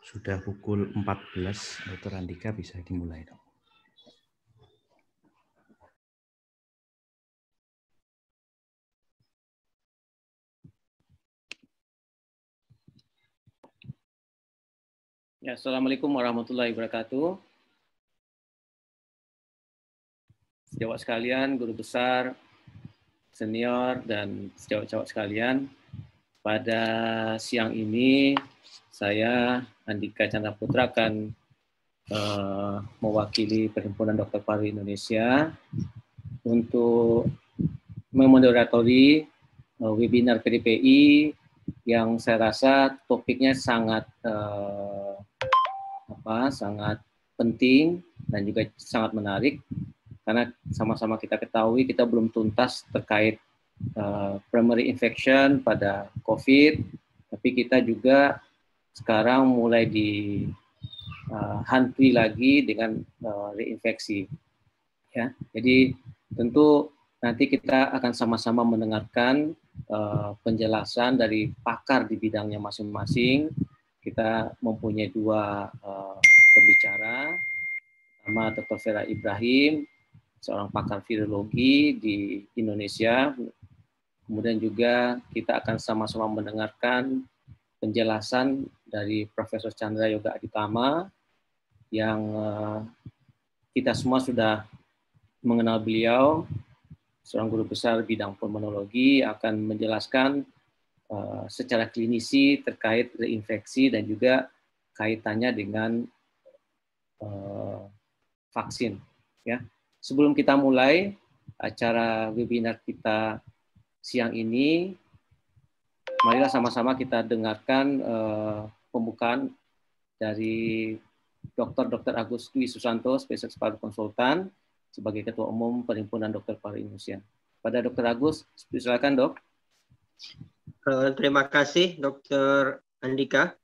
Sudah pukul 14, Dr. Andika bisa dimulai dong. Ya, Assalamualaikum warahmatullahi wabarakatuh. Sejawat sekalian, guru besar, senior, dan sejawat-sejawat sekalian, pada siang ini saya, Andika Chandra Putra, akan mewakili Perhimpunan Dokter Paru Indonesia untuk memoderatori webinar PDPI yang saya rasa topiknya sangat sangat penting dan juga sangat menarik, karena sama-sama kita ketahui kita belum tuntas terkait primary infection pada COVID, tapi kita juga sekarang mulai dihantui lagi dengan reinfeksi. Ya, jadi tentu nanti kita akan sama-sama mendengarkan penjelasan dari pakar di bidangnya masing-masing. Kita mempunyai dua pembicara, pertama Dr. Vera Ibrahim, seorang pakar virologi di Indonesia. Kemudian juga kita akan sama-sama mendengarkan penjelasan dari Profesor Chandra Yoga Aditama yang kita semua sudah mengenal beliau, seorang guru besar bidang pulmonologi, akan menjelaskan secara klinisi terkait reinfeksi dan juga kaitannya dengan vaksin. Ya, sebelum kita mulai acara webinar kita siang ini, marilah sama-sama kita dengarkan pembukaan dari Dr. Agus Dwi Susanto, spesialis paru konsultan, sebagai Ketua Umum Perhimpunan Dokter Paru Indonesia. Pada Dr. Agus, silakan dok. Terima kasih Dr. Andika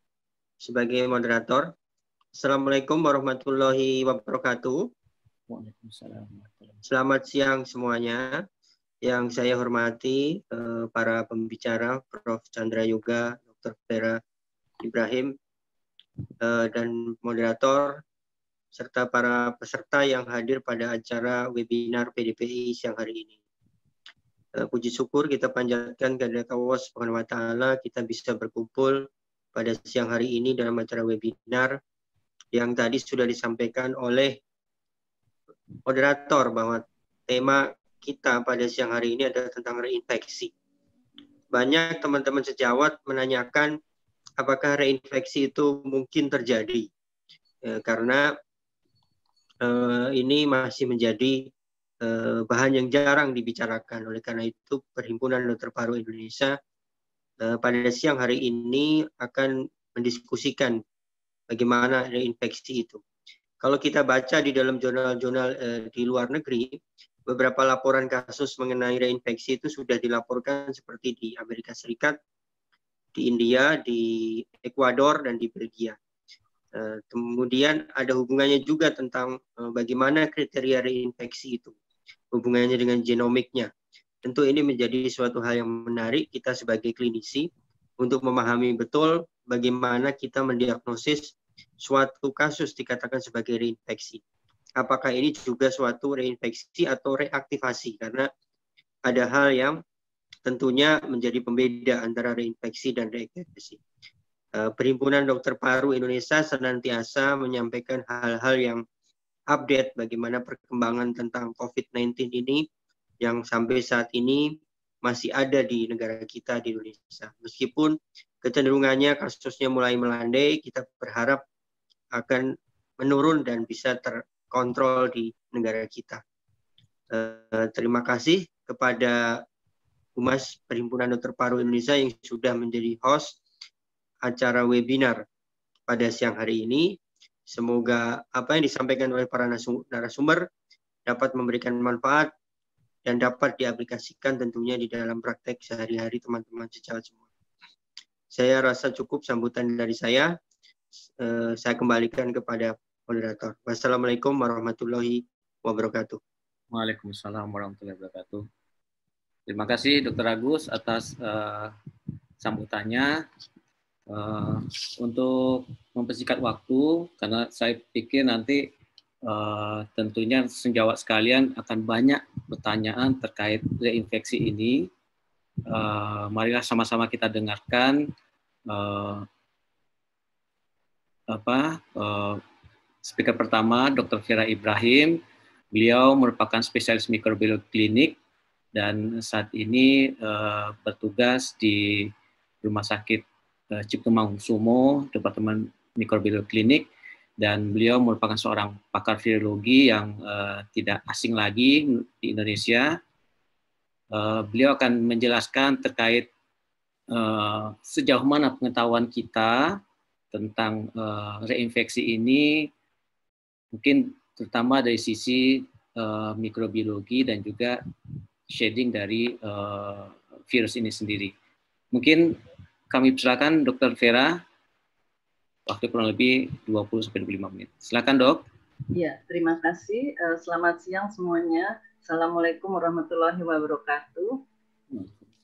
sebagai moderator. Assalamualaikum warahmatullahi wabarakatuh. Waalaikumsalam. Selamat siang semuanya. Yang saya hormati para pembicara, Prof. Chandra Yoga, Dr. Vera Ibrahim, dan moderator, serta para peserta yang hadir pada acara webinar PDPI siang hari ini. Puji syukur kita panjatkan kehadirat Allah Subhanahu wa Ta'ala, kita bisa berkumpul pada siang hari ini dalam acara webinar yang tadi sudah disampaikan oleh moderator bahwa tema kita pada siang hari ini adalah tentang reinfeksi. Banyak teman-teman sejawat menanyakan apakah reinfeksi itu mungkin terjadi, karena ini masih menjadi bahan yang jarang dibicarakan. Oleh karena itu, Perhimpunan Dokter Paru Indonesia pada siang hari ini akan mendiskusikan bagaimana reinfeksi itu. Kalau kita baca di dalam jurnal-jurnal di luar negeri, beberapa laporan kasus mengenai reinfeksi itu sudah dilaporkan seperti di Amerika Serikat, di India, di Ekuador, dan di Belgia. Kemudian ada hubungannya juga tentang bagaimana kriteria reinfeksi itu, hubungannya dengan genomiknya. Tentu ini menjadi suatu hal yang menarik kita sebagai klinisi untuk memahami betul bagaimana kita mendiagnosis suatu kasus dikatakan sebagai reinfeksi. Apakah ini juga suatu reinfeksi atau reaktivasi? Karena ada hal yang tentunya menjadi pembeda antara reinfeksi dan reaktivasi. Perhimpunan Dokter Paru Indonesia senantiasa menyampaikan hal-hal yang update bagaimana perkembangan tentang COVID-19 ini yang sampai saat ini masih ada di negara kita di Indonesia. Meskipun kecenderungannya kasusnya mulai melandai, kita berharap akan menurun dan bisa terkontrol di negara kita. Terima kasih kepada Humas Perhimpunan Dokter Paru Indonesia yang sudah menjadi host acara webinar pada siang hari ini. Semoga apa yang disampaikan oleh para narasumber dapat memberikan manfaat dan dapat diaplikasikan tentunya di dalam praktek sehari-hari teman-teman sejawat semua. Saya rasa cukup sambutan dari saya. Saya kembalikan kepada moderator. Wassalamualaikum warahmatullahi wabarakatuh. Waalaikumsalam warahmatullahi wabarakatuh. Terima kasih Dr. Agus atas sambutannya. Untuk mempersingkat waktu, karena saya pikir nanti tentunya sejawat sekalian akan banyak pertanyaan terkait reinfeksi ini. Marilah sama-sama kita dengarkan speaker pertama, Dr. Vera Ibrahim. Beliau merupakan spesialis mikrobiologi klinik dan saat ini bertugas di Rumah Sakit Cipto Mangunkusumo, Departemen Mikrobiologi Klinik, dan beliau merupakan seorang pakar virologi yang tidak asing lagi di Indonesia. Beliau akan menjelaskan terkait sejauh mana pengetahuan kita tentang reinfeksi ini, mungkin terutama dari sisi mikrobiologi dan juga shading dari virus ini sendiri. Mungkin kami persilakan Dr. Vera, waktu kurang lebih 20-25 menit. Silakan, Dok. Ya, terima kasih. Selamat siang semuanya. Assalamualaikum warahmatullahi wabarakatuh.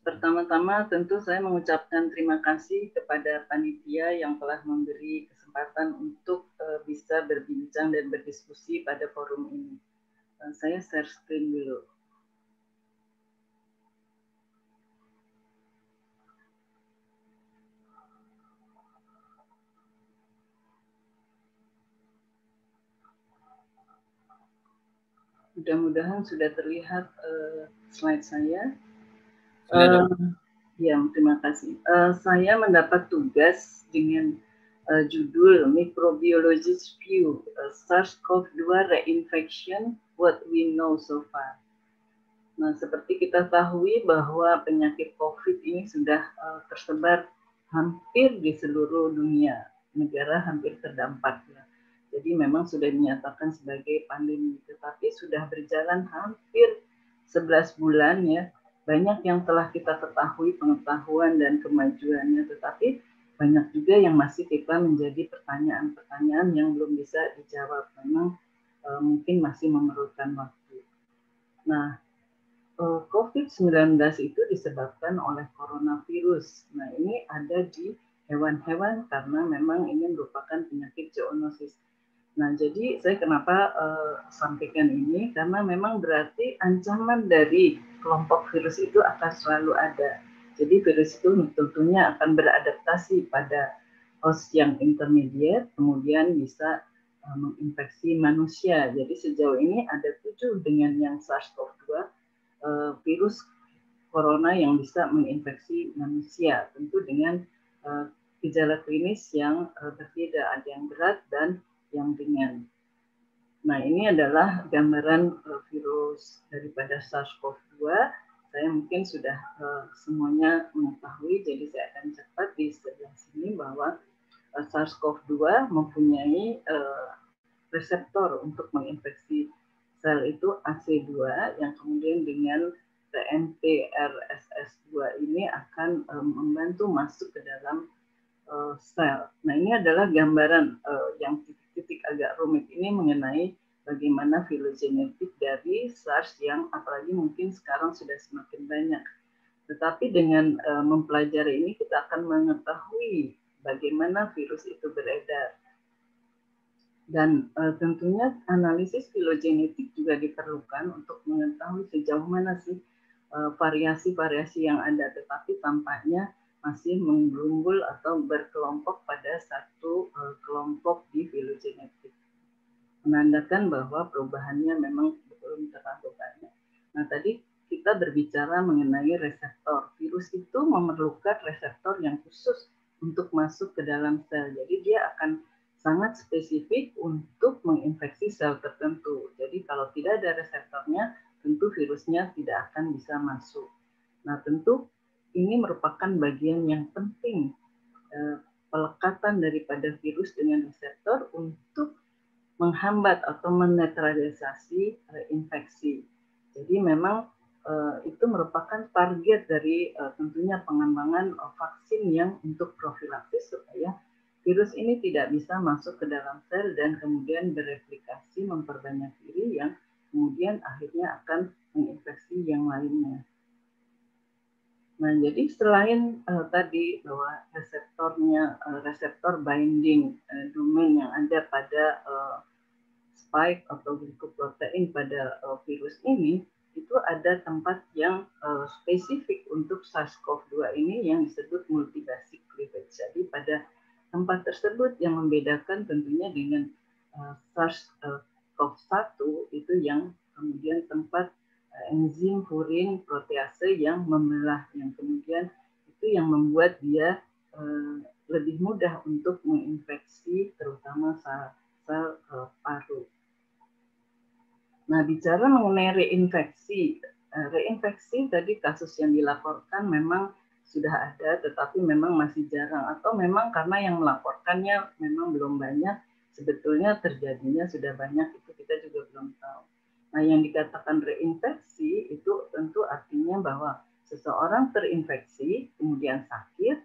Pertama-tama tentu saya mengucapkan terima kasih kepada panitia yang telah memberi kesempatan untuk bisa berbincang dan berdiskusi pada forum ini. Saya share screen dulu. Mudah-mudahan sudah terlihat slide saya. Ya, terima kasih. Saya mendapat tugas dengan judul Microbiologist View SARS-CoV-2 Reinfection, What We Know So Far. Nah, seperti kita ketahui bahwa penyakit COVID ini sudah tersebar hampir di seluruh dunia, negara hampir terdampak. Ya. Jadi memang sudah dinyatakan sebagai pandemi, tetapi sudah berjalan hampir 11 bulan ya. Banyak yang telah kita ketahui pengetahuan dan kemajuannya, tetapi banyak juga yang masih kita menjadi pertanyaan-pertanyaan yang belum bisa dijawab. Memang mungkin masih memerlukan waktu. Nah, COVID-19 itu disebabkan oleh coronavirus. Nah, ini ada di hewan-hewan karena memang ini merupakan penyakit zoonosis. Nah, jadi saya kenapa sampaikan ini, karena memang berarti ancaman dari kelompok virus itu akan selalu ada. Jadi virus itu tentunya akan beradaptasi pada host yang intermediate, kemudian bisa menginfeksi manusia. Jadi sejauh ini ada 7 dengan yang SARS-CoV-2, virus corona yang bisa menginfeksi manusia, tentu dengan gejala klinis yang berbeda, ada yang berat dan yang ringan. Nah, ini adalah gambaran virus daripada SARS-CoV-2. Saya mungkin sudah semuanya mengetahui, jadi saya akan cepat di sebelah sini bahwa SARS-CoV-2 mempunyai reseptor untuk menginfeksi sel itu AC2 yang kemudian dengan TMPRSS2 ini akan membantu masuk ke dalam sel. Nah, ini adalah gambaran yang titik-titik agak rumit ini mengenai bagaimana filogenetik dari SARS yang apalagi mungkin sekarang sudah semakin banyak. Tetapi dengan mempelajari ini kita akan mengetahui bagaimana virus itu beredar. Dan tentunya analisis filogenetik juga diperlukan untuk mengetahui sejauh mana sih variasi-variasi yang ada, tetapi tampaknya masih menggerumbul atau berkelompok pada satu kelompok di filogenetik. Menandakan bahwa perubahannya memang belum terlalu banyak. Nah, tadi kita berbicara mengenai reseptor. Virus itu memerlukan reseptor yang khusus untuk masuk ke dalam sel. Jadi dia akan sangat spesifik untuk menginfeksi sel tertentu. Jadi kalau tidak ada reseptornya, tentu virusnya tidak akan bisa masuk. Nah, tentu ini merupakan bagian yang penting, pelekatan daripada virus dengan reseptor untuk menghambat atau menetralisasi infeksi. Jadi memang itu merupakan target dari tentunya pengembangan vaksin yang untuk profilaksis supaya virus ini tidak bisa masuk ke dalam sel dan kemudian bereplikasi memperbanyak diri yang kemudian akhirnya akan menginfeksi yang lainnya. Nah, jadi selain tadi bahwa reseptor binding domain yang ada pada spike atau glikoprotein pada virus ini, itu ada tempat yang spesifik untuk SARS-CoV-2 ini yang disebut multibasic cleavage. Jadi pada tempat tersebut yang membedakan tentunya dengan SARS-CoV-1 itu yang kemudian tempat enzim furin protease yang membelah, yang kemudian itu yang membuat dia lebih mudah untuk menginfeksi terutama sel paru. Nah, bicara mengenai reinfeksi tadi kasus yang dilaporkan memang sudah ada, tetapi memang masih jarang, atau memang karena yang melaporkannya memang belum banyak, sebetulnya terjadinya sudah banyak, itu kita juga belum tahu. Nah, yang dikatakan reinfeksi itu tentu artinya bahwa seseorang terinfeksi, kemudian sakit,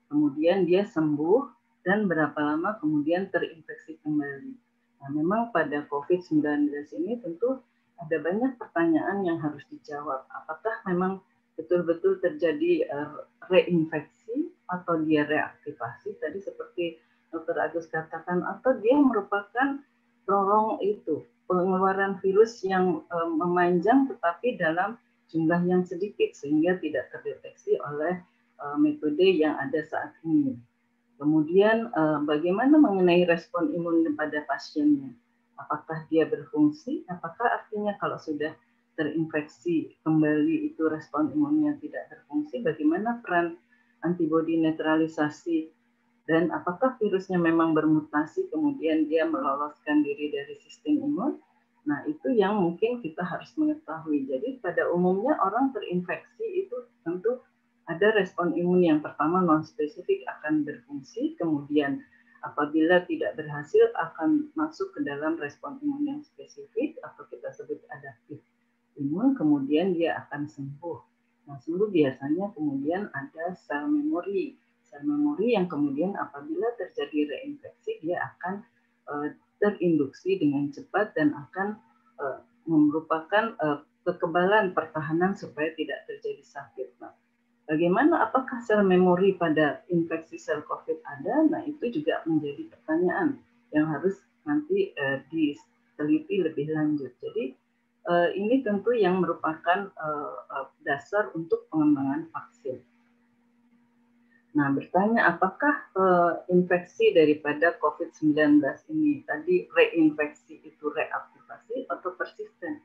kemudian dia sembuh, dan berapa lama kemudian terinfeksi kembali. Nah, memang pada COVID-19 ini tentu ada banyak pertanyaan yang harus dijawab. Apakah memang betul-betul terjadi reinfeksi atau dia reaktivasi, tadi seperti Dr. Agus katakan, atau dia merupakan prolong itu, pengeluaran virus yang memanjang tetapi dalam jumlah yang sedikit sehingga tidak terdeteksi oleh metode yang ada saat ini. Kemudian bagaimana mengenai respon imun pada pasiennya? Apakah dia berfungsi? Apakah artinya kalau sudah terinfeksi kembali itu respon imunnya tidak berfungsi? Bagaimana peran antibodi netralisasi? Dan apakah virusnya memang bermutasi kemudian dia meloloskan diri dari sistem imun? Nah, itu yang mungkin kita harus mengetahui. Jadi pada umumnya orang terinfeksi itu tentu ada respon imun yang pertama non-spesifik akan berfungsi, kemudian apabila tidak berhasil akan masuk ke dalam respon imun yang spesifik atau kita sebut adaptif imun, kemudian dia akan sembuh. Nah, sembuh biasanya kemudian ada sel memori yang kemudian apabila terjadi reinfeksi dia akan terinduksi dengan cepat dan akan merupakan kekebalan pertahanan supaya tidak terjadi sakit. Nah, bagaimana, apakah sel memori pada infeksi sel COVID ada? Nah, itu juga menjadi pertanyaan yang harus nanti diteliti lebih lanjut. Jadi ini tentu yang merupakan dasar untuk pengembangan vaksin. Nah, bertanya apakah infeksi daripada COVID-19 ini tadi reinfeksi itu reaktivasi atau persisten?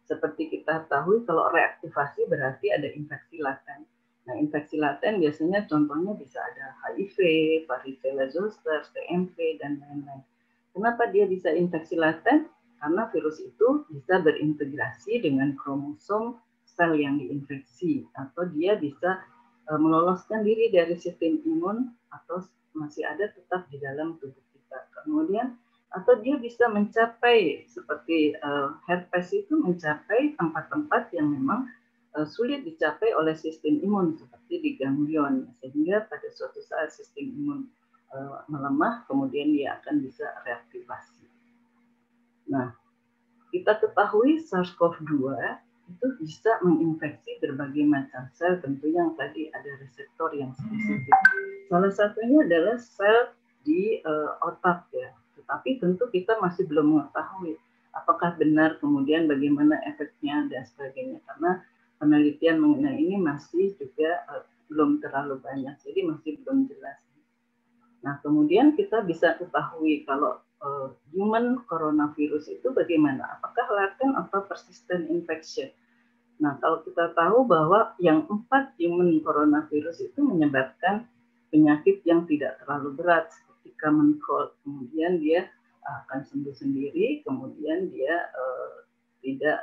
Seperti kita tahu kalau reaktivasi berarti ada infeksi laten. Nah, infeksi laten biasanya contohnya bisa ada HIV, varicella zoster, TMV, dan lain-lain. Kenapa dia bisa infeksi laten? Karena virus itu bisa berintegrasi dengan kromosom sel yang diinfeksi, atau dia bisa meloloskan diri dari sistem imun atau masih ada tetap di dalam tubuh kita. Kemudian atau dia bisa mencapai seperti herpes itu mencapai tempat-tempat yang memang sulit dicapai oleh sistem imun seperti di ganglion, sehingga pada suatu saat sistem imun melemah kemudian dia akan bisa reaktivasi. Nah, kita ketahui SARS-CoV-2 itu bisa menginfeksi berbagai macam sel, tentunya yang tadi ada reseptor yang spesifik. Salah satunya adalah sel di otak ya, tetapi tentu kita masih belum mengetahui apakah benar kemudian bagaimana efeknya dan sebagainya, karena penelitian mengenai ini masih juga belum terlalu banyak, jadi masih belum jelas. Nah, kemudian kita bisa ketahui kalau human coronavirus itu bagaimana? Apakah latent atau persistent infection? Nah, kalau kita tahu bahwa yang 4 human coronavirus itu menyebabkan penyakit yang tidak terlalu berat seperti common cold, kemudian dia akan sembuh sendiri, kemudian dia tidak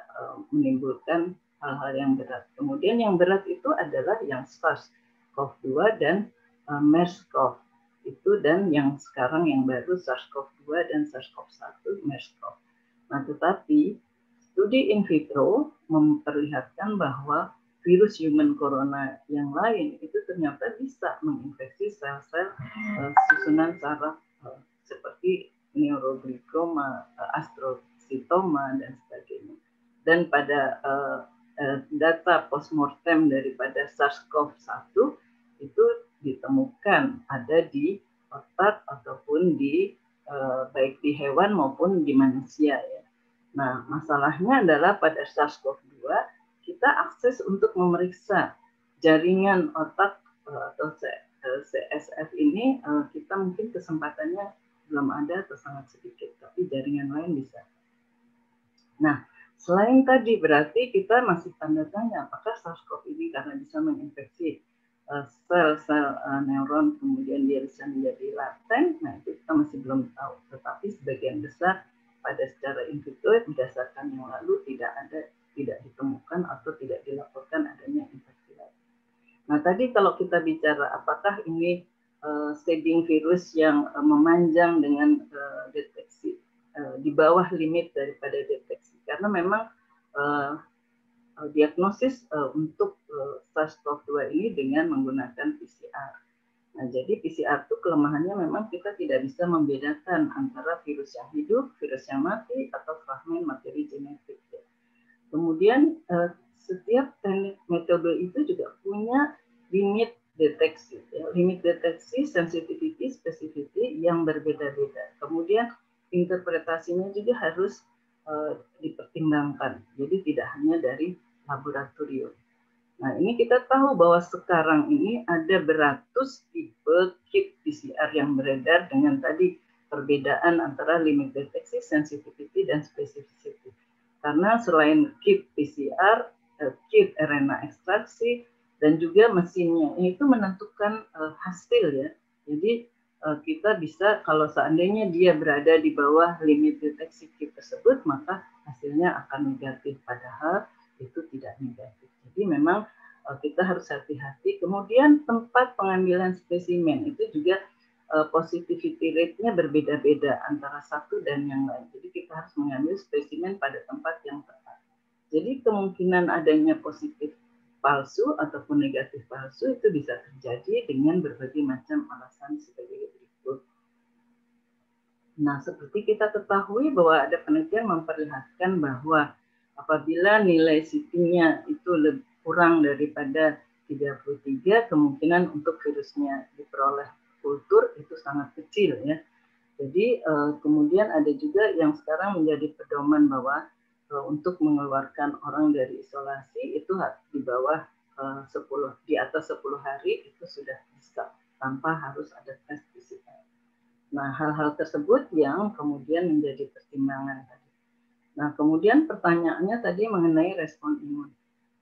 menimbulkan hal-hal yang berat. Kemudian yang berat itu adalah yang SARS-CoV-2 dan MERS-CoV itu, dan yang sekarang yang baru SARS-CoV-2 dan SARS-CoV-1 MERS-CoV. Nah, tetapi studi in vitro memperlihatkan bahwa virus human corona yang lain itu ternyata bisa menginfeksi sel-sel susunan saraf seperti neuroblastoma, astrocytoma dan sebagainya. Dan pada data postmortem daripada SARS-CoV-1 itu ditemukan ada di otak ataupun di baik di hewan maupun di manusia ya. Nah, masalahnya adalah pada SARS-CoV-2 kita akses untuk memeriksa jaringan otak atau CSF ini kita mungkin kesempatannya belum ada atau sangat sedikit, tapi jaringan lain bisa. Nah, selain tadi berarti kita masih tanda tanya apakah SARS-CoV ini karena bisa menginfeksi sel-sel neuron kemudian dia bisa menjadi laten, nah itu kita masih belum tahu. Tetapi sebagian besar pada secara in vitro berdasarkan yang lalu tidak ditemukan atau tidak dilaporkan adanya infeksi lain. Nah tadi kalau kita bicara apakah ini shedding virus yang memanjang dengan deteksi di bawah limit daripada deteksi, karena memang diagnosis untuk SARS-CoV-2 ini dengan menggunakan PCR. Nah, jadi PCR itu kelemahannya memang kita tidak bisa membedakan antara virus yang hidup, virus yang mati, atau fragmen materi genetik. Kemudian setiap teknik metode itu juga punya limit deteksi, ya. Limit deteksi, sensitivity, specificity yang berbeda-beda. Kemudian interpretasinya juga harus dipertimbangkan. Jadi tidak hanya dari laboratorium. Nah, ini kita tahu bahwa sekarang ini ada beratus tipe kit PCR yang beredar dengan tadi perbedaan antara limit deteksi, sensitivity, dan specificity. Karena selain kit PCR, kit RNA ekstraksi, dan juga mesinnya, itu menentukan hasil ya. Jadi kita bisa, kalau seandainya dia berada di bawah limit deteksi kit tersebut, maka hasilnya akan negatif, padahal itu tidak negatif. Jadi memang kita harus hati-hati. Kemudian tempat pengambilan spesimen itu juga positivity rate-nya berbeda-beda antara satu dan yang lain. Jadi kita harus mengambil spesimen pada tempat yang tepat. Jadi kemungkinan adanya positif palsu ataupun negatif palsu itu bisa terjadi dengan berbagai macam alasan sebagai berikut. Nah, seperti kita ketahui bahwa ada penelitian memperlihatkan bahwa apabila nilai CT-nya itu kurang daripada 33, kemungkinan untuk virusnya diperoleh kultur itu sangat kecil ya. Jadi kemudian ada juga yang sekarang menjadi pedoman bahwa untuk mengeluarkan orang dari isolasi itu di bawah 10, di atas 10 hari itu sudah bisa tanpa harus ada tes PCR. Nah, hal-hal tersebut yang kemudian menjadi pertimbangan tadi. Nah, kemudian pertanyaannya tadi mengenai respon imun.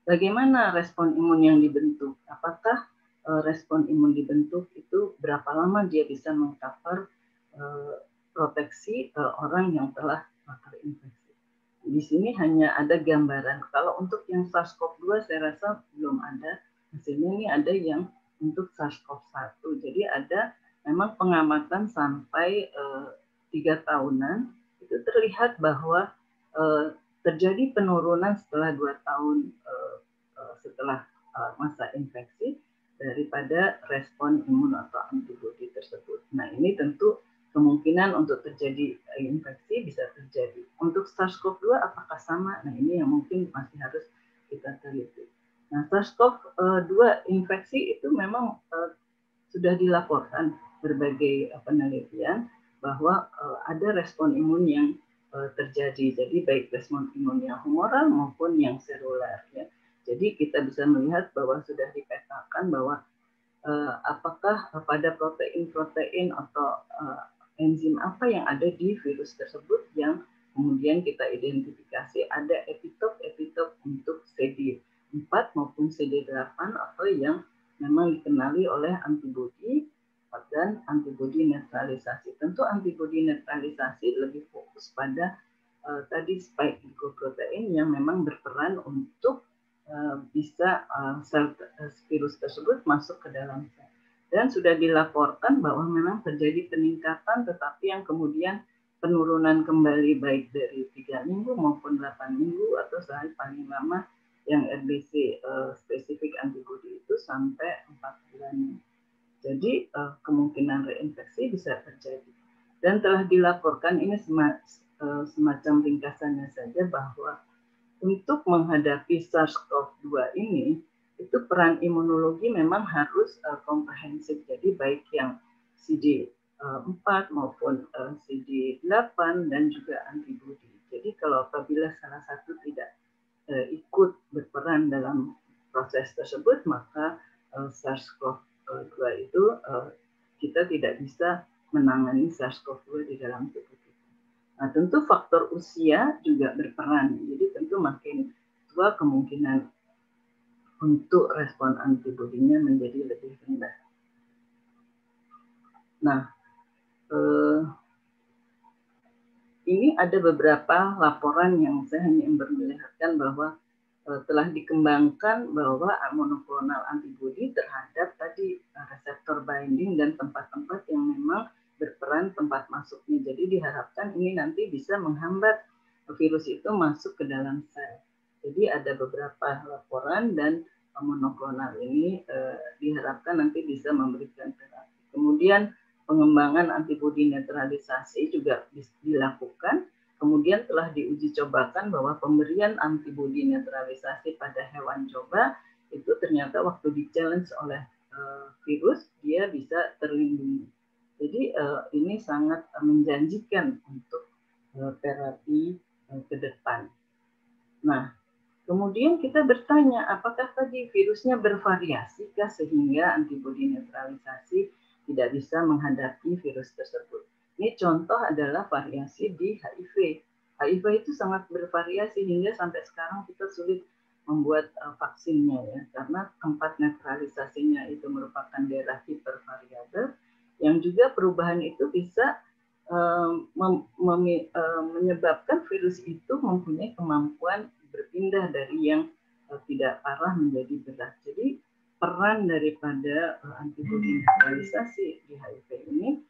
Bagaimana respon imun yang dibentuk? Apakah respon imun dibentuk itu berapa lama dia bisa meng-cover proteksi orang yang telah terinfeksi? Di sini hanya ada gambaran. Kalau untuk yang SARS-CoV-2 saya rasa belum ada. Hasilnya ini ada yang untuk SARS-CoV-1. Jadi ada memang pengamatan sampai 3 tahunan. Itu terlihat bahwa terjadi penurunan setelah 2 tahun setelah masa infeksi daripada respon imun atau antibodi tersebut. Nah, ini tentu kemungkinan untuk terjadi infeksi bisa terjadi. Untuk SARS-CoV-2 apakah sama? Nah, ini yang mungkin masih harus kita teliti. Nah, SARS-CoV-2 infeksi itu memang sudah dilaporkan berbagai penelitian bahwa ada respon imun yang terjadi. Jadi baik respon imun yang humoral maupun yang seluler ya. Jadi kita bisa melihat bahwa sudah dipetakan bahwa apakah pada protein-protein atau enzim apa yang ada di virus tersebut yang kemudian kita identifikasi ada epitop untuk CD4 maupun CD8 atau yang memang dikenali oleh antibodi dan antibodi netralisasi. Tentu antibodi netralisasi lebih fokus pada tadi spike glycoprotein yang memang berperan untuk bisa sel virus tersebut masuk ke dalam sel. Dan sudah dilaporkan bahwa memang terjadi peningkatan, tetapi yang kemudian penurunan kembali baik dari 3 minggu maupun 8 minggu atau paling lama yang RBC spesifik antibody itu sampai 4 bulan. Jadi kemungkinan reinfeksi bisa terjadi. Dan telah dilaporkan ini semacam ringkasannya saja bahwa untuk menghadapi SARS-CoV-2 ini, itu peran imunologi memang harus komprehensif. Jadi baik yang CD4 maupun CD8 dan juga antibodi. Jadi kalau apabila salah satu tidak ikut berperan dalam proses tersebut, maka SARS-CoV-2 itu kita tidak bisa menangani SARS-CoV-2 di dalam tubuh kita. Nah, tentu faktor usia juga berperan. Jadi tentu makin tua kemungkinan untuk respon antibodinya menjadi lebih rendah. Nah, ini ada beberapa laporan yang saya hanya memperlihatkan bahwa telah dikembangkan bahwa monoklonal antibodi terhadap tadi reseptor binding dan tempat-tempat yang memang berperan tempat masuknya. Jadi diharapkan ini nanti bisa menghambat virus itu masuk ke dalam sel. Jadi ada beberapa laporan dan monoklonal ini diharapkan nanti bisa memberikan terapi. Kemudian pengembangan antibodi netralisasi juga dilakukan. Kemudian telah diuji cobakan bahwa pemberian antibodi netralisasi pada hewan coba itu ternyata waktu di-challenge oleh virus, dia bisa terlindungi. Jadi ini sangat menjanjikan untuk terapi ke depan. Nah, kemudian kita bertanya, apakah tadi virusnya bervariasi kah sehingga antibodi netralisasi tidak bisa menghadapi virus tersebut? Ini contoh adalah variasi di HIV. HIV itu sangat bervariasi hingga sampai sekarang kita sulit membuat vaksinnya ya, karena tempat netralisasinya itu merupakan daerah hipervariabel, yang juga perubahan itu bisa menyebabkan virus itu mempunyai kemampuan berpindah dari yang tidak parah menjadi berat. Jadi peran daripada antibodi netralisasi di HIV ini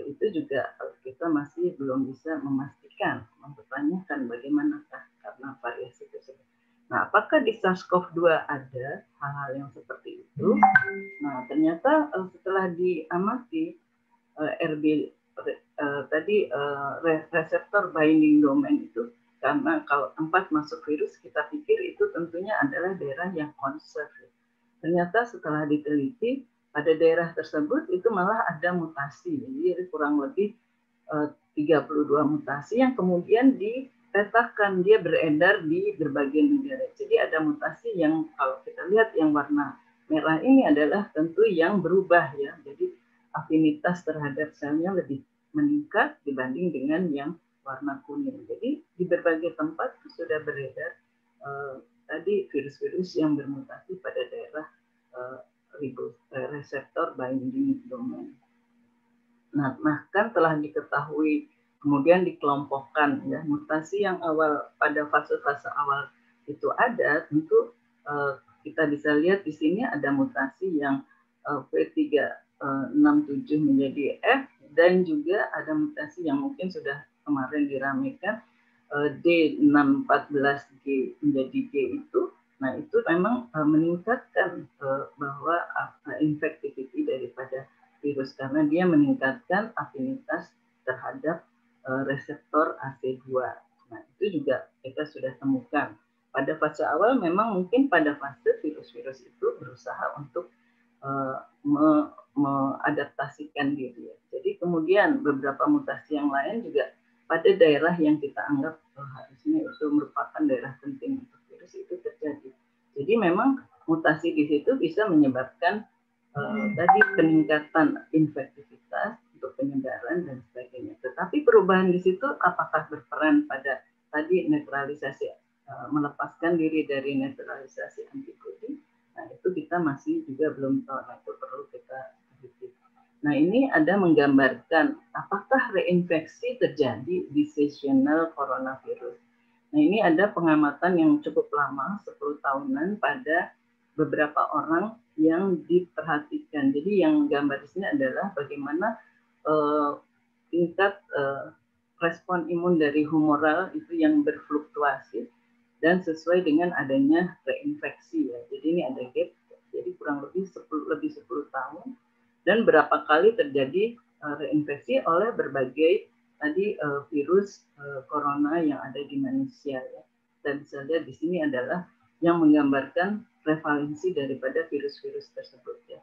itu juga kita masih belum bisa memastikan, mempertanyakan bagaimanakah karena variasi tersebut. Nah, apakah di SARS-CoV-2 ada hal-hal yang seperti itu? Nah, ternyata setelah diamati reseptor binding domain itu, karena kalau tempat masuk virus kita pikir itu tentunya adalah daerah yang conserve. Ternyata setelah diteliti pada daerah tersebut itu malah ada mutasi, jadi kurang lebih 32 mutasi yang kemudian dipetakan, dia beredar di berbagai negara. Jadi ada mutasi yang kalau kita lihat yang warna merah ini adalah tentu yang berubah ya, jadi afinitas terhadap selnya lebih meningkat dibanding dengan yang warna kuning. Jadi di berbagai tempat sudah beredar tadi virus-virus yang bermutasi pada daerah reseptor binding domain. Nah, bahkan telah diketahui kemudian dikelompokkan ya, mutasi yang awal pada fase-fase awal itu ada, tentu kita bisa lihat di sini ada mutasi yang P367 menjadi F, dan juga ada mutasi yang mungkin sudah kemarin diramaikan D614G menjadi G itu. Nah, itu memang meningkatkan bahwa infectivity daripada virus karena dia meningkatkan afinitas terhadap reseptor AC2. Nah, itu juga kita sudah temukan. Pada fase awal memang mungkin pada fase virus-virus itu berusaha untuk mengadaptasikan diri. Jadi kemudian beberapa mutasi yang lain juga pada daerah yang kita anggap harusnya itu merupakan daerah penting untuk virus itu terjadi. Jadi memang mutasi di situ bisa menyebabkan tadi peningkatan infektivitas untuk penyebaran dan sebagainya. Tetapi perubahan di situ apakah berperan pada tadi netralisasi, melepaskan diri dari netralisasi antibodi? Nah, itu kita masih juga belum tahu. Nah, itu perlu kita teliti. Nah, ini ada menggambarkan apakah reinfeksi terjadi di seasonal coronavirus. Nah, ini ada pengamatan yang cukup lama, 10 tahunan pada beberapa orang yang diperhatikan. Jadi yang gambar di sini adalah bagaimana tingkat respon imun dari humoral itu yang berfluktuasi dan sesuai dengan adanya reinfeksi ya. Jadi ini ada gap, jadi kurang lebih 10 tahun dan berapa kali terjadi reinfeksi oleh berbagai tadi virus corona yang ada di manusia ya. kita bisa lihat di sini adalah yang menggambarkan prevalensi daripada virus-virus tersebut ya.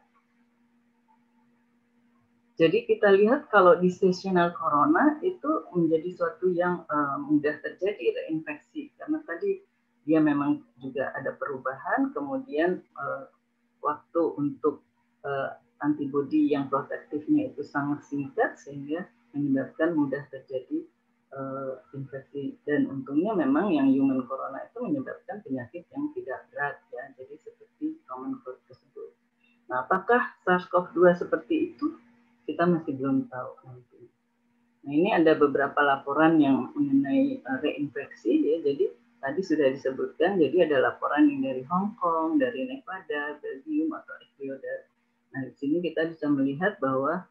Jadi kita lihat kalau di seasonal corona itu menjadi suatu yang mudah terjadi reinfeksi karena tadi dia memang juga ada perubahan, kemudian waktu untuk antibodi yang protektifnya itu sangat singkat sehingga menyebabkan mudah terjadi infeksi, dan untungnya memang yang human corona itu menyebabkan penyakit yang tidak berat ya, jadi seperti common cold tersebut. Nah, apakah SARS-CoV-2 seperti itu? Kita masih belum tahu nanti. Nah, ini ada beberapa laporan yang mengenai reinfeksi ya. Jadi tadi sudah disebutkan, jadi ada laporan yang dari Hong Kong, dari Nevada, Belgium atau Ecuador. Nah, di sini kita bisa melihat bahwa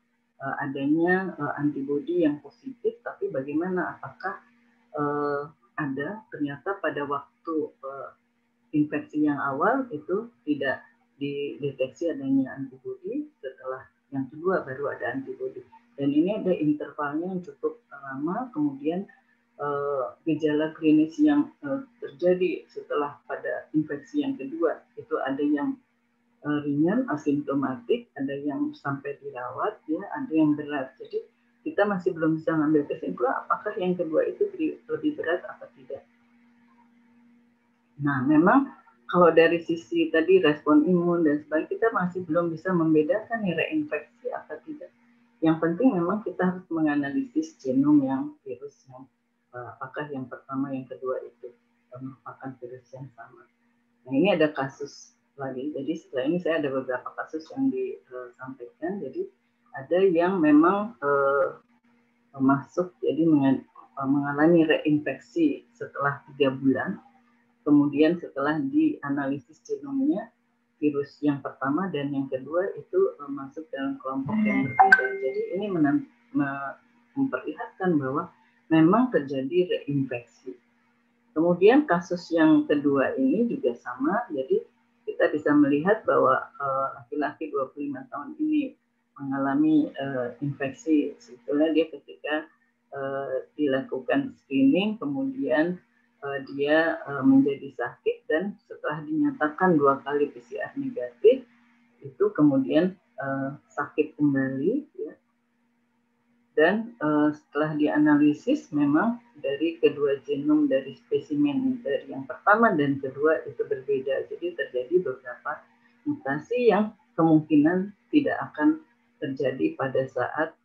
adanya antibodi yang positif, tapi bagaimana apakah ada ternyata pada waktu infeksi yang awal itu tidak dideteksi adanya antibodi, setelah yang kedua baru ada antibodi, dan ini ada intervalnya yang cukup lama. Kemudian gejala klinis yang terjadi setelah pada infeksi yang kedua itu ada yang ringan asimptomatik, ada yang sampai dirawat ya, ada yang berat. Jadi kita masih belum bisa mengambil kesimpulan apakah yang kedua itu lebih berat atau tidak. Nah, memang kalau dari sisi tadi respon imun dan sebagainya, kita masih belum bisa membedakan reinfeksi atau tidak. Yang penting memang kita harus menganalisis genom yang virus yang apakah yang pertama, yang kedua itu merupakan virus yang sama. Nah, ini ada kasus lagi. Jadi setelah ini saya ada beberapa kasus yang disampaikan. Jadi ada yang memang masuk, jadi mengalami reinfeksi setelah 3 bulan. Kemudian setelah dianalisis genomnya, virus yang pertama dan yang kedua itu masuk dalam kelompok yang berbeda. Jadi ini memperlihatkan bahwa memang terjadi reinfeksi. Kemudian kasus yang kedua ini juga sama, jadi kita bisa melihat bahwa laki-laki 25 tahun ini mengalami infeksi. Sebetulnya dia ketika dilakukan screening, kemudian dia menjadi sakit, dan setelah dinyatakan 2 kali PCR negatif, itu kemudian sakit kembali ya. Dan setelah dianalisis memang dari kedua genom dari spesimen dari yang pertama dan kedua itu berbeda. Jadi terjadi beberapa mutasi yang kemungkinan tidak akan terjadi pada saat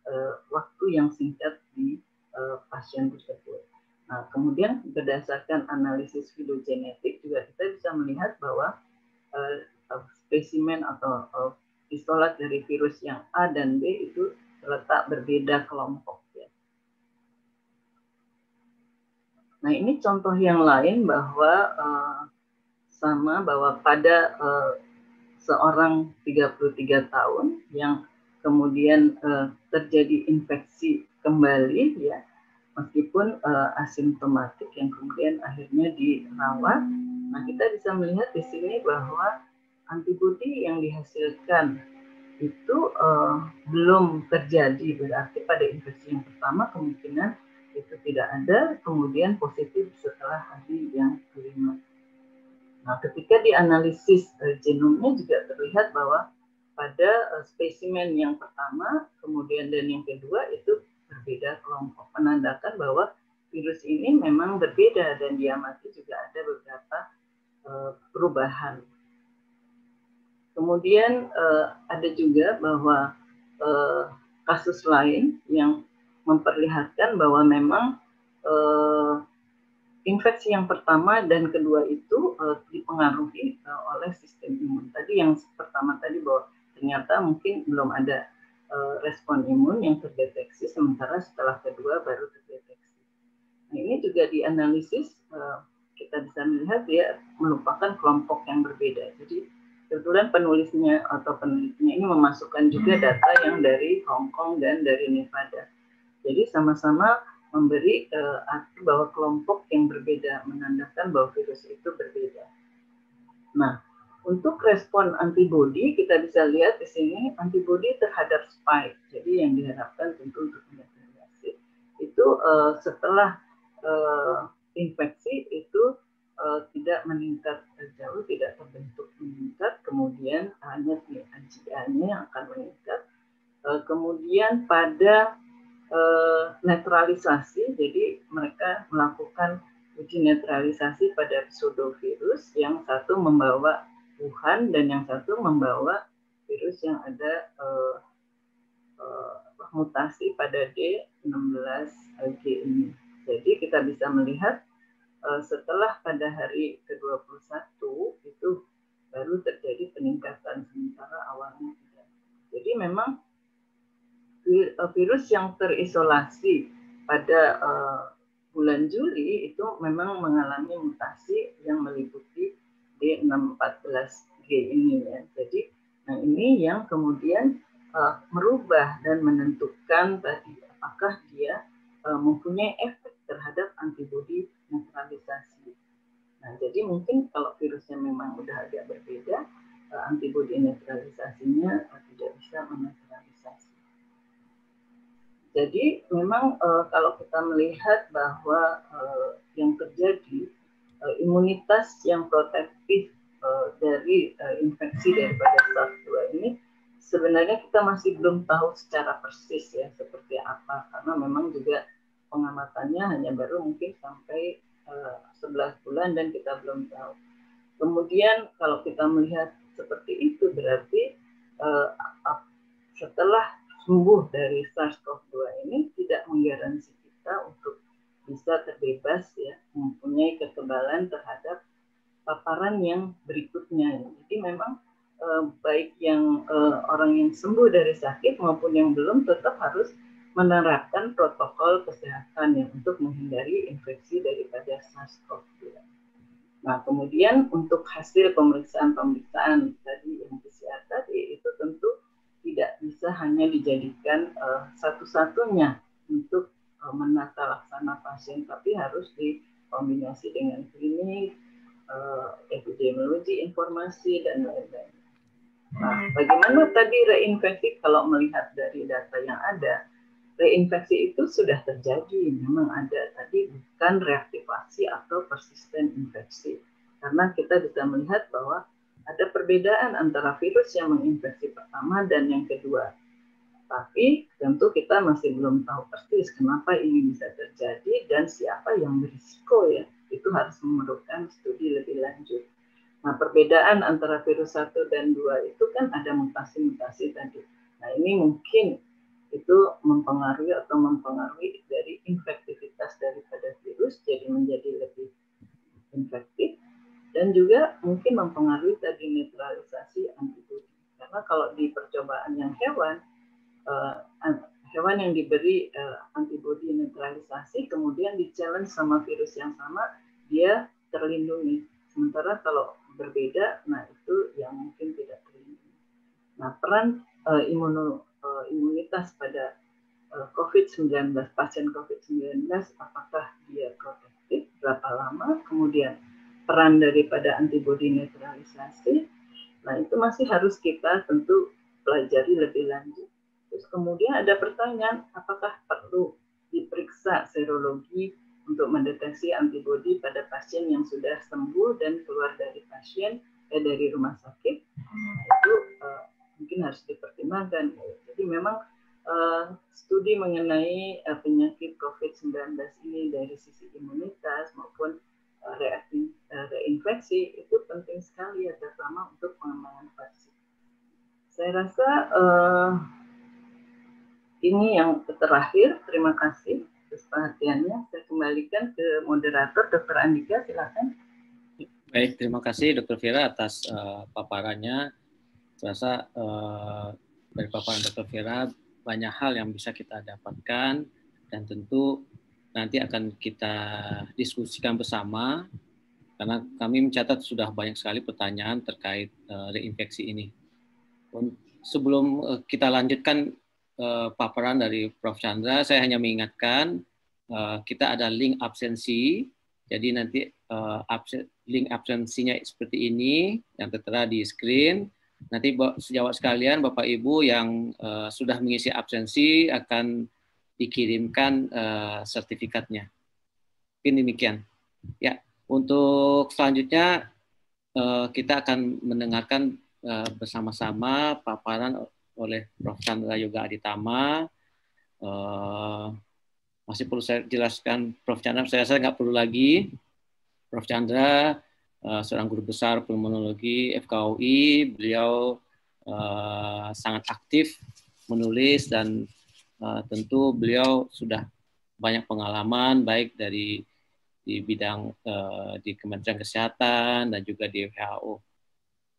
waktu yang singkat di pasien tersebut. Nah, kemudian berdasarkan analisis filogenetik juga kita bisa melihat bahwa spesimen atau isolat dari virus yang A dan B itu terletak berbeda kelompok ya. Nah, ini contoh yang lain bahwa sama bahwa pada seorang 33 tahun yang kemudian terjadi infeksi kembali ya, meskipun asimptomatik, yang kemudian akhirnya dirawat. Nah, kita bisa melihat di sini bahwa antibodi yang dihasilkan itu belum terjadi, berarti pada infeksi yang pertama kemungkinan itu tidak ada, kemudian positif setelah hari yang kelima. Nah, ketika dianalisis genomnya juga terlihat bahwa pada spesimen yang pertama, kemudian dan yang kedua itu berbeda kelompok, menandakan bahwa virus ini memang berbeda dan diamati juga ada beberapa perubahan. Kemudian ada juga bahwa kasus lain yang memperlihatkan bahwa memang infeksi yang pertama dan kedua itu dipengaruhi oleh sistem imun. Tadi yang pertama tadi bahwa ternyata mungkin belum ada respon imun yang terdeteksi, sementara setelah kedua baru terdeteksi. Nah, ini juga dianalisis, kita bisa melihat dia merupakan kelompok yang berbeda. Jadi kebetulan penulisnya atau penelitinya ini memasukkan juga data yang dari Hong Kong dan dari Nevada. Jadi sama-sama memberi arti bahwa kelompok yang berbeda, menandakan bahwa virus itu berbeda. Nah, untuk respon antibodi, kita bisa lihat di sini antibodi terhadap spike. Jadi yang diharapkan tentu untuk menetralisasi itu setelah infeksi itu tidak meningkat jauh, tidak terbentuk meningkat, kemudian hanya IgA-nya yang akan meningkat. Kemudian pada netralisasi, jadi mereka melakukan uji netralisasi pada pseudovirus, yang satu membawa Wuhan dan yang satu membawa virus yang ada mutasi pada D16G ini. Jadi kita bisa melihat setelah pada hari ke-21 itu baru terjadi peningkatan, sementara awalnya tidak. Jadi memang virus yang terisolasi pada bulan Juli itu memang mengalami mutasi yang meliputi D614G ini ya. Jadi nah ini yang kemudian merubah dan menentukan tadi apakah dia mempunyai efek terhadap antibodi netralisasi. Nah, jadi mungkin kalau virusnya memang udah agak berbeda, antibodi netralisasinya tidak bisa menetralisasi. Jadi memang kalau kita melihat bahwa yang terjadi imunitas yang protektif dari infeksi daripada SARS-2 ini sebenarnya kita masih belum tahu secara persis ya seperti apa, karena memang juga pengamatannya hanya baru mungkin sampai 11 bulan dan kita belum tahu. Kemudian kalau kita melihat seperti itu berarti setelah sembuh dari SARS-CoV-2 ini tidak menggaransi kita untuk bisa terbebas ya, mempunyai kekebalan terhadap paparan yang berikutnya. Jadi memang baik yang orang yang sembuh dari sakit maupun yang belum tetap harus menerapkan protokol kesehatan yang untuk menghindari infeksi daripada SARS-CoV-2. Nah, kemudian untuk hasil pemeriksaan tadi yang PCR tadi itu tentu tidak bisa hanya dijadikan satu-satunya untuk menata laksana pasien, tapi harus dikombinasi dengan klinik, epidemiologi, informasi, dan lain-lain. Nah, bagaimana tadi reinfeksi? Kalau melihat dari data yang ada, reinfeksi itu sudah terjadi, memang ada tadi bukan reaktivasi atau persisten infeksi. Karena kita bisa melihat bahwa ada perbedaan antara virus yang menginfeksi pertama dan yang kedua. Tapi tentu kita masih belum tahu persis kenapa ini bisa terjadi dan siapa yang berisiko ya. Itu harus memerlukan studi lebih lanjut. Nah, perbedaan antara virus 1 dan 2 itu kan ada mutasi-mutasi tadi. Nah, ini mungkin itu mempengaruhi dari infektivitas daripada virus jadi menjadi lebih infektif dan juga mungkin mempengaruhi tadi netralisasi antibodi. Karena kalau di percobaan yang hewan yang diberi antibodi netralisasi kemudian di-challenge sama virus yang sama, dia terlindungi. Sementara kalau berbeda, nah itu yang mungkin tidak terlindungi. Nah, peran imunitas pada COVID-19, pasien COVID-19, apakah dia protektif, berapa lama, kemudian peran daripada antibodi netralisasi, nah itu masih harus kita tentu pelajari lebih lanjut. Terus kemudian ada pertanyaan, apakah perlu diperiksa serologi untuk mendeteksi antibodi pada pasien yang sudah sembuh dan keluar dari dari rumah sakit? Nah, itu mungkin harus dipertimbangkan. Jadi memang studi mengenai penyakit COVID-19 ini dari sisi imunitas maupun reinfeksi itu penting sekali ya, terutama untuk pengembangan vaksin. Saya rasa ini yang terakhir. Terima kasih atas perhatiannya. Saya kembalikan ke moderator, Dr. Andika, silakan. Baik, terima kasih Dr. Vira atas paparannya. Saya rasa dari paparan Dr. Vira banyak hal yang bisa kita dapatkan dan tentu nanti akan kita diskusikan bersama karena kami mencatat sudah banyak sekali pertanyaan terkait reinfeksi ini. Sebelum kita lanjutkan paparan dari Prof. Chandra, saya hanya mengingatkan kita ada link absensi. Jadi nanti link absensinya seperti ini yang tertera di screen. Nanti sejawat sekalian, Bapak Ibu yang sudah mengisi absensi akan dikirimkan sertifikatnya. Mungkin demikian. Ya, Untuk selanjutnya kita akan mendengarkan bersama-sama paparan oleh Prof. Chandra Yoga Aditama. Masih perlu saya jelaskan, Prof. Chandra, saya nggak perlu lagi. Prof. Chandra seorang guru besar pulmonologi FKUI, beliau sangat aktif menulis dan tentu beliau sudah banyak pengalaman baik di bidang di Kementerian Kesehatan dan juga di WHO.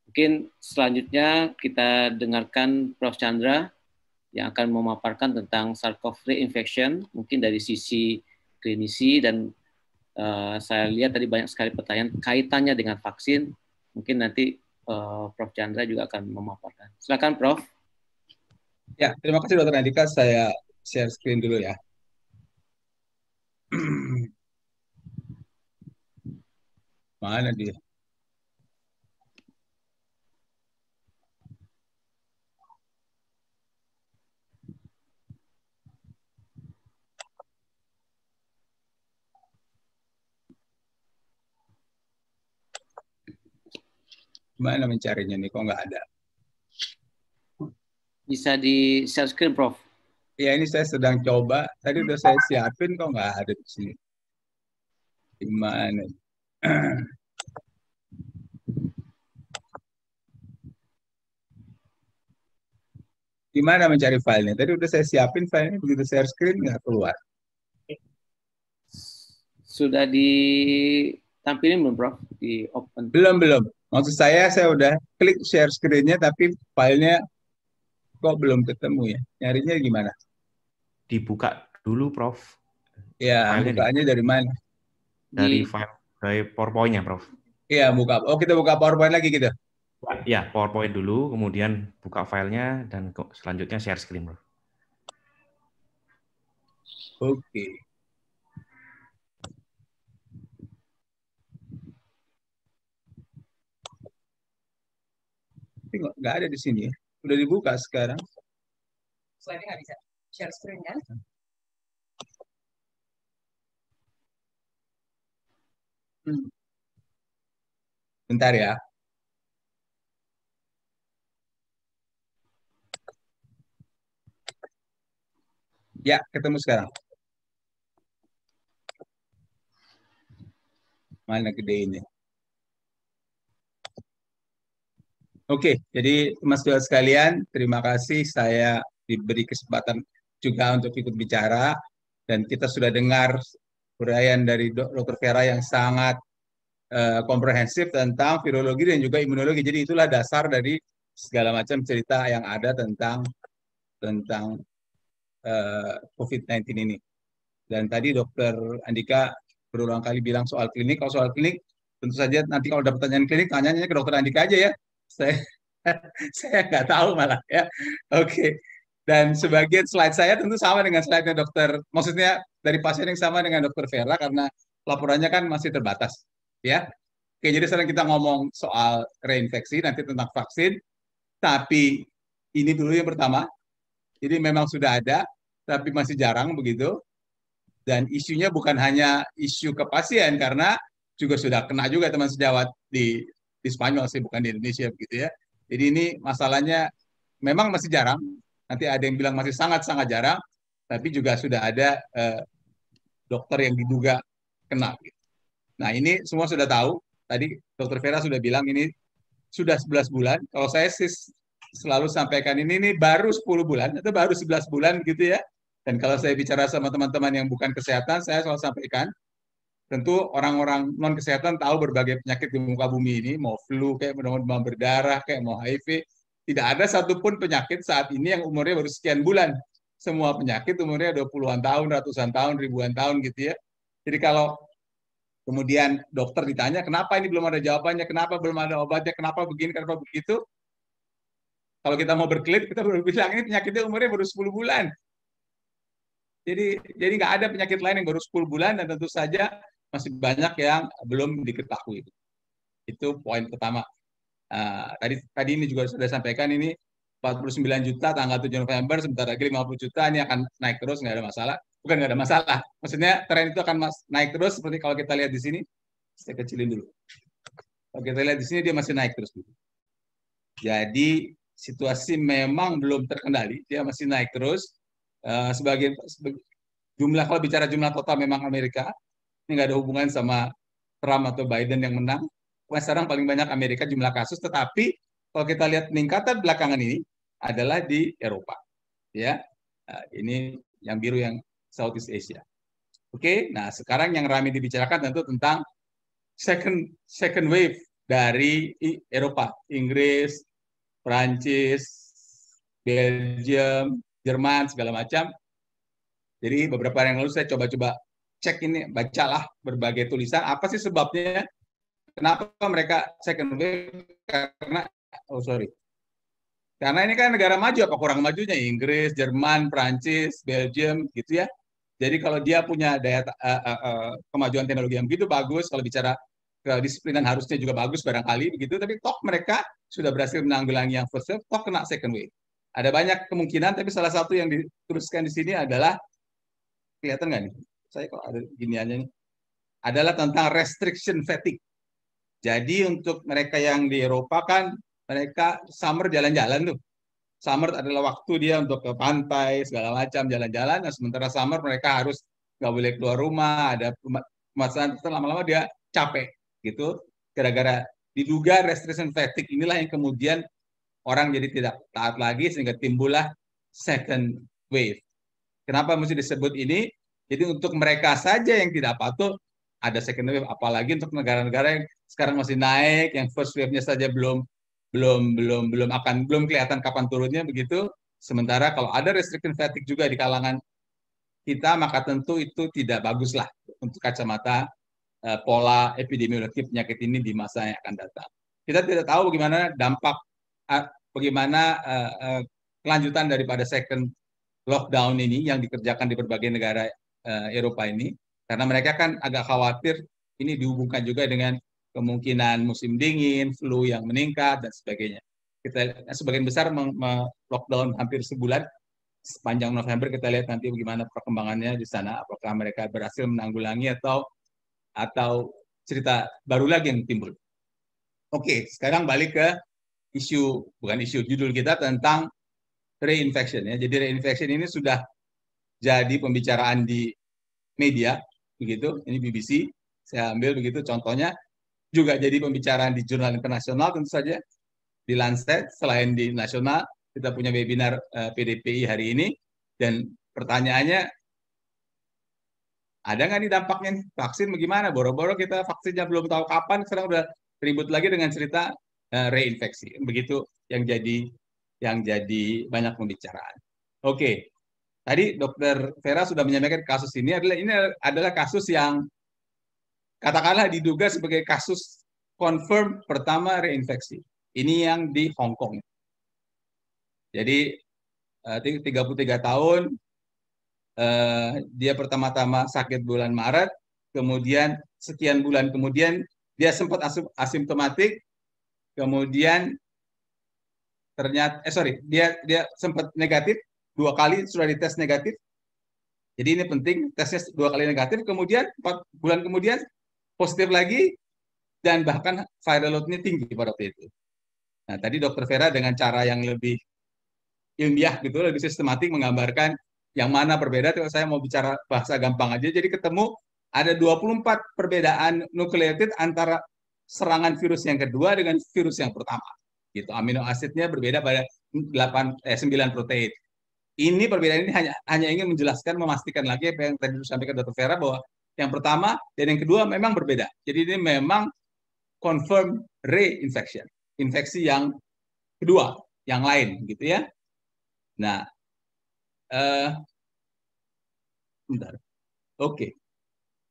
Mungkin selanjutnya kita dengarkan Prof. Chandra yang akan memaparkan tentang SARS-CoV reinfection, mungkin dari sisi klinisi, dan saya lihat tadi banyak sekali pertanyaan kaitannya dengan vaksin. Mungkin nanti Prof. Chandra juga akan memaparkan. Silakan, Prof. Ya, terima kasih Dr. Andika. Saya share screen dulu ya. Mana dia? Gimana mencarinya nih? Kok nggak ada? Bisa di share screen, Prof. Ya, ini saya sedang coba. Tadi udah saya siapin, kok nggak ada di sini. Gimana? Gimana mencari filenya? Tadi udah saya siapin filenya, begitu share screen nggak keluar. Sudah ditampilin belum, Prof? Di open? Belum. Maksud saya udah klik share screen-nya, tapi filenya kok belum ketemu ya. Nyarinya gimana? Dibuka dulu, Prof. Ya, bukanya dari mana? Dari file, dari PowerPoint-nya, Prof. Iya, buka. Oh, kita buka PowerPoint lagi gitu? Ya, PowerPoint dulu, kemudian buka filenya, dan selanjutnya share screen, Prof. Oke. Tapi nggak ada di sini ya. Udah dibuka sekarang. Slide-nya nggak bisa share screen kan? Bentar ya. Ya, ketemu sekarang. Mana gede ini? Oke, jadi Mas-Mas sekalian, terima kasih saya diberi kesempatan juga untuk ikut bicara, dan kita sudah dengar uraian dari Dr. Vera yang sangat komprehensif tentang virologi dan juga imunologi. Jadi itulah dasar dari segala macam cerita yang ada tentang COVID-19 ini. Dan tadi Dr. Andika berulang kali bilang soal klinik. Kalau soal klinik, tentu saja nanti kalau ada pertanyaan klinik, tanyanya ke Dr. Andika aja ya. Saya nggak tahu malah ya. Oke. Dan sebagian slide saya tentu sama dengan slide-nya dokter. Maksudnya dari pasien yang sama dengan Dr. Vera karena laporannya kan masih terbatas. Ya. Oke, jadi sekarang kita ngomong soal reinfeksi, nanti tentang vaksin. Tapi ini dulu yang pertama. Jadi memang sudah ada, tapi masih jarang begitu. Dan isunya bukan hanya isu ke pasien, karena juga sudah kena juga teman sejawat di Spanyol sih, bukan di Indonesia begitu ya. Jadi ini masalahnya memang masih jarang. Nanti ada yang bilang masih sangat-sangat jarang, tapi juga sudah ada dokter yang diduga kena. Nah ini semua sudah tahu. Tadi Dr. Vera sudah bilang ini sudah 11 bulan. Kalau saya sih selalu sampaikan ini baru 10 bulan atau baru 11 bulan gitu ya. Dan kalau saya bicara sama teman-teman yang bukan kesehatan, saya selalu sampaikan, tentu orang-orang non-kesehatan tahu berbagai penyakit di muka bumi ini, mau flu, kayak demam berdarah, kayak mau HIV. Tidak ada satupun penyakit saat ini yang umurnya baru sekian bulan. Semua penyakit umurnya 20-an tahun, ratusan tahun, ribuan tahun gitu ya. Jadi kalau kemudian dokter ditanya, kenapa ini belum ada jawabannya, kenapa belum ada obatnya, kenapa begini, kenapa begitu. Kalau kita mau berkelit, kita baru bilang ini penyakitnya umurnya baru 10 bulan. Jadi nggak ada penyakit lain yang baru 10 bulan, dan tentu saja masih banyak yang belum diketahui. Itu poin pertama. Tadi ini juga sudah sampaikan, ini 49 juta tanggal 7 November, sebentar lagi 50 juta, ini akan naik terus, nggak ada masalah. Bukan nggak ada masalah, maksudnya tren itu akan naik terus seperti kalau kita lihat di sini. Saya kecilin dulu. Oke, kita lihat di sini dia masih naik terus. Jadi situasi memang belum terkendali, dia masih naik terus. Jumlah, kalau bicara jumlah total memang Amerika, ini nggak ada hubungan sama Trump atau Biden yang menang. Sekarang paling banyak Amerika jumlah kasus, tetapi kalau kita lihat peningkatan belakangan ini adalah di Eropa. Ya, ini yang biru yang Southeast Asia. Oke, nah sekarang yang ramai dibicarakan tentu tentang second wave dari Eropa, Inggris, Prancis, Belgium, Jerman, segala macam. Jadi beberapa hari yang lalu saya coba-coba cek ini, bacalah berbagai tulisan, apa sih sebabnya, kenapa mereka second wave, karena ini kan negara maju, apa kurang majunya, Inggris, Jerman, Prancis, Belgium, gitu ya. Jadi kalau dia punya daya kemajuan teknologi yang begitu bagus, kalau bicara kedisiplinan harusnya juga bagus barangkali begitu, tapi toh mereka sudah berhasil menanggulangi yang first wave, toh kena second wave. Ada banyak kemungkinan, tapi salah satu yang dituliskan di sini adalah, kelihatan nggak nih? Saya kok ada gini aja nih. Adalah tentang restriction fatigue. Jadi untuk mereka yang di Eropa kan, mereka summer jalan-jalan tuh. Summer adalah waktu dia untuk ke pantai, segala macam, jalan-jalan. Nah, sementara summer mereka harus nggak boleh keluar rumah, ada pemasaran, lama-lama dia capek. Gitu, gara-gara diduga restriction fatigue inilah yang kemudian orang jadi tidak taat lagi sehingga timbullah second wave. Kenapa mesti disebut ini? Jadi untuk mereka saja yang tidak patuh ada second wave, apalagi untuk negara-negara yang sekarang masih naik, yang first wave-nya saja belum kelihatan kapan turunnya begitu. Sementara kalau ada restriction fatigue juga di kalangan kita, maka tentu itu tidak baguslah untuk kacamata pola epidemiologi penyakit ini di masa yang akan datang. Kita tidak tahu bagaimana dampak, bagaimana kelanjutan daripada second lockdown ini yang dikerjakan di berbagai negara Eropa ini, karena mereka kan agak khawatir ini dihubungkan juga dengan kemungkinan musim dingin, flu yang meningkat dan sebagainya. Kita sebagian besar lockdown hampir sebulan sepanjang November. Kita lihat nanti bagaimana perkembangannya di sana, apakah mereka berhasil menanggulangi atau cerita baru lagi yang timbul. Oke, sekarang balik ke bukan isu judul kita tentang reinfection ya. Jadi reinfection ini sudah jadi pembicaraan di media begitu. Ini BBC, saya ambil begitu contohnya, juga jadi pembicaraan di jurnal internasional tentu saja, di Lancet. Selain di nasional, kita punya webinar PDPI hari ini, dan pertanyaannya, ada nggak nih dampaknya nih? Vaksin bagaimana? Boro-boro kita vaksinnya belum tahu kapan, sekarang udah ribut lagi dengan cerita reinfeksi. Begitu yang jadi banyak pembicaraan. Oke, tadi Dr. Vera sudah menyampaikan kasus ini adalah kasus yang katakanlah diduga sebagai kasus confirm pertama reinfeksi. Ini yang di Hong Kong. Jadi 33 tahun. Dia pertama-tama sakit bulan Maret, kemudian sekian bulan kemudian dia sempat asimptomatik, kemudian ternyata dia sempat negatif 2 kali, sudah dites negatif. Jadi ini penting, tesnya 2 kali negatif, kemudian 4 bulan kemudian positif lagi, dan bahkan viral load-nya tinggi pada waktu itu. Nah, tadi Dr. Vera dengan cara yang lebih ilmiah gitu, lebih sistematik menggambarkan yang mana berbeda. Kalau saya mau bicara bahasa gampang aja, jadi ketemu ada 24 perbedaan nukleotid antara serangan virus yang kedua dengan virus yang pertama. Gitu. Amino asidnya berbeda pada 9 protein. Ini perbedaan ini hanya ingin menjelaskan, memastikan lagi apa yang tadi disampaikan Dr. Vera, bahwa yang pertama dan yang kedua memang berbeda. Jadi ini memang confirm reinfection, infeksi yang kedua, yang lain, gitu ya. Nah, bentar. Oke.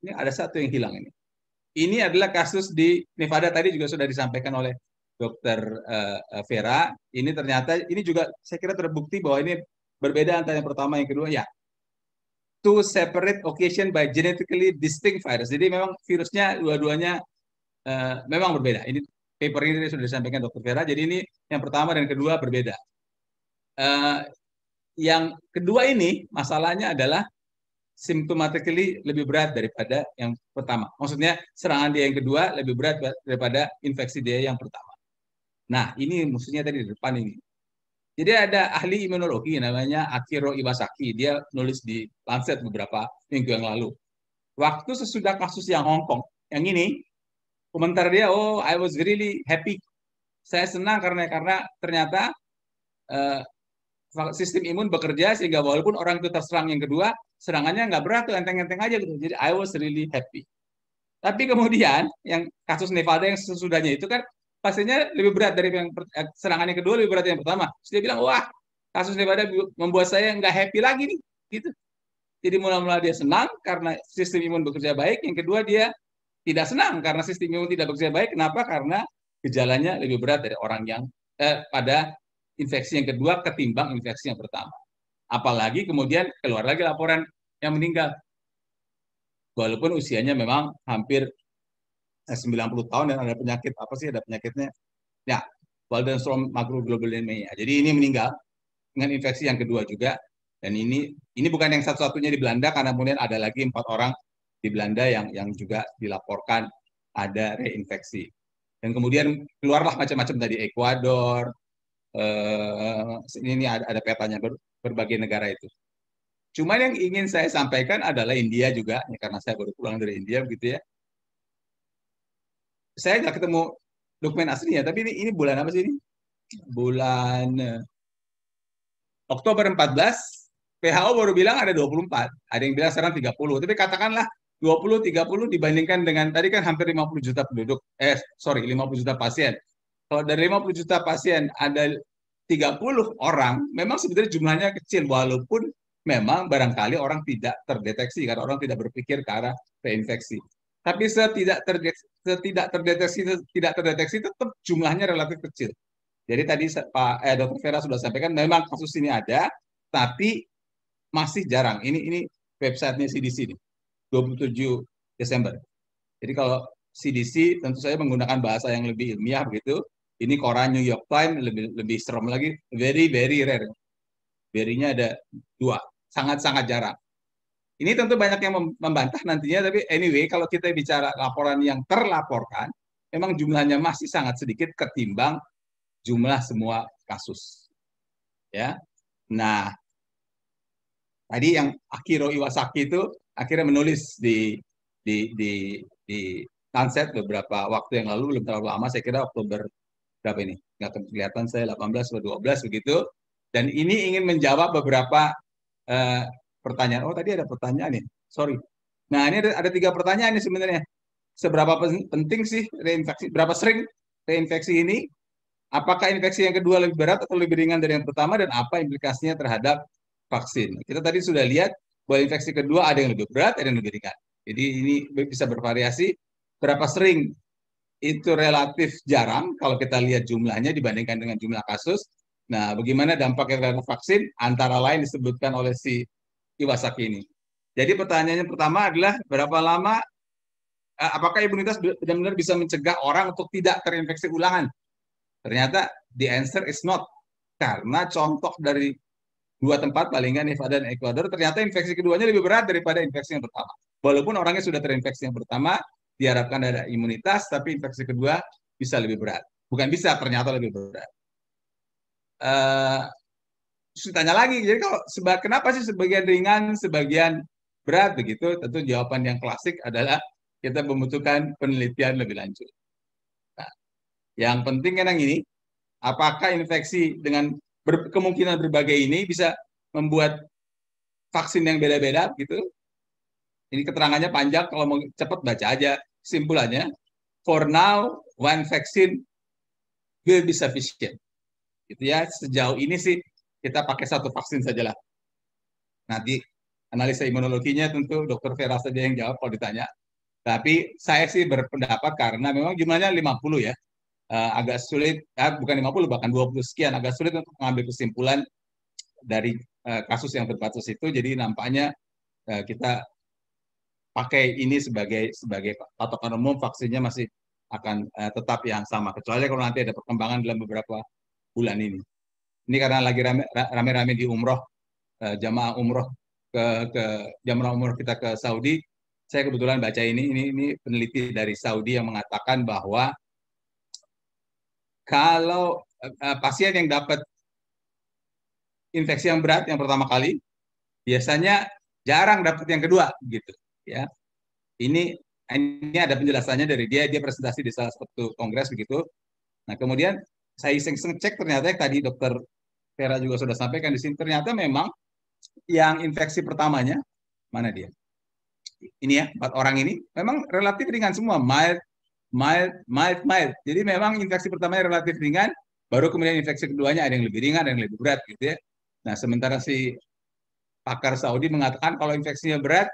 Ini ada satu yang hilang ini. Ini adalah kasus di Nevada, tadi juga sudah disampaikan oleh Dr. Vera. Ini ternyata, ini juga saya kira terbukti bahwa ini berbeda antara yang pertama yang kedua. Ya, two separate occasion by genetically distinct virus. Jadi memang virusnya dua-duanya memang berbeda. Ini paper ini sudah disampaikan Dr. Vera. Jadi ini yang pertama dan kedua berbeda. Yang kedua ini masalahnya adalah symptomatically lebih berat daripada yang pertama. Maksudnya serangan dia yang kedua lebih berat daripada infeksi dia yang pertama. Nah, ini musuhnya tadi di depan ini. Jadi ada ahli imunologi namanya Akiro Iwasaki. Dia nulis di Lancet beberapa minggu yang lalu. Waktu sesudah kasus yang Hong Kong, yang ini, komentar dia, oh, I was really happy. Saya senang karena ternyata sistem imun bekerja sehingga walaupun orang itu terserang yang kedua, serangannya nggak berat tuh, enteng-enteng aja gitu. Jadi I was really happy. Tapi kemudian yang kasus Nevada yang sesudahnya itu kan pastinya lebih berat dari yang serangan yang kedua, lebih berat dari yang pertama. Terus dia bilang, wah, kasus Nevada membuat saya nggak happy lagi nih, gitu. Jadi mula-mula dia senang karena sistem imun bekerja baik. Yang kedua dia tidak senang karena sistem imun tidak bekerja baik. Kenapa? Karena gejalanya lebih berat dari orang yang pada infeksi yang kedua ketimbang infeksi yang pertama. Apalagi kemudian keluar lagi laporan yang meninggal. Walaupun usianya memang hampir 90 tahun dan ada penyakit, apa sih ada penyakitnya? Ya, Waldenstrom macroglobulinemia. Jadi ini meninggal dengan infeksi yang kedua juga. Dan ini bukan yang satu-satunya di Belanda, karena kemudian ada lagi 4 orang di Belanda yang juga dilaporkan ada reinfeksi. Dan kemudian keluarlah macam-macam tadi, Ekuador, ini ada petanya berbagai negara itu. Cuma yang ingin saya sampaikan adalah India juga, ya, karena saya baru pulang dari India begitu ya. Saya nggak ketemu dokumen aslinya, tapi ini bulan apa sih ini? Bulan Oktober 14, WHO baru bilang ada 24, ada yang bilang sekarang 30, tapi katakanlah 20-30 dibandingkan dengan tadi kan hampir 50 juta penduduk, 50 juta pasien. Kalau dari 50 juta pasien ada 30 orang, memang sebenarnya jumlahnya kecil, walaupun memang barangkali orang tidak terdeteksi, karena orang tidak berpikir ke arah reinfeksi. Tapi tidak terdeteksi tetap jumlahnya relatif kecil. Jadi tadi Pak Dr. Vera sudah sampaikan, memang kasus ini ada, tapi masih jarang. Ini websitenya CDC nih, 27 Desember. Jadi kalau CDC tentu saja menggunakan bahasa yang lebih ilmiah begitu. Ini koran New York Times lebih serem lagi, very very rare. Very-nya ada 2, sangat-sangat jarang. Ini tentu banyak yang membantah nantinya, tapi anyway kalau kita bicara laporan yang terlaporkan, memang jumlahnya masih sangat sedikit ketimbang jumlah semua kasus. Ya. Nah, tadi yang Akiro Iwasaki itu akhirnya menulis di Lancet beberapa waktu yang lalu, belum terlalu lama, saya kira Oktober berapa ini? Nggak kelihatan saya, 18 atau 12 begitu. Dan ini ingin menjawab beberapa pertanyaan. Oh, tadi ada pertanyaan nih. Sorry. Nah, ini ada 3 pertanyaan nih sebenarnya. Seberapa penting sih reinfeksi? Berapa sering reinfeksi ini? Apakah infeksi yang kedua lebih berat atau lebih ringan dari yang pertama, dan apa implikasinya terhadap vaksin? Kita tadi sudah lihat bahwa infeksi kedua ada yang lebih berat, ada yang lebih ringan. Jadi ini bisa bervariasi. Berapa sering? Itu relatif jarang kalau kita lihat jumlahnya dibandingkan dengan jumlah kasus. Nah, bagaimana dampaknya terhadap vaksin? Antara lain disebutkan oleh si Iwasaki ini. Jadi pertanyaannya pertama adalah berapa lama, apakah imunitas benar-benar bisa mencegah orang untuk tidak terinfeksi ulangan? Ternyata the answer is not. Karena contoh dari 2 tempat, palingan Nevada dan Ekuador, ternyata infeksi keduanya lebih berat daripada infeksi yang pertama. Walaupun orangnya sudah terinfeksi yang pertama, diharapkan ada imunitas, tapi infeksi kedua bisa lebih berat. Bukan bisa, ternyata lebih berat. Tanya lagi, jadi kalau kenapa sih sebagian ringan, sebagian berat begitu? Tentu jawaban yang klasik adalah kita membutuhkan penelitian lebih lanjut. Nah, yang penting kan yang ini, apakah infeksi dengan kemungkinan berbagai ini bisa membuat vaksin yang beda-beda gitu? Ini keterangannya panjang, kalau mau cepat baca aja. Simpulannya, for now, one vaccine will be sufficient. Gitu ya, sejauh ini sih kita pakai 1 vaksin sajalah. Nanti analisa imunologinya tentu Dr. Vera saja yang jawab kalau ditanya. Tapi saya sih berpendapat karena memang jumlahnya 50 ya. Agak sulit, bukan 50, bahkan 20 sekian, agak sulit untuk mengambil kesimpulan dari kasus yang terbatas itu. Jadi nampaknya kita pakai ini sebagai patokan umum, vaksinnya masih akan tetap yang sama, kecuali kalau nanti ada perkembangan dalam beberapa bulan ini. Ini karena lagi rame-rame di umroh, jamaah umroh ke jamaah umroh kita ke Saudi, saya kebetulan baca ini peneliti dari Saudi yang mengatakan bahwa kalau pasien yang dapat infeksi yang berat yang pertama kali, biasanya jarang dapat yang kedua, gitu. Ya, ini ada penjelasannya dari dia presentasi di salah satu kongres begitu. Nah, kemudian saya iseng-iseng cek, ternyata tadi Dokter Vera juga sudah sampaikan di sini, ternyata memang yang infeksi pertamanya, mana dia? Ini ya, 4 orang ini memang relatif ringan semua, mild. Jadi memang infeksi pertamanya relatif ringan, baru kemudian infeksi keduanya ada yang lebih ringan, ada yang lebih berat gitu ya. Nah, sementara si pakar Saudi mengatakan kalau infeksinya berat,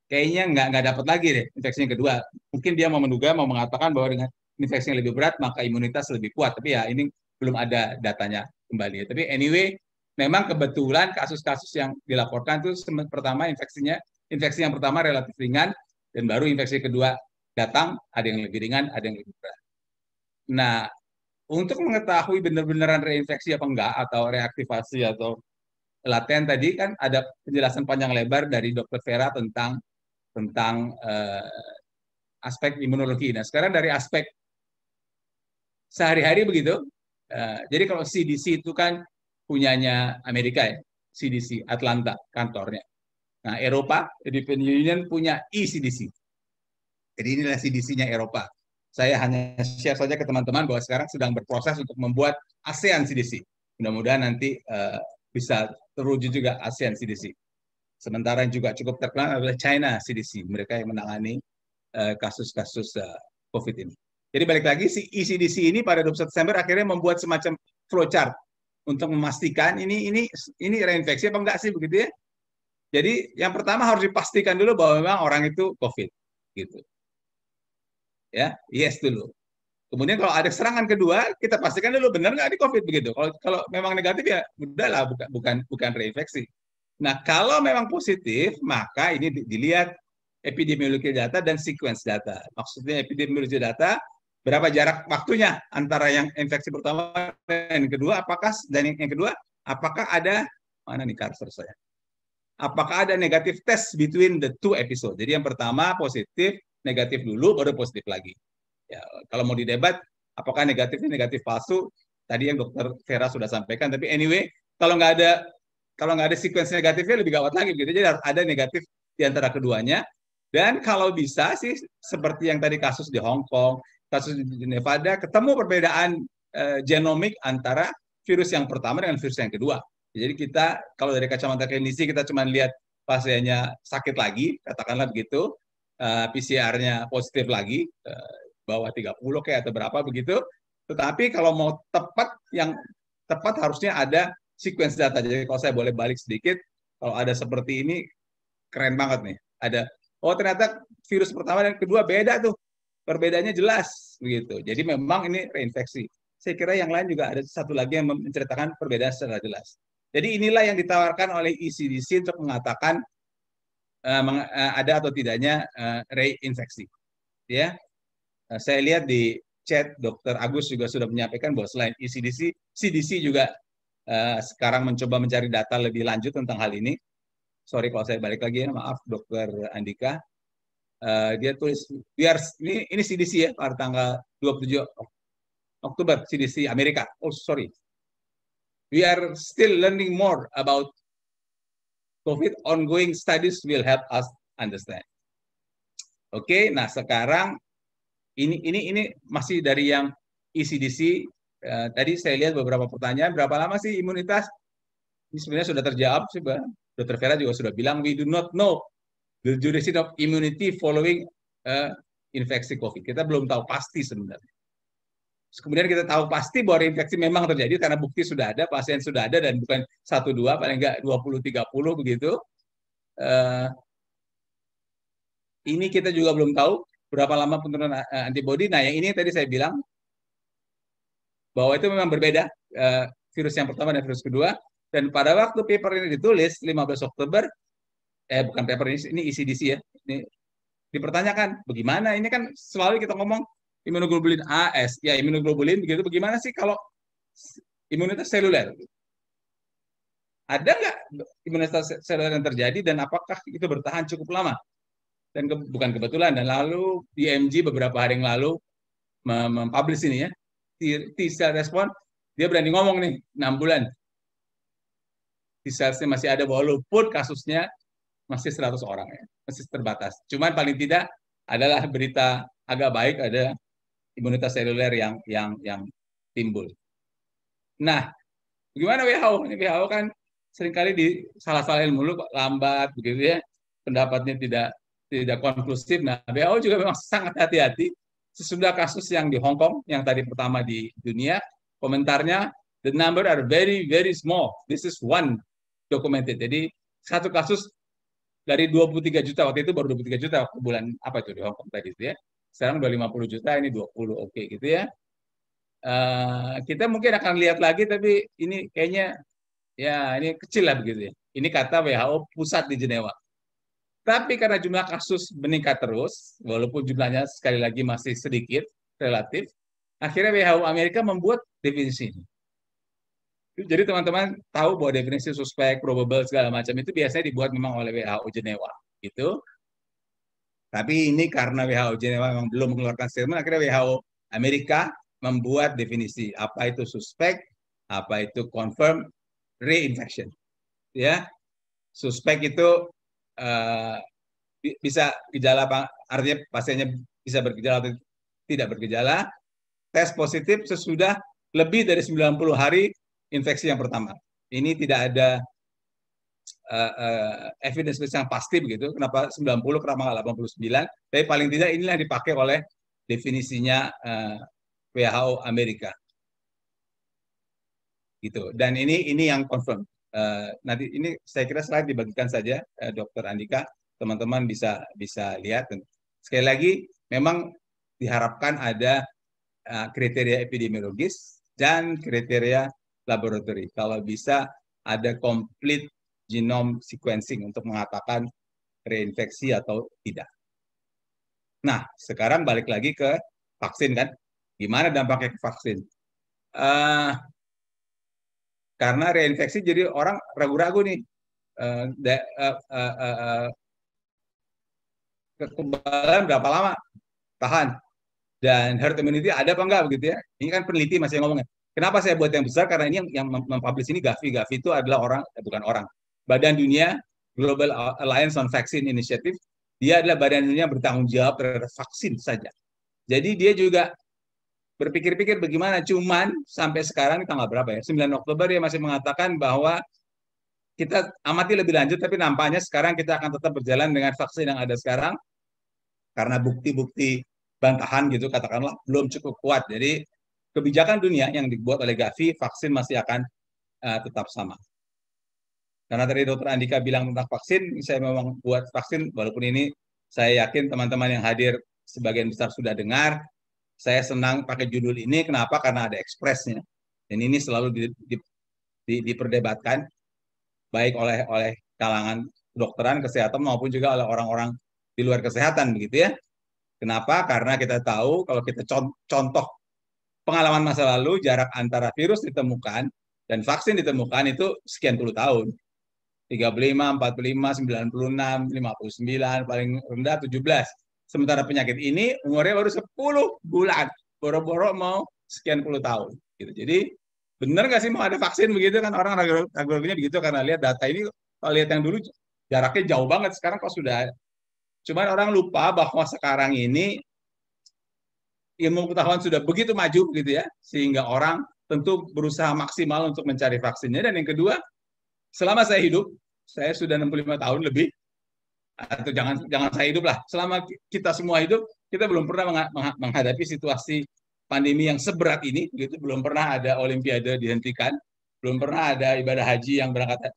kayaknya nggak dapat lagi deh infeksi yang kedua. Mungkin dia mau mengatakan bahwa dengan infeksi yang lebih berat maka imunitas lebih kuat. Tapi ya ini belum ada datanya kembali. Tapi anyway, memang kebetulan kasus-kasus yang dilaporkan itu pertama infeksi yang pertama relatif ringan, dan baru infeksi kedua datang, ada yang lebih ringan, ada yang lebih berat. Nah, untuk mengetahui benar-benaran reinfeksi apa enggak, atau reaktivasi atau laten, tadi kan ada penjelasan panjang lebar dari Dr. Vera tentang aspek imunologi. Nah, sekarang dari aspek sehari-hari begitu. Jadi kalau CDC itu kan punyanya Amerika ya, CDC Atlanta kantornya. Nah, Eropa, European Union punya ECDC. Jadi inilah CDC-nya Eropa. Saya hanya share saja ke teman-teman bahwa sekarang sedang berproses untuk membuat ASEAN CDC. Mudah-mudahan nanti bisa terwujud juga ASEAN CDC. Sementara yang juga cukup terkenal adalah China CDC. Mereka yang menangani kasus-kasus COVID ini. Jadi balik lagi, si ECDC ini pada 21 Desember akhirnya membuat semacam flowchart untuk memastikan ini reinfeksi apa enggak sih, begitu ya. Jadi yang pertama harus dipastikan dulu bahwa memang orang itu COVID, gitu. Ya, yes dulu. Kemudian kalau ada serangan kedua, kita pastikan dulu benar nggak di COVID, begitu. Kalau memang negatif ya udahlah, bukan reinfeksi. Nah, kalau memang positif, maka ini dilihat epidemiologi data dan sequence data. Maksudnya epidemiologi data, berapa jarak waktunya antara yang infeksi pertama dan yang kedua, apakah ada, mana nih cursor saya? Apakah ada negatif test between the two episode. Jadi yang pertama positif, negatif dulu, baru positif lagi. Ya, kalau mau didebat, apakah negatif ini negatif palsu? Tadi yang Dokter Vera sudah sampaikan. Tapi anyway, kalau nggak ada sequence negatifnya lebih gawat lagi, gitu. Jadi harus ada negatif di antara keduanya. Dan kalau bisa sih, seperti yang tadi kasus di Hong Kong, kasus di Nevada, ketemu perbedaan genomik antara virus yang pertama dengan virus yang kedua. Jadi kita, kalau dari kacamata klinisi, kita cuma lihat pasiennya sakit lagi, katakanlah begitu, PCR-nya positif lagi, bawah 30 kayak atau berapa begitu. Tetapi kalau mau yang tepat harusnya ada sequence data. Jadi kalau saya boleh balik sedikit, kalau ada seperti ini, keren banget nih. Ada, oh ternyata virus pertama dan kedua beda tuh. Perbedaannya jelas, begitu. Jadi memang ini reinfeksi. Saya kira yang lain juga ada satu lagi yang menceritakan perbedaan secara jelas. Jadi inilah yang ditawarkan oleh ECDC untuk mengatakan ada atau tidaknya reinfeksi. Ya, saya lihat di chat Dr. Agus juga sudah menyampaikan bahwa selain ECDC, CDC juga sekarang mencoba mencari data lebih lanjut tentang hal ini. Sorry kalau saya balik lagi ya, maaf Dr. Andika. Dia tulis, ini CDC ya, pada tanggal 27 Oktober, CDC Amerika. Oh sorry. We are still learning more about COVID. Ongoing studies will help us understand. Oke, nah sekarang ini masih dari yang ECDC. Tadi saya lihat beberapa pertanyaan, berapa lama sih imunitas? Ini sebenarnya sudah terjawab, Dr. Vera juga sudah bilang, we do not know the duration of immunity following infeksi COVID. Kita belum tahu pasti sebenarnya. Kemudian kita tahu pasti bahwa infeksi memang terjadi karena bukti sudah ada, pasien sudah ada, dan bukan 1-2, paling enggak 20-30 begitu. Ini kita juga belum tahu berapa lama penurunan antibodi. Nah, yang ini tadi saya bilang bahwa itu memang berbeda, virus yang pertama dan virus kedua. Dan pada waktu paper ini ditulis 15 Oktober, bukan paper ini ECDC ya, ini dipertanyakan bagaimana, ini kan selalu kita ngomong imunoglobulin AS, ya imunoglobulin begitu, bagaimana sih kalau imunitas seluler? Ada nggak imunitas seluler yang terjadi dan apakah itu bertahan cukup lama? Dan bukan kebetulan, dan lalu DMG beberapa hari yang lalu mempublish ini ya, T-cell respon, dia berani ngomong nih, 6 bulan. T-cellsnya masih ada walaupun kasusnya masih 100 orang ya, masih terbatas. Cuman paling tidak adalah berita agak baik, ada imunitas seluler yang timbul. Nah, gimana WHO? Ini WHO kan seringkali salah-salahin mulu, kok lambat begitu ya, pendapatnya tidak konklusif. Nah, WHO juga memang sangat hati-hati. Sesudah kasus yang di Hong Kong, yang tadi pertama di dunia, komentarnya, the number are very, very small. This is one documented. Jadi, satu kasus dari 23 juta, waktu itu baru 23 juta bulan apa itu di Hong Kong tadi itu ya. Sekarang udah 50 juta, ini 20, oke gitu ya. Kita mungkin akan lihat lagi, tapi ini kayaknya ya ini kecil lah begitu ya. Ini kata WHO pusat di Jenewa. Tapi karena jumlah kasus meningkat terus, walaupun jumlahnya sekali lagi masih sedikit relatif, akhirnya WHO Amerika membuat definisi ini. Jadi teman-teman tahu bahwa definisi suspek, probable segala macam itu biasanya dibuat memang oleh WHO Jenewa, gitu. Tapi ini karena WHO Jenewa memang belum mengeluarkan statement, akhirnya WHO Amerika membuat definisi apa itu suspek, apa itu confirm reinfection. Ya, suspek itu bisa gejala apa? Artinya pasiennya bisa bergejala atau tidak bergejala. Tes positif sesudah lebih dari 90 hari infeksi yang pertama. Ini tidak ada evidence yang pasti begitu. Kenapa 90, kenapa nggak 89? Tapi paling tidak inilah yang dipakai oleh definisinya WHO Amerika. Gitu. Dan ini yang confirm. Nanti ini saya kira slide dibagikan saja, Dr. Andika, teman-teman bisa lihat. Sekali lagi, memang diharapkan ada kriteria epidemiologis dan kriteria laboratori. Kalau bisa ada complete genome sequencing untuk mengatakan reinfeksi atau tidak. Nah, sekarang balik lagi ke vaksin kan. Gimana dampaknya ke vaksin? Karena reinfeksi jadi orang ragu-ragu nih. Kekebalan berapa lama tahan? Dan herd immunity ada apa enggak begitu ya? Ini kan peneliti masih ngomongnya. Kenapa saya buat yang besar? Karena ini yang mempublish ini Gavi. Gavi itu adalah Badan Dunia Global Alliance on Vaccine Initiative. Dia adalah badan dunia bertanggung jawab terhadap vaksin saja. Jadi dia juga berpikir-pikir bagaimana, cuman sampai sekarang tanggal berapa ya? 9 Oktober dia masih mengatakan bahwa kita amati lebih lanjut, tapi nampaknya sekarang kita akan tetap berjalan dengan vaksin yang ada sekarang karena bukti-bukti bantahan gitu katakanlah belum cukup kuat. Jadi kebijakan dunia yang dibuat oleh Gavi, vaksin masih akan tetap sama. Karena tadi Dr. Andika bilang tentang vaksin, saya memang buat vaksin, walaupun ini saya yakin teman-teman yang hadir sebagian besar sudah dengar. Saya senang pakai judul ini, kenapa? Karena ada ekspresnya. Dan ini selalu diperdebatkan, baik oleh kalangan kedokteran, kesehatan, maupun juga oleh orang-orang di luar kesehatan, begitu ya. Kenapa? Karena kita tahu, kalau kita contoh pengalaman masa lalu, jarak antara virus ditemukan dan vaksin ditemukan itu sekian puluh tahun. 35, 45, 96, 59, paling rendah 17. Sementara penyakit ini umurnya baru 10 bulan. Boro-boro mau sekian puluh tahun. Gitu. Jadi benar nggak sih mau ada vaksin begitu kan? Orang ragu-ragunya begitu karena lihat data ini. Kalau lihat yang dulu jaraknya jauh banget. Sekarang kok sudah. Cuman orang lupa bahwa sekarang ini ilmu pengetahuan sudah begitu maju gitu ya. Sehingga orang tentu berusaha maksimal untuk mencari vaksinnya. Dan yang kedua, selama saya hidup, saya sudah 65 tahun lebih. Atau jangan saya hidup lah. Selama kita semua hidup, kita belum pernah menghadapi situasi pandemi yang seberat ini. Gitu. Belum pernah ada Olimpiade dihentikan, belum pernah ada ibadah haji yang berangkat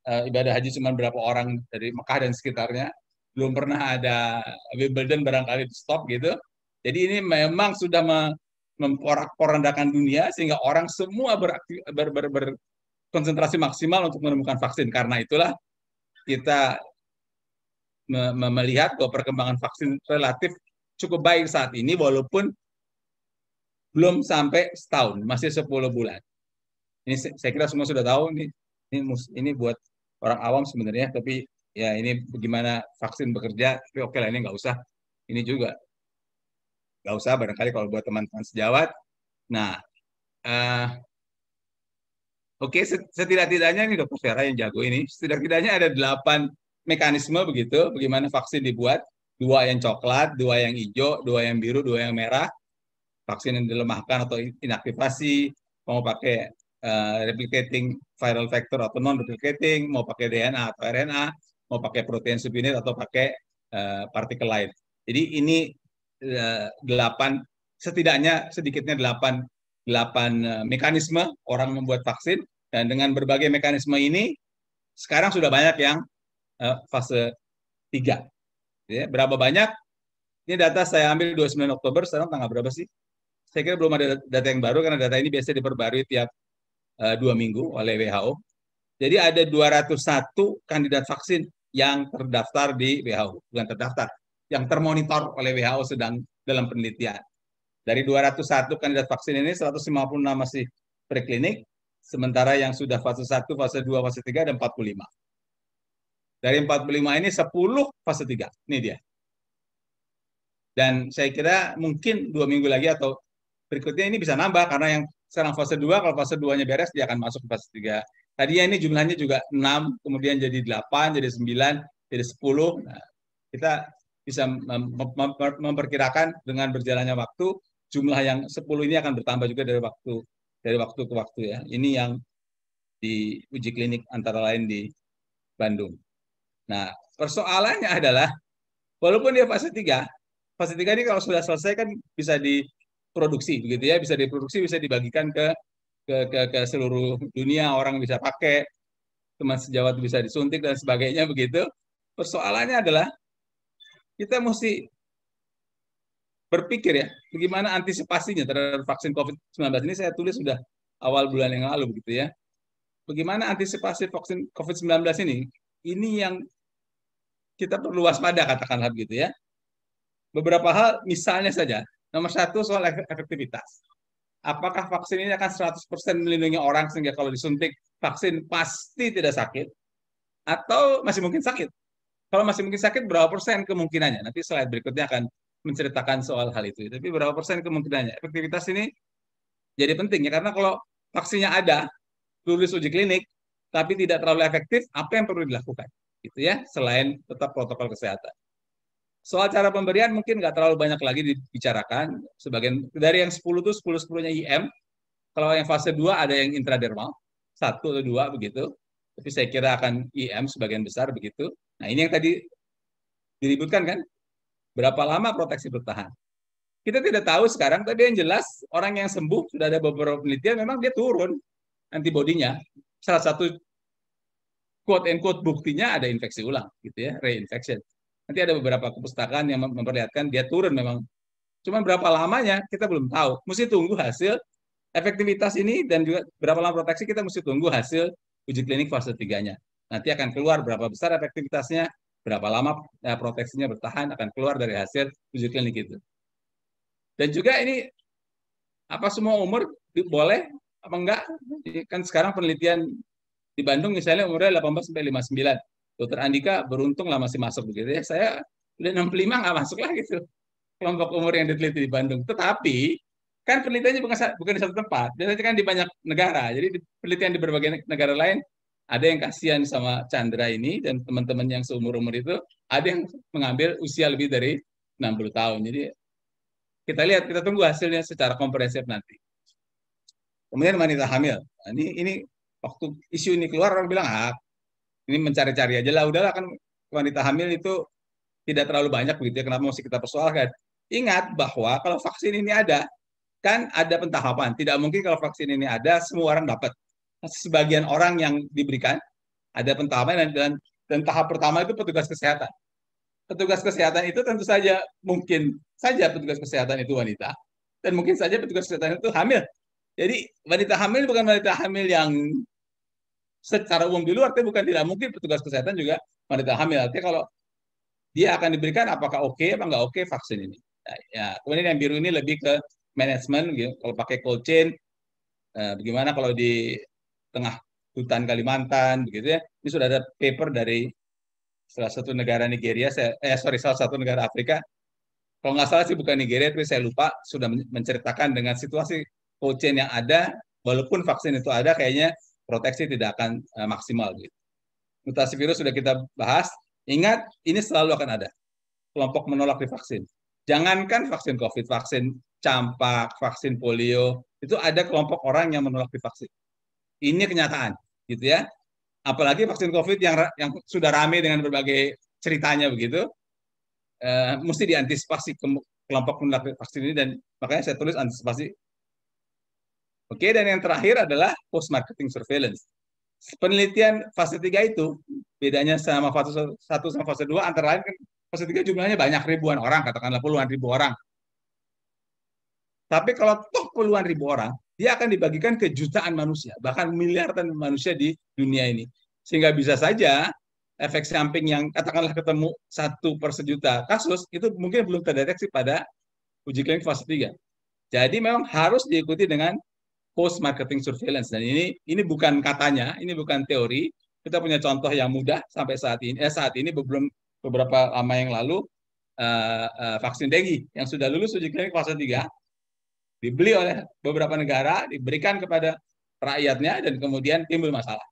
ibadah haji cuma berapa orang dari Mekah dan sekitarnya, belum pernah ada Wimbledon barangkali di stop gitu. Jadi ini memang sudah memporak-porandakan dunia sehingga orang semua berkonsentrasi maksimal untuk menemukan vaksin. Karena itulah kita melihat bahwa perkembangan vaksin relatif cukup baik saat ini walaupun belum sampai setahun, masih 10 bulan. Ini saya kira semua sudah tahu nih Ini buat orang awam sebenarnya, tapi ya ini bagaimana vaksin bekerja, tapi oke lah ini nggak usah. Ini juga nggak usah barangkali kalau buat teman-teman sejawat. Nah, oke, setidak-tidaknya ini Dr. Vera yang jago ini, setidak-tidaknya ada 8 mekanisme begitu, bagaimana vaksin dibuat, 2 yang coklat, 2 yang hijau, 2 yang biru, 2 yang merah, vaksin yang dilemahkan atau inaktivasi, mau pakai replicating viral vector atau non-replicating, mau pakai DNA atau RNA, mau pakai protein subunit atau pakai partikel lain. Jadi ini 8, setidaknya sedikitnya 8 mekanisme orang membuat vaksin, dan dengan berbagai mekanisme ini sekarang sudah banyak yang fase 3. Ya, berapa banyak? Ini data saya ambil 29 Oktober, sekarang tanggal berapa sih? Saya kira belum ada data yang baru, karena data ini biasanya diperbarui tiap 2 minggu oleh WHO. Jadi ada 201 kandidat vaksin yang terdaftar di WHO, bukan terdaftar, yang termonitor oleh WHO sedang dalam penelitian. Dari 201 kandidat vaksin ini, 156 masih preklinik, sementara yang sudah fase 1, fase 2, fase 3 ada 45. Dari 45 ini 10 fase 3. Ini dia. Dan saya kira mungkin 2 minggu lagi atau berikutnya ini bisa nambah, karena yang sekarang fase 2, kalau fase 2-nya beres, dia akan masuk ke fase 3. Tadi ini jumlahnya juga 6, kemudian jadi 8, jadi 9, jadi 10. Nah, kita bisa memperkirakan dengan berjalannya waktu, jumlah yang 10 ini akan bertambah juga dari waktu ke waktu ya. Ini yang di uji klinik antara lain di Bandung. Nah, persoalannya adalah walaupun dia fase 3 ini kalau sudah selesai kan bisa diproduksi begitu ya, bisa diproduksi, bisa dibagikan ke seluruh dunia, orang bisa pakai, teman sejawat bisa disuntik dan sebagainya begitu. Persoalannya adalah kita mesti berpikir ya, bagaimana antisipasinya terhadap vaksin COVID-19 ini. Saya tulis sudah awal bulan yang lalu begitu ya. Bagaimana antisipasi vaksin COVID-19 ini yang kita perlu waspada, katakanlah begitu ya. Beberapa hal, misalnya saja, nomor 1 soal efektivitas. Apakah vaksin ini akan 100% melindungi orang sehingga kalau disuntik vaksin pasti tidak sakit? Atau masih mungkin sakit? Kalau masih mungkin sakit, berapa persen kemungkinannya? Nanti slide berikutnya akan menceritakan soal hal itu. Tapi berapa persen kemungkinannya? Efektivitas ini jadi penting ya, karena kalau vaksinnya ada, lulus uji klinik, tapi tidak terlalu efektif, apa yang perlu dilakukan? Gitu ya, selain tetap protokol kesehatan. Soal cara pemberian mungkin nggak terlalu banyak lagi dibicarakan. Sebagian dari yang 10 itu 10-10-nya IM. Kalau yang fase 2 ada yang intradermal, 1 atau 2 begitu. Tapi saya kira akan IM sebagian besar begitu. Nah, ini yang tadi diributkan kan? Berapa lama proteksi bertahan? Kita tidak tahu sekarang, tapi yang jelas orang yang sembuh, sudah ada beberapa penelitian, memang dia turun antibodinya. Salah satu quote-unquote buktinya ada infeksi ulang, gitu ya, reinfection. Nanti ada beberapa kepustakaan yang memperlihatkan dia turun memang. Cuma berapa lamanya kita belum tahu. Mesti tunggu hasil efektivitas ini, dan juga berapa lama proteksi kita mesti tunggu hasil uji klinik fase 3-nya. Nanti akan keluar berapa besar efektivitasnya, berapa lama proteksinya bertahan, akan keluar dari hasil uji klinik itu. Dan juga ini apa semua umur boleh apa enggak? Kan sekarang penelitian di Bandung misalnya umurnya 18 sampai 59. Dokter Andika beruntung lah masih masuk begitu ya. Saya udah 65 nggak masuk lah gitu. Kelompok umur yang diteliti di Bandung. Tetapi kan penelitiannya bukan di satu tempat. Biasanya kan di banyak negara. Jadi penelitian di berbagai negara lain, ada yang kasihan sama Chandra ini dan teman-teman yang seumur-umur itu, ada yang mengambil usia lebih dari 60 tahun. Jadi kita lihat, kita tunggu hasilnya secara komprehensif nanti. Kemudian wanita hamil. Nah, ini waktu isu ini keluar, orang bilang, ini mencari-cari aja lah, udahlah kan wanita hamil itu tidak terlalu banyak begitu ya, kenapa mesti kita persoalkan? Ingat bahwa kalau vaksin ini ada, kan ada pentahapan. Tidak mungkin kalau vaksin ini ada, semua orang dapat. Sebagian orang yang diberikan, ada pentahapan, dan tahap pertama itu petugas kesehatan. Petugas kesehatan itu tentu saja, mungkin saja petugas kesehatan itu wanita, dan mungkin saja petugas kesehatan itu hamil. Jadi wanita hamil bukan wanita hamil yang secara umum di luar, tapi bukan tidak mungkin petugas kesehatan juga wanita hamil. Artinya kalau dia akan diberikan, apakah oke, apa nggak oke vaksin ini. Nah, ya, kemudian yang biru ini lebih ke manajemen, gitu. Kalau pakai cold chain, bagaimana kalau di tengah hutan Kalimantan, begitu ya. Ini sudah ada paper dari salah satu negara Nigeria, salah satu negara Afrika. Kalau nggak salah sih bukan Nigeria, tapi saya lupa, sudah menceritakan dengan situasi cold chain yang ada, walaupun vaksin itu ada, kayaknya proteksi tidak akan maksimal. Gitu. Mutasi virus sudah kita bahas. Ingat, ini selalu akan ada. Kelompok menolak divaksin. Jangankan vaksin COVID, vaksin campak, vaksin polio, itu ada kelompok orang yang menolak divaksin. Ini kenyataan, gitu ya. Apalagi vaksin COVID yang sudah ramai dengan berbagai ceritanya begitu. Mesti diantisipasi kelompok menolak vaksin ini, dan makanya saya tulis antisipasi. Oke, dan yang terakhir adalah post marketing surveillance. Penelitian fase 3 itu bedanya sama fase 1 sama fase 2 antara lain kan fase 3 jumlahnya banyak, ribuan orang, katakanlah puluhan ribu orang. Tapi kalau toh puluhan ribu orang, dia akan dibagikan ke jutaan manusia, bahkan miliaran manusia di dunia ini. Sehingga bisa saja efek samping yang katakanlah ketemu 1 per sejuta kasus, itu mungkin belum terdeteksi pada uji klinik fase 3. Jadi memang harus diikuti dengan post marketing surveillance, dan ini bukan katanya, ini bukan teori. Kita punya contoh yang mudah sampai saat ini belum beberapa lama yang lalu, vaksin Dengue yang sudah lulus uji klinik fase 3 dibeli oleh beberapa negara, diberikan kepada rakyatnya, dan kemudian timbul masalah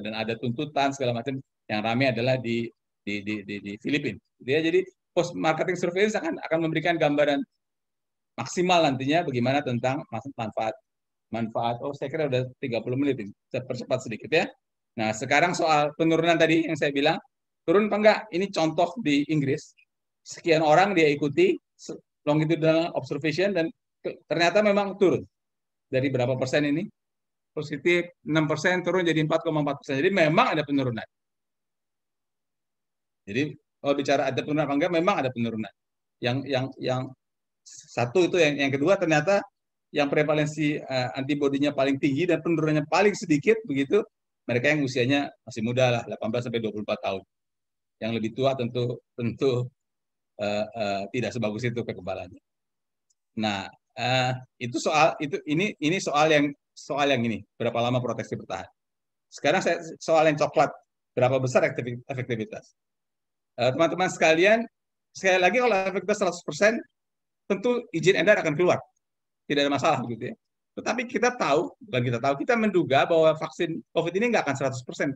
dan ada tuntutan segala macam. Yang ramai adalah di Filipina. Jadi post marketing surveillance akan memberikan gambaran maksimal nantinya bagaimana tentang manfaat. Oh, saya kira udah 30 menit ini. Saya percepat sedikit ya. Nah, sekarang soal penurunan tadi yang saya bilang, turun apa enggak? Ini contoh di Inggris. Sekian orang dia ikuti longitudinal observation, dan ternyata memang turun. Dari berapa persen ini? Positif 6%, turun jadi 4,4%. Jadi memang ada penurunan. Jadi kalau bicara ada penurunan apa enggak, memang ada penurunan. Yang satu itu, yang kedua ternyata yang prevalensi antibodinya paling tinggi dan penurunannya paling sedikit begitu, mereka yang usianya masih muda lah, 18 sampai 24 tahun. Yang lebih tua tentu tidak sebagus itu kekebalannya. Nah, itu ini soal yang ini, berapa lama proteksi bertahan. Sekarang soal yang coklat, berapa besar efektivitas. Teman-teman sekalian, sekali lagi kalau efektivitas 100%, tentu izin edar akan keluar. Tidak ada masalah begitu ya. Tetapi kita menduga bahwa vaksin COVID ini nggak akan 100%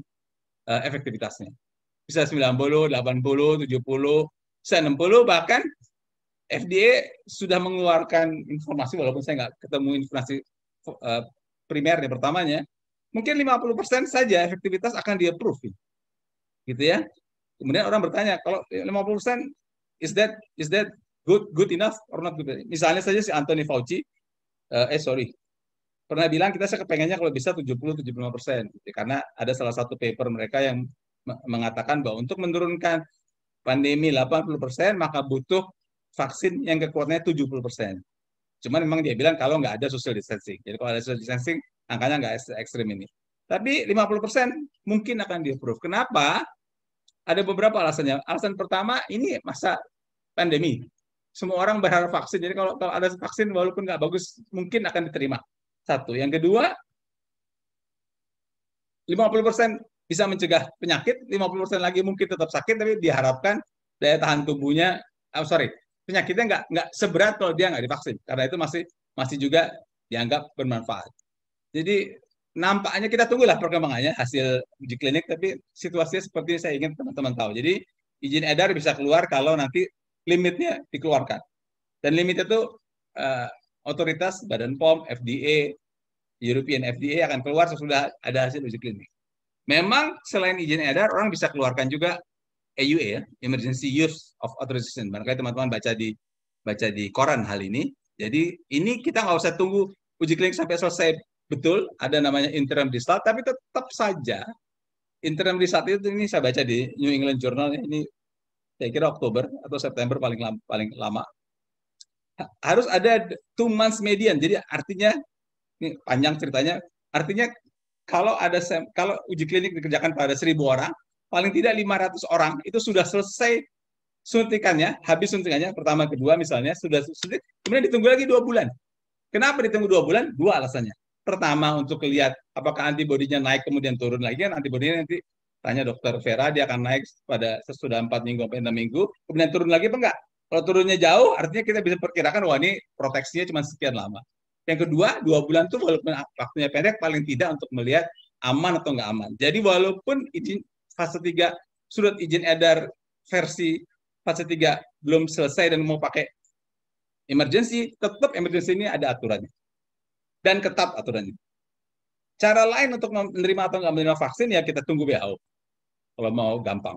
efektivitasnya. Bisa 90, 80, 70, bisa 60, bahkan FDA sudah mengeluarkan informasi, walaupun saya nggak ketemu informasi primernya pertamanya, mungkin 50% saja efektivitas akan di-approve. Gitu ya. Kemudian orang bertanya, kalau 50% is that good enough or not good? Misalnya saja si Anthony Fauci, pernah bilang saya kepengennya kalau bisa 70-75%, karena ada salah satu paper mereka yang mengatakan bahwa untuk menurunkan pandemi 80% maka butuh vaksin yang kekuatannya 70%. Cuman memang dia bilang kalau nggak ada social distancing. Jadi kalau ada social distancing, angkanya nggak ekstrim ini. Tapi 50% mungkin akan di-approve. Kenapa? Ada beberapa alasannya. Alasan pertama, ini masa pandemi. Semua orang berharap vaksin. Jadi kalau ada vaksin walaupun nggak bagus, mungkin akan diterima. Satu. Yang kedua, 50% bisa mencegah penyakit, 50% lagi mungkin tetap sakit, tapi diharapkan daya tahan tubuhnya, penyakitnya nggak seberat kalau dia nggak divaksin. Karena itu masih juga dianggap bermanfaat. Jadi nampaknya kita tunggulah perkembangannya hasil uji klinik, tapi situasinya seperti saya ingin teman-teman tahu. Jadi izin edar bisa keluar kalau nanti limitnya dikeluarkan. Dan limit itu otoritas Badan POM, FDA, European FDA akan keluar sesudah ada hasil uji klinik. Memang selain izin edar, orang bisa keluarkan juga EUA, ya, Emergency Use of Authorization. Barangkali teman-teman baca di koran hal ini. Jadi ini kita nggak usah tunggu uji klinik sampai selesai betul, ada namanya interim result, tapi tetap saja interim result itu, ini saya baca di New England Journal, ini saya kira Oktober atau September paling lama. Harus ada 2 months median. Jadi artinya, ini panjang ceritanya, artinya kalau uji klinik dikerjakan pada 1.000 orang, paling tidak 500 orang itu sudah selesai suntikannya, habis suntikannya, pertama, kedua misalnya, sudah suntik, kemudian ditunggu lagi 2 bulan. Kenapa ditunggu 2 bulan? 2 alasannya. pertama untuk lihat apakah antibodinya naik kemudian turun lagi, kan antibodinya nanti tanya dokter Vera, dia akan naik pada sesudah 4 minggu sampai 6 minggu, kemudian turun lagi apa enggak? Kalau turunnya jauh, artinya kita bisa perkirakan, wah ini proteksinya cuma sekian lama. Yang kedua, 2 bulan itu walaupun waktunya pendek, paling tidak untuk melihat aman atau nggak aman. Jadi walaupun izin fase 3, surat izin edar versi fase 3 belum selesai dan mau pakai emergency, tetap emergency ini ada aturannya. Dan ketat aturannya. Cara lain untuk menerima atau nggak menerima vaksin, ya kita tunggu WHO. Kalau mau gampang.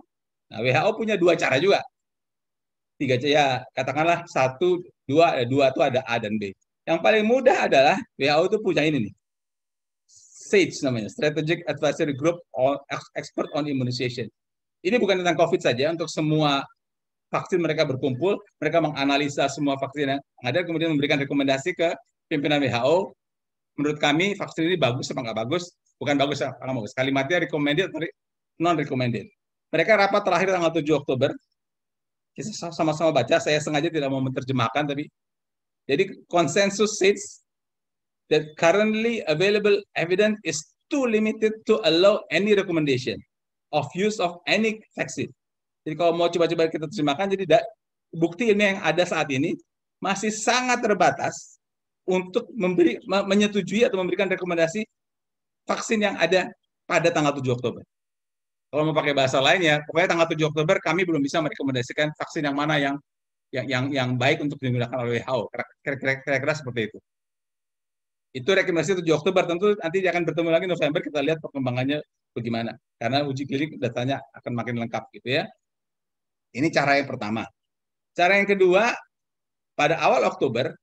Nah, WHO punya 2 cara juga. 3, ya katakanlah 1, 2 itu ada A dan B. Yang paling mudah adalah WHO itu punya ini nih. SAGE namanya, Strategic Advisory Group Expert on Immunization. Ini bukan tentang COVID saja, untuk semua vaksin mereka berkumpul, mereka menganalisa semua vaksin yang ada, kemudian memberikan rekomendasi ke pimpinan WHO. Menurut kami vaksin ini bagus apa nggak bagus? Bukan bagus apa nggak bagus. Kalimatnya recommended atau non-recommended. Mereka rapat terakhir tanggal 7 Oktober. Kita sama-sama baca, saya sengaja tidak mau menerjemahkan, tapi jadi konsensus says that currently available evidence is too limited to allow any recommendation of use of any vaccine. Jadi kalau mau coba-coba kita terjemahkan, jadi bukti ini yang ada saat ini masih sangat terbatas untuk menyetujui atau memberikan rekomendasi vaksin yang ada pada tanggal 7 Oktober. Kalau mau pakai bahasa lain ya, pokoknya tanggal 7 Oktober kami belum bisa merekomendasikan vaksin yang mana yang baik untuk digunakan oleh WHO. Kira-kira seperti itu. Itu rekomendasi 7 Oktober, tentu nanti akan bertemu lagi November, kita lihat perkembangannya bagaimana. Karena uji klinik datanya akan makin lengkap gitu ya. Ini cara yang pertama. Cara yang kedua, pada awal Oktober,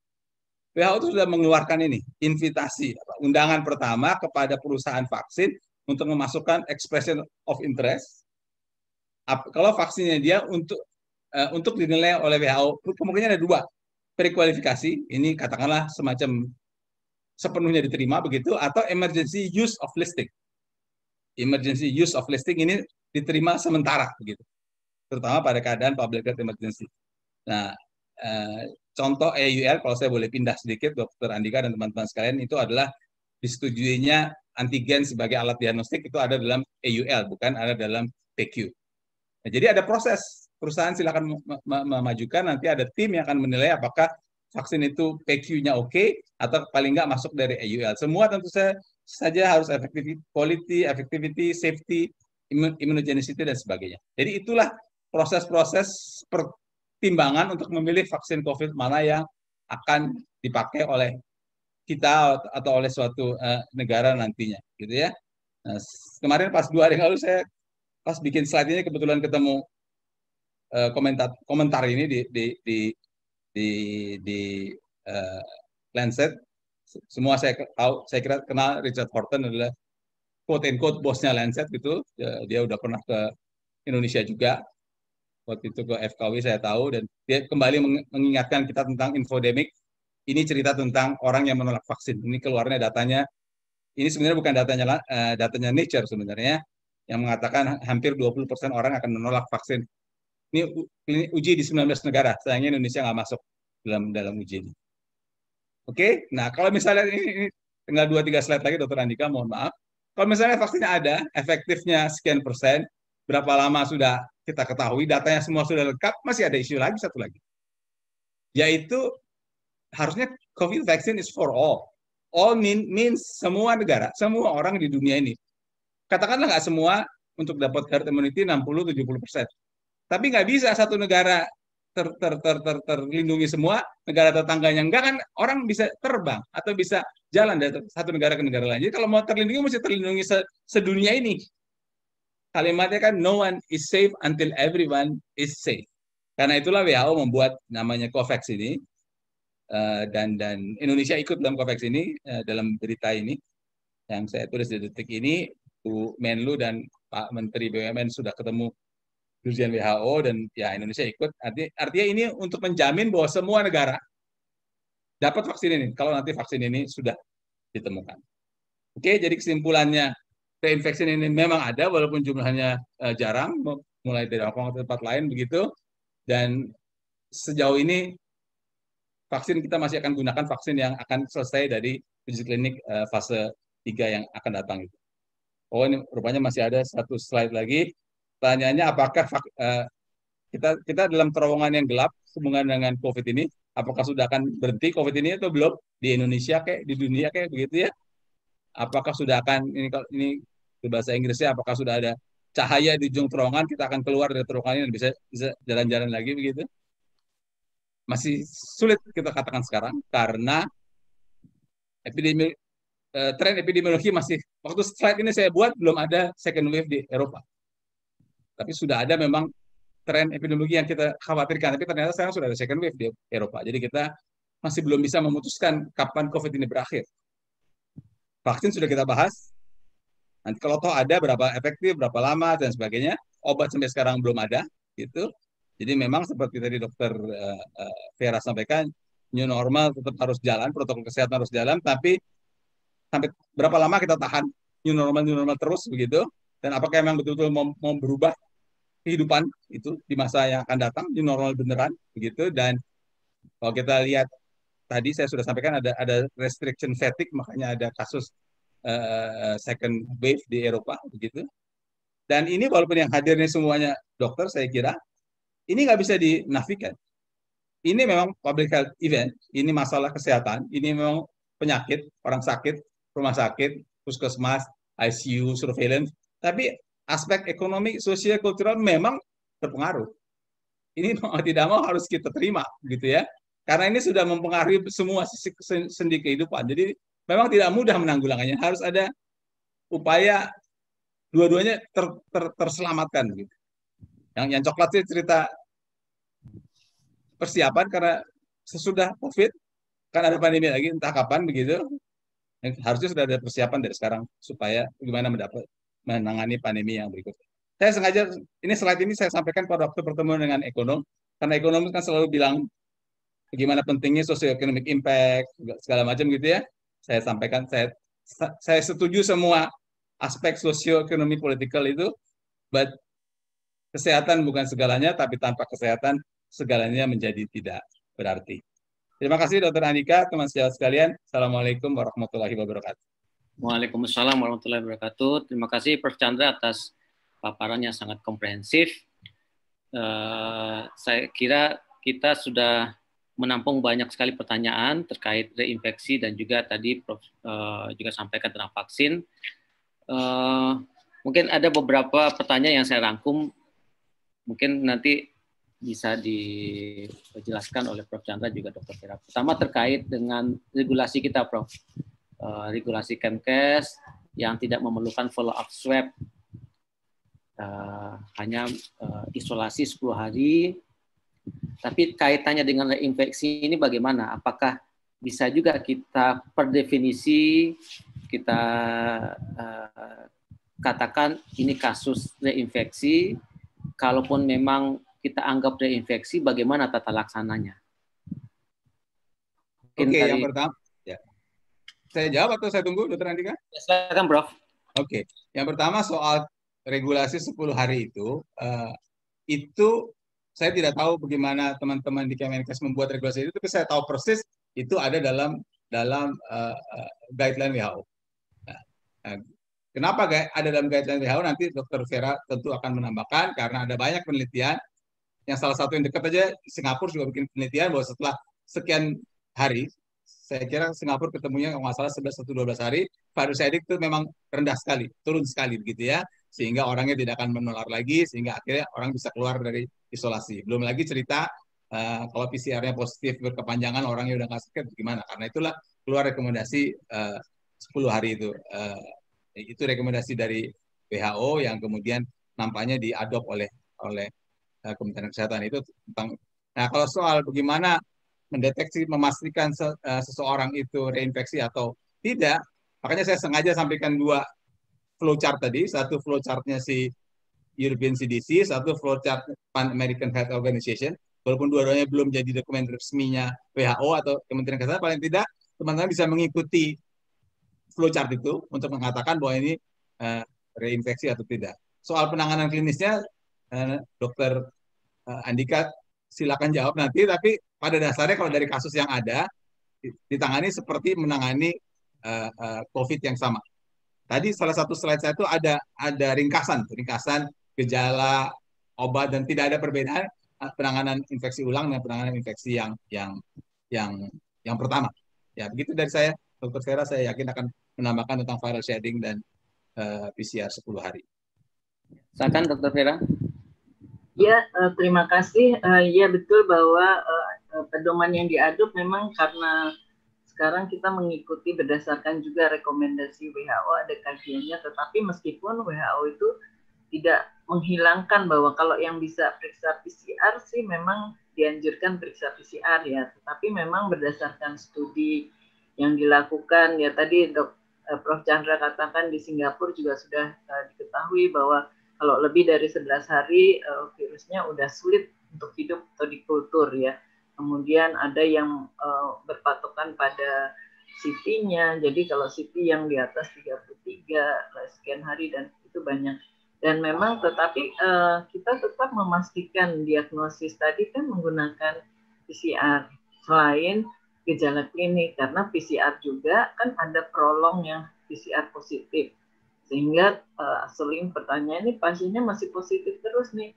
WHO itu sudah mengeluarkan ini, invitasi, undangan pertama kepada perusahaan vaksin untuk memasukkan expression of interest. Kalau vaksinnya dia untuk dinilai oleh WHO, kemungkinan ada 2. Prekualifikasi, ini katakanlah semacam sepenuhnya diterima begitu, atau emergency use of listing. Emergency use of listing ini diterima sementara begitu, terutama pada keadaan public health emergency. Nah, contoh EUL, kalau saya boleh pindah sedikit, Dr. Andika dan teman-teman sekalian, itu adalah disetujuinya antigen sebagai alat diagnostik itu ada dalam EUL, bukan ada dalam PQ. Nah, jadi ada proses, perusahaan silakan memajukan, nanti ada tim yang akan menilai apakah vaksin itu PQ-nya oke, atau paling nggak masuk dari EUL. Semua tentu saja harus effectivity, safety, immunogenicity, dan sebagainya. Jadi itulah proses-proses pertimbangan untuk memilih vaksin COVID mana yang akan dipakai oleh kita atau oleh suatu negara nantinya, gitu ya. Nah, kemarin pas 2 hari lalu saya pas bikin slide ini kebetulan ketemu komentar ini di Lancet. Semua saya tahu, saya kira kenal Richard Horton adalah quote and quote bosnya Lancet gitu. Dia udah pernah ke Indonesia juga. Waktu itu ke FKW saya tahu, dan dia kembali mengingatkan kita tentang infodemic. Ini cerita tentang orang yang menolak vaksin. Ini keluarnya datanya. Ini sebenarnya bukan datanya Nature sebenarnya, yang mengatakan hampir 20% orang akan menolak vaksin. Ini uji di 19 negara. Sayangnya Indonesia nggak masuk dalam uji ini. Oke, nah kalau misalnya ini tinggal 2-3 slide lagi, Dr. Andika, mohon maaf. Kalau misalnya vaksinnya ada, efektifnya sekian persen, berapa lama sudah kita ketahui, datanya semua sudah lengkap, masih ada isu lagi, satu lagi. Yaitu harusnya COVID vaccine is for all. All means semua negara, semua orang di dunia ini. Katakanlah nggak semua untuk dapat herd immunity 60-70%. Tapi nggak bisa satu negara terlindungi semua, negara tetangganya enggak, kan orang bisa terbang atau bisa jalan dari satu negara ke negara lain. Jadi kalau mau terlindungi, mesti terlindungi sedunia ini. Kalimatnya kan, no one is safe until everyone is safe. Karena itulah WHO membuat namanya COVAX ini, dan Indonesia ikut dalam COVAX ini, dalam berita ini, yang saya tulis di detik ini, Bu Menlu dan Pak Menteri BUMN sudah ketemu Dirjen WHO, dan ya Indonesia ikut. Artinya ini untuk menjamin bahwa semua negara dapat vaksin ini, kalau nanti vaksin ini sudah ditemukan. Oke, jadi kesimpulannya, reinfeksi ini memang ada, walaupun jumlahnya jarang, mulai dari Hongkong atau tempat lain begitu, dan sejauh ini vaksin kita masih akan gunakan vaksin yang akan selesai dari uji klinik fase 3 yang akan datang itu. Oh, ini rupanya masih ada satu slide lagi. Pertanyaannya, apakah kita dalam terowongan yang gelap hubungan dengan COVID ini, apakah sudah akan berhenti COVID ini atau belum? Di Indonesia kayak di dunia kayak begitu ya? Apakah sudah akan ini bahasa Inggrisnya, apakah sudah ada cahaya di ujung terowongan, kita akan keluar dari terowongan ini dan bisa jalan-jalan lagi begitu? Masih sulit kita katakan sekarang karena tren epidemiologi masih, waktu slide ini saya buat belum ada second wave di Eropa. Tapi sudah ada memang tren epidemiologi yang kita khawatirkan, tapi ternyata sekarang sudah ada second wave di Eropa. Jadi kita masih belum bisa memutuskan kapan COVID ini berakhir. Vaksin sudah kita bahas. Nanti kalau toh ada berapa efektif, berapa lama dan sebagainya. Obat sampai sekarang belum ada, gitu. Jadi memang seperti tadi Dokter Vera sampaikan, new normal tetap harus jalan, protokol kesehatan harus jalan, tapi sampai berapa lama kita tahan new normal terus begitu? Dan apakah memang betul-betul mau berubah kehidupan itu di masa yang akan datang, new normal beneran begitu? Dan kalau kita lihat tadi saya sudah sampaikan ada restriction fatigue, makanya ada kasus second wave di Eropa begitu. Dan ini walaupun yang hadir ini semuanya dokter, saya kira ini nggak bisa dinafikan. Ini memang public health event, ini masalah kesehatan, ini memang penyakit, orang sakit, rumah sakit, puskesmas, ICU, surveillance. Tapi aspek ekonomi, sosial, kultural memang berpengaruh. Ini mau tidak mau harus kita terima, gitu ya. Karena ini sudah mempengaruhi semua sendi kehidupan. Jadi memang tidak mudah menanggulangannya. Harus ada upaya dua-duanya terselamatkan. Gitu. Yang coklat sih cerita persiapan karena sesudah COVID kan ada pandemi lagi entah kapan begitu. Harusnya sudah ada persiapan dari sekarang supaya bagaimana menangani pandemi yang berikutnya. Saya sengaja ini slide ini saya sampaikan pada waktu pertemuan dengan ekonom karena ekonom kan selalu bilang bagaimana pentingnya socio-economic impact segala macam gitu ya. Saya sampaikan saya setuju semua aspek socio-economic political itu, but kesehatan bukan segalanya, tapi tanpa kesehatan segalanya menjadi tidak berarti. Terima kasih Dr. Andika, teman sejawat sekalian. Assalamualaikum warahmatullahi wabarakatuh. Waalaikumsalam warahmatullahi wabarakatuh. Terima kasih Prof. Chandra atas paparannya sangat komprehensif. Saya kira kita sudah menampung banyak sekali pertanyaan terkait reinfeksi dan juga tadi Prof. Juga sampaikan tentang vaksin. Mungkin ada beberapa pertanyaan yang saya rangkum, mungkin nanti bisa dijelaskan oleh Prof. Chandra juga Dr. Vera. Pertama terkait dengan regulasi kita, Prof. Regulasi Kemkes yang tidak memerlukan follow-up swab, hanya isolasi 10 hari. Tapi kaitannya dengan reinfeksi ini bagaimana? Apakah bisa juga kita per definisi kita katakan ini kasus reinfeksi, kalaupun memang kita anggap reinfeksi, bagaimana tata laksananya? Oke, yang pertama, ya. Saya jawab atau saya tunggu, Dr. Andika? Ya, silakan, Prof. Oke, yang pertama soal regulasi 10 hari itu saya tidak tahu bagaimana teman-teman di Kemenkes membuat regulasi itu, tapi saya tahu persis itu ada dalam guideline WHO. Nah, kenapa ada dalam guideline WHO? Nanti Dr. Vera tentu akan menambahkan karena ada banyak penelitian. Yang salah satu yang dekat aja, Singapura juga bikin penelitian bahwa setelah sekian hari, saya kira Singapura ketemunya kalau nggak salah 11-12 hari, virus edik itu memang rendah sekali, turun sekali begitu ya, sehingga orangnya tidak akan menular lagi, sehingga akhirnya orang bisa keluar dari isolasi. Belum lagi cerita kalau PCR-nya positif berkepanjangan, orangnya udah nggak sakit, gimana? Karena itulah keluar rekomendasi 10 hari itu. Itu rekomendasi dari WHO yang kemudian nampaknya diadop oleh Kementerian Kesehatan itu tentang. Nah, kalau soal bagaimana mendeteksi, memastikan seseorang itu reinfeksi atau tidak, makanya saya sengaja sampaikan 2 flowchart tadi, satu flowchartnya si European CDC, satu flowchart Pan American Health Organization. Walaupun dua-duanya belum jadi dokumen resminya WHO atau Kementerian Kesehatan, paling tidak teman-teman bisa mengikuti flowchart itu untuk mengatakan bahwa ini reinfeksi atau tidak. Soal penanganan klinisnya, Dr. Andika silakan jawab nanti, tapi pada dasarnya kalau dari kasus yang ada ditangani seperti menangani COVID yang sama. Tadi salah satu slide saya itu ada ringkasan gejala, obat, dan tidak ada perbedaan penanganan infeksi ulang dan penanganan infeksi yang pertama. Ya, begitu dari saya, Dr. Vera. Saya yakin akan menambahkan tentang viral shedding dan PCR 10 hari. Silakan, Dr. Vera. Ya, terima kasih. Ya, betul bahwa pedoman yang diadop memang karena sekarang kita mengikuti berdasarkan juga rekomendasi WHO, ada kajiannya, tetapi meskipun WHO itu tidak menghilangkan bahwa kalau yang bisa periksa PCR sih memang dianjurkan periksa PCR ya, tetapi memang berdasarkan studi yang dilakukan ya tadi Prof. Chandra katakan di Singapura juga sudah diketahui bahwa kalau lebih dari 11 hari virusnya udah sulit untuk hidup atau dikultur ya. Kemudian ada yang berpatokan pada CT-nya, jadi kalau CT yang di atas 33 sekian hari dan itu banyak. Dan memang tetapi kita tetap memastikan diagnosis tadi kan menggunakan PCR selain gejala klinik, karena PCR juga kan ada prolong yang PCR positif. Sehingga sering pertanyaan ini pasiennya masih positif terus nih.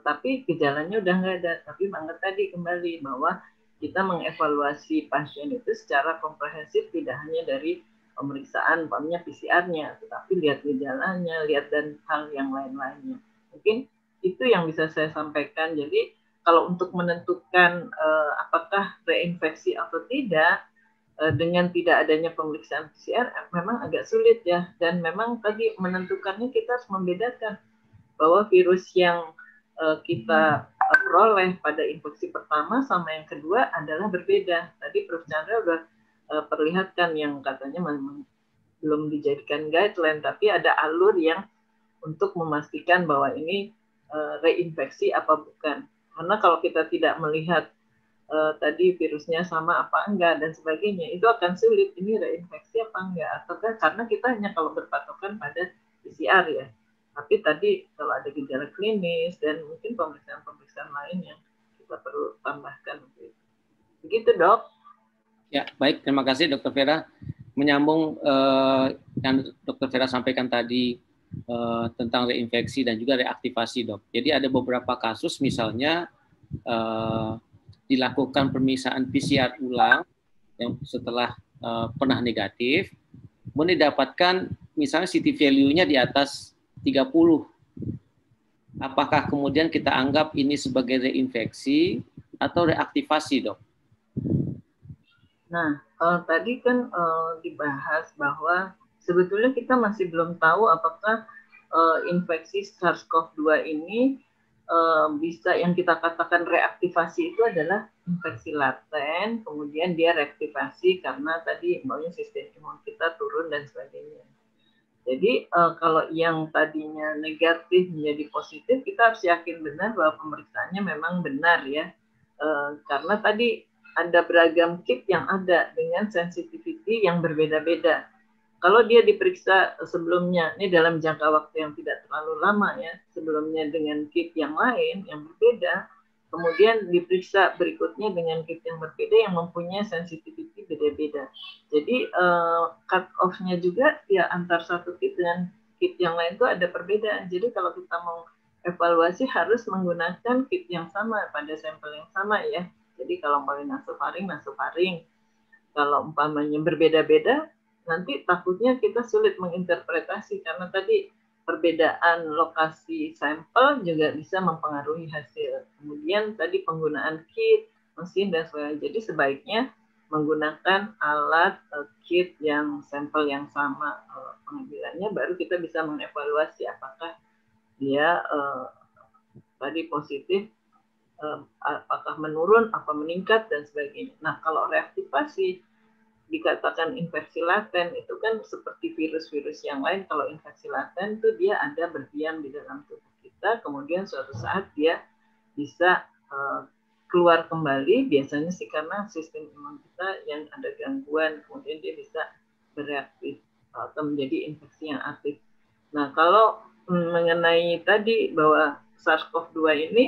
Tapi gejalanya udah nggak ada. Tapi banget tadi kembali bahwa kita mengevaluasi pasien itu secara komprehensif, tidak hanya dari pemeriksaan umpamanya PCR-nya, tetapi lihat gejalanya, lihat dan hal yang lain-lainnya. Mungkin itu yang bisa saya sampaikan. Jadi kalau untuk menentukan apakah reinfeksi atau tidak dengan tidak adanya pemeriksaan PCR memang agak sulit ya. Dan memang tadi menentukannya kita harus membedakan bahwa virus yang kita peroleh pada infeksi pertama sama yang kedua adalah berbeda. Tadi Prof. Chandra sudah perlihatkan yang katanya memang belum dijadikan guideline, tapi ada alur yang untuk memastikan bahwa ini reinfeksi apa bukan. Karena kalau kita tidak melihat tadi virusnya sama apa enggak dan sebagainya, itu akan sulit ini reinfeksi apa enggak. Ataukah karena kita hanya kalau berpatokan pada PCR ya. Tapi tadi kalau ada gejala klinis dan mungkin pemeriksaan-pemeriksaan lain yang kita perlu tambahkan. Begitu, Dok. Ya, baik. Terima kasih, Dr. Vera. Menyambung yang Dr. Vera sampaikan tadi tentang reinfeksi dan juga reaktivasi, Dok. Jadi ada beberapa kasus misalnya dilakukan pemeriksaan PCR ulang yang setelah pernah negatif, kemudian didapatkan misalnya CT value-nya di atas 30. Apakah kemudian kita anggap ini sebagai reinfeksi atau reaktivasi, Dok? Nah, tadi kan dibahas bahwa sebetulnya kita masih belum tahu apakah infeksi SARS-CoV-2 ini bisa yang kita katakan reaktivasi itu adalah infeksi laten, kemudian dia reaktivasi karena tadi maunya sistem imun kita turun dan sebagainya. Jadi kalau yang tadinya negatif menjadi positif, kita harus yakin benar bahwa pemeriksaannya memang benar ya. Karena tadi ada beragam kit yang ada dengan sensitivity yang berbeda-beda. Kalau dia diperiksa sebelumnya, ini dalam jangka waktu yang tidak terlalu lama ya, sebelumnya dengan kit yang lain, yang berbeda, kemudian diperiksa berikutnya dengan kit yang berbeda yang mempunyai sensitivity beda-beda. Jadi cut off-nya juga ya antar satu kit dengan kit yang lain itu ada perbedaan. Jadi kalau kita mau evaluasi harus menggunakan kit yang sama pada sampel yang sama ya. Jadi kalau mau nasofaring. Kalau umpamanya berbeda-beda, nanti takutnya kita sulit menginterpretasi karena tadi perbedaan lokasi sampel juga bisa mempengaruhi hasil. Kemudian tadi penggunaan kit, mesin, dan sebagainya. Jadi sebaiknya menggunakan alat kit yang sampel yang sama pengambilannya, baru kita bisa mengevaluasi apakah dia tadi positif, apakah menurun, apa meningkat, dan sebagainya. Nah, kalau reaktivasi dikatakan infeksi laten itu kan seperti virus-virus yang lain. Kalau infeksi laten itu dia ada berdiam di dalam tubuh kita, kemudian suatu saat dia bisa keluar kembali, biasanya sih karena sistem imun kita yang ada gangguan, kemudian dia bisa bereaktif atau menjadi infeksi yang aktif. Nah, kalau mengenai tadi bahwa SARS-CoV-2 ini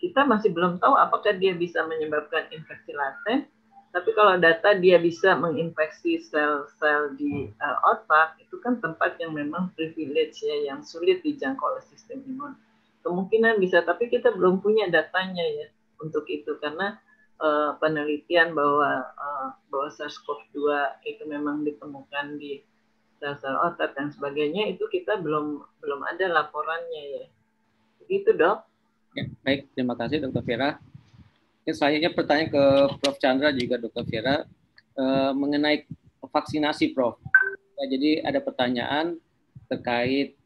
kita masih belum tahu apakah dia bisa menyebabkan infeksi laten, Tapi kalau data dia bisa menginfeksi sel-sel di otak, itu kan tempat yang memang privilege ya, yang sulit dijangkau oleh sistem imun. Kemungkinan bisa, tapi kita belum punya datanya ya untuk itu, karena penelitian bahwa SARS-CoV-2 itu memang ditemukan di sel-sel otak dan sebagainya, itu kita belum ada laporannya ya. Begitu, Dok. Ya, baik, terima kasih Dr. Vera. Selanjutnya pertanyaan ke Prof. Chandra juga Dr. Vera mengenai vaksinasi, Prof. Ya, jadi ada pertanyaan terkait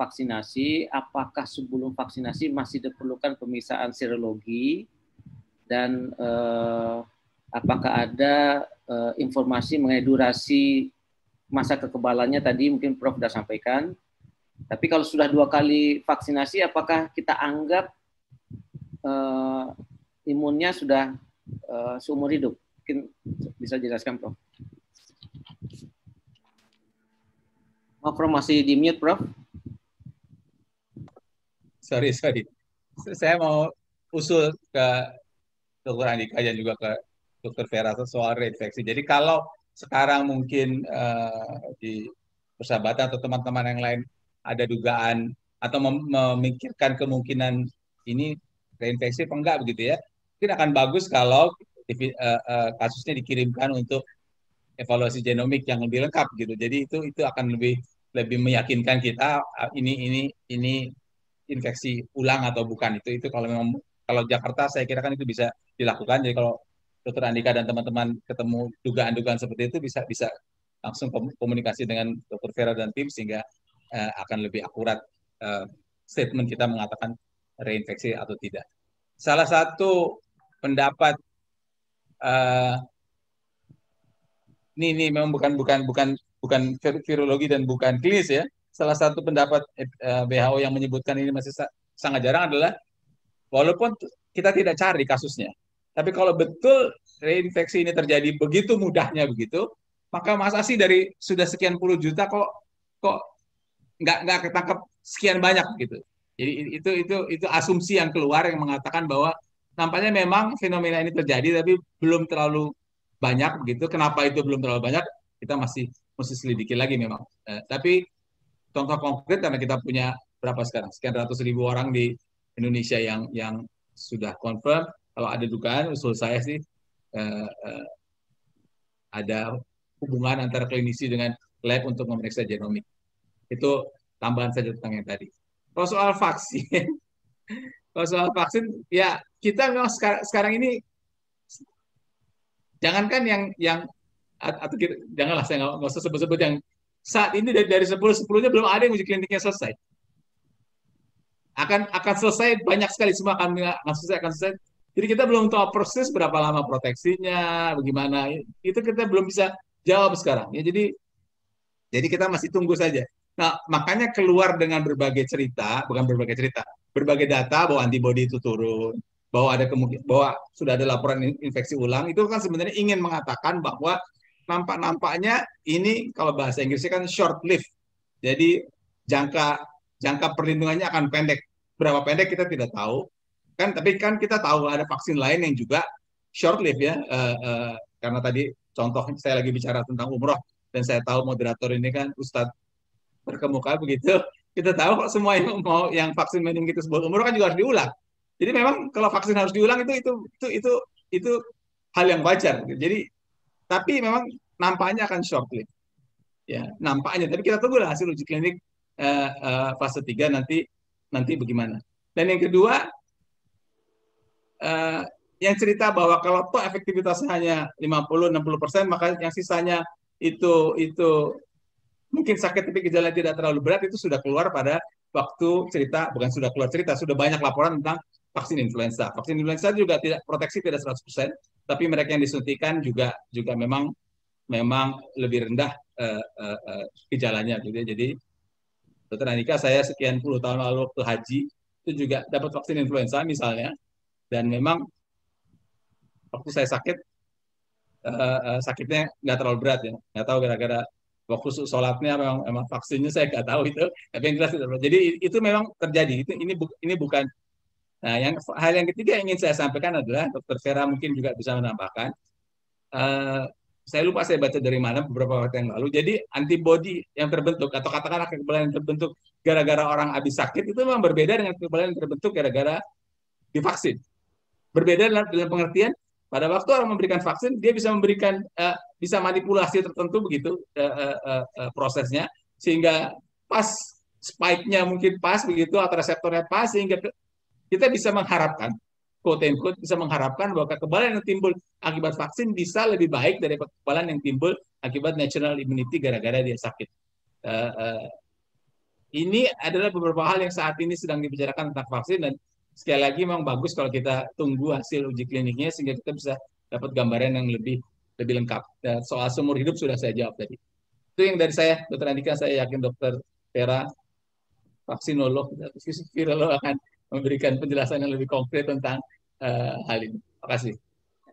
vaksinasi. Apakah sebelum vaksinasi masih diperlukan pemeriksaan serologi dan apakah ada informasi mengenai durasi masa kekebalannya tadi mungkin Prof. sudah sampaikan. Tapi kalau sudah 2 kali vaksinasi, apakah kita anggap imunnya sudah seumur hidup? Mungkin bisa jelaskan, Prof. Prof masih di mute, Prof. Sorry. Saya mau usul ke Dr. Andika dan juga ke Dr. Vera soal reinfeksi. Jadi kalau sekarang mungkin di persahabatan atau teman-teman yang lain ada dugaan atau memikirkan kemungkinan ini reinfeksi apa enggak begitu ya, mungkin akan bagus kalau kasusnya dikirimkan untuk evaluasi genomik yang lebih lengkap gitu. Jadi itu akan lebih meyakinkan kita ini infeksi ulang atau bukan. Itu kalau Jakarta saya kira kan itu bisa dilakukan. Jadi kalau Dr. Andika dan teman-teman ketemu dugaan-dugaan seperti itu bisa langsung komunikasi dengan Dr. Vera dan tim sehingga akan lebih akurat statement kita mengatakan reinfeksi atau tidak. Salah satu pendapat ini memang bukan virologi dan bukan klinis ya. Salah satu pendapat WHO yang menyebutkan ini masih sangat jarang adalah walaupun kita tidak cari kasusnya, tapi kalau betul reinfeksi ini terjadi begitu mudahnya begitu, maka masa sih dari sudah sekian puluh juta kok nggak ketangkep sekian banyak gitu. Jadi itu asumsi yang keluar yang mengatakan bahwa nampaknya memang fenomena ini terjadi tapi belum terlalu banyak begitu. Kenapa itu belum terlalu banyak? Kita mesti selidiki lagi memang. Tapi contoh konkret karena kita punya berapa sekarang? Sekian ratus ribu orang di Indonesia yang sudah confirm. Kalau ada dugaan, usul saya sih ada hubungan antara klinisi dengan lab untuk memeriksa genomik. Itu tambahan saja tentang yang tadi. Kalau soal vaksin, ya kita memang sekarang ini jangankan yang atau janganlah saya nggak usah sebut-sebut yang saat ini dari 10-10-nya belum ada yang uji kliniknya selesai. Akan selesai banyak sekali, semua akan selesai. Jadi kita belum tahu persis berapa lama proteksinya, bagaimana itu kita belum bisa jawab sekarang. Ya jadi kita masih tunggu saja. Nah, makanya keluar dengan berbagai data bahwa antibodi itu turun, bahwa ada kemungkinan bahwa sudah ada laporan infeksi ulang, itu kan sebenarnya ingin mengatakan bahwa nampaknya ini kalau bahasa Inggrisnya kan short lived. Jadi jangka perlindungannya akan pendek. Berapa pendek kita tidak tahu. Tapi kan kita tahu ada vaksin lain yang juga short lived ya. Karena tadi contoh saya lagi bicara tentang umroh dan saya tahu moderator ini kan Ustadz berkemuka begitu. Kita tahu kok semua yang vaksin meningitis buat umroh kan juga harus diulang. Jadi memang kalau vaksin harus diulang itu hal yang wajar. Jadi tapi memang nampaknya akan short lived. Ya, nampaknya. Tapi kita tunggulah hasil uji klinik fase 3 nanti bagaimana. Dan yang kedua yang cerita bahwa kalau toh efektivitasnya hanya 50-60%, maka yang sisanya itu mungkin sakit tapi gejala tidak terlalu berat, itu sudah keluar pada waktu sudah banyak laporan tentang vaksin influenza. Vaksin influenza juga proteksi tidak 100%, tapi mereka yang disuntikan juga memang lebih rendah gejalanya gitu. Jadi Dr. Andika, saya sekian puluh tahun lalu waktu haji itu juga dapat vaksin influenza misalnya, dan memang waktu saya sakit sakitnya nggak terlalu berat ya, nggak tahu gara-gara waktu sholatnya memang vaksinnya saya nggak tahu itu, tapi yang jelas itu. Jadi itu memang terjadi. Ini bukan. Nah, hal yang ketiga yang ingin saya sampaikan adalah Dr. Vera mungkin juga bisa menambahkan saya lupa saya baca dari mana beberapa waktu yang lalu. Jadi antibodi yang terbentuk atau katakanlah kekebalan yang terbentuk gara-gara orang habis sakit itu memang berbeda dengan kekebalan yang terbentuk gara-gara divaksin. Berbeda dalam pengertian pada waktu orang memberikan vaksin dia bisa memberikan bisa manipulasi tertentu begitu prosesnya sehingga pas spike-nya mungkin pas begitu atau reseptornya pas sehingga kita bisa mengharapkan quote unquote bisa mengharapkan bahwa kekebalan yang timbul akibat vaksin bisa lebih baik dari kekebalan yang timbul akibat natural immunity gara-gara dia sakit. Ini adalah beberapa hal yang saat ini sedang dibicarakan tentang vaksin dan sekali lagi memang bagus kalau kita tunggu hasil uji kliniknya sehingga kita bisa dapat gambaran yang lebih lengkap. Dan soal seumur hidup sudah saya jawab tadi. Itu yang dari saya, Dr. Andika. Saya yakin Dr. Vera, vaksinolog, virolog akan memberikan penjelasan yang lebih konkret tentang hal ini. Terima kasih.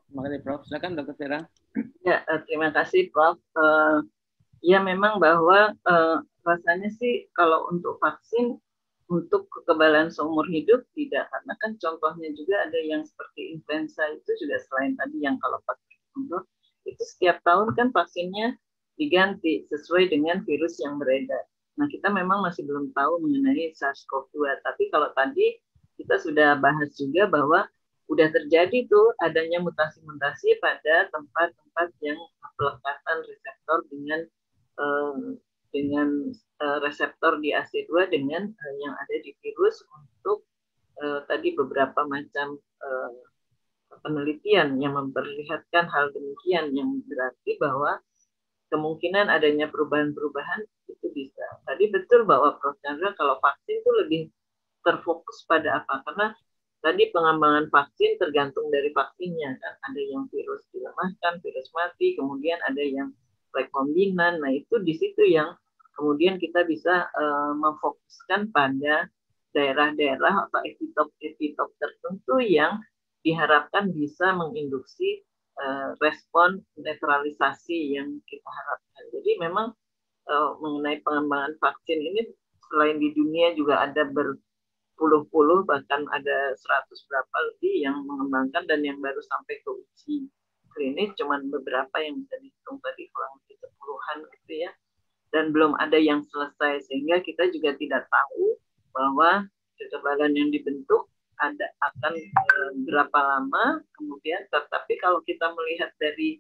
Terima kasih, Prof. Silakan, Dr. Vera. Ya, terima kasih, Prof. Ya, memang bahwa rasanya sih kalau untuk vaksin untuk kekebalan seumur hidup tidak, karena kan contohnya juga ada yang seperti influenza itu juga selain tadi yang kalau vaksin itu setiap tahun kan vaksinnya diganti sesuai dengan virus yang beredar. Nah, kita memang masih belum tahu mengenai SARS-CoV-2, tapi kalau tadi kita sudah bahas juga bahwa udah terjadi tuh adanya mutasi-mutasi pada tempat-tempat yang pelekatan reseptor dengan reseptor di AC2 dengan yang ada di virus untuk tadi beberapa macam penelitian yang memperlihatkan hal demikian yang berarti bahwa kemungkinan adanya perubahan-perubahan itu bisa. Tadi betul bahwa Prof. Chandra kalau vaksin itu lebih terfokus pada apa? Karena tadi pengembangan vaksin tergantung dari vaksinnya kan. Ada yang virus dilemahkan, virus mati, kemudian ada yang rekombinan. Nah, itu di situ yang kemudian kita bisa memfokuskan pada daerah-daerah atau epitop tertentu yang diharapkan bisa menginduksi respon netralisasi yang kita harapkan. Jadi memang mengenai pengembangan vaksin ini selain di dunia juga ada berpuluh-puluh bahkan ada 100 berapa lebih yang mengembangkan dan yang baru sampai ke uji klinis cuman beberapa yang bisa dihitung tadi kurang lebih 10-an gitu ya. Dan belum ada yang selesai sehingga kita juga tidak tahu bahwa kekebalan yang dibentuk akan berapa lama kemudian, tetapi kalau kita melihat dari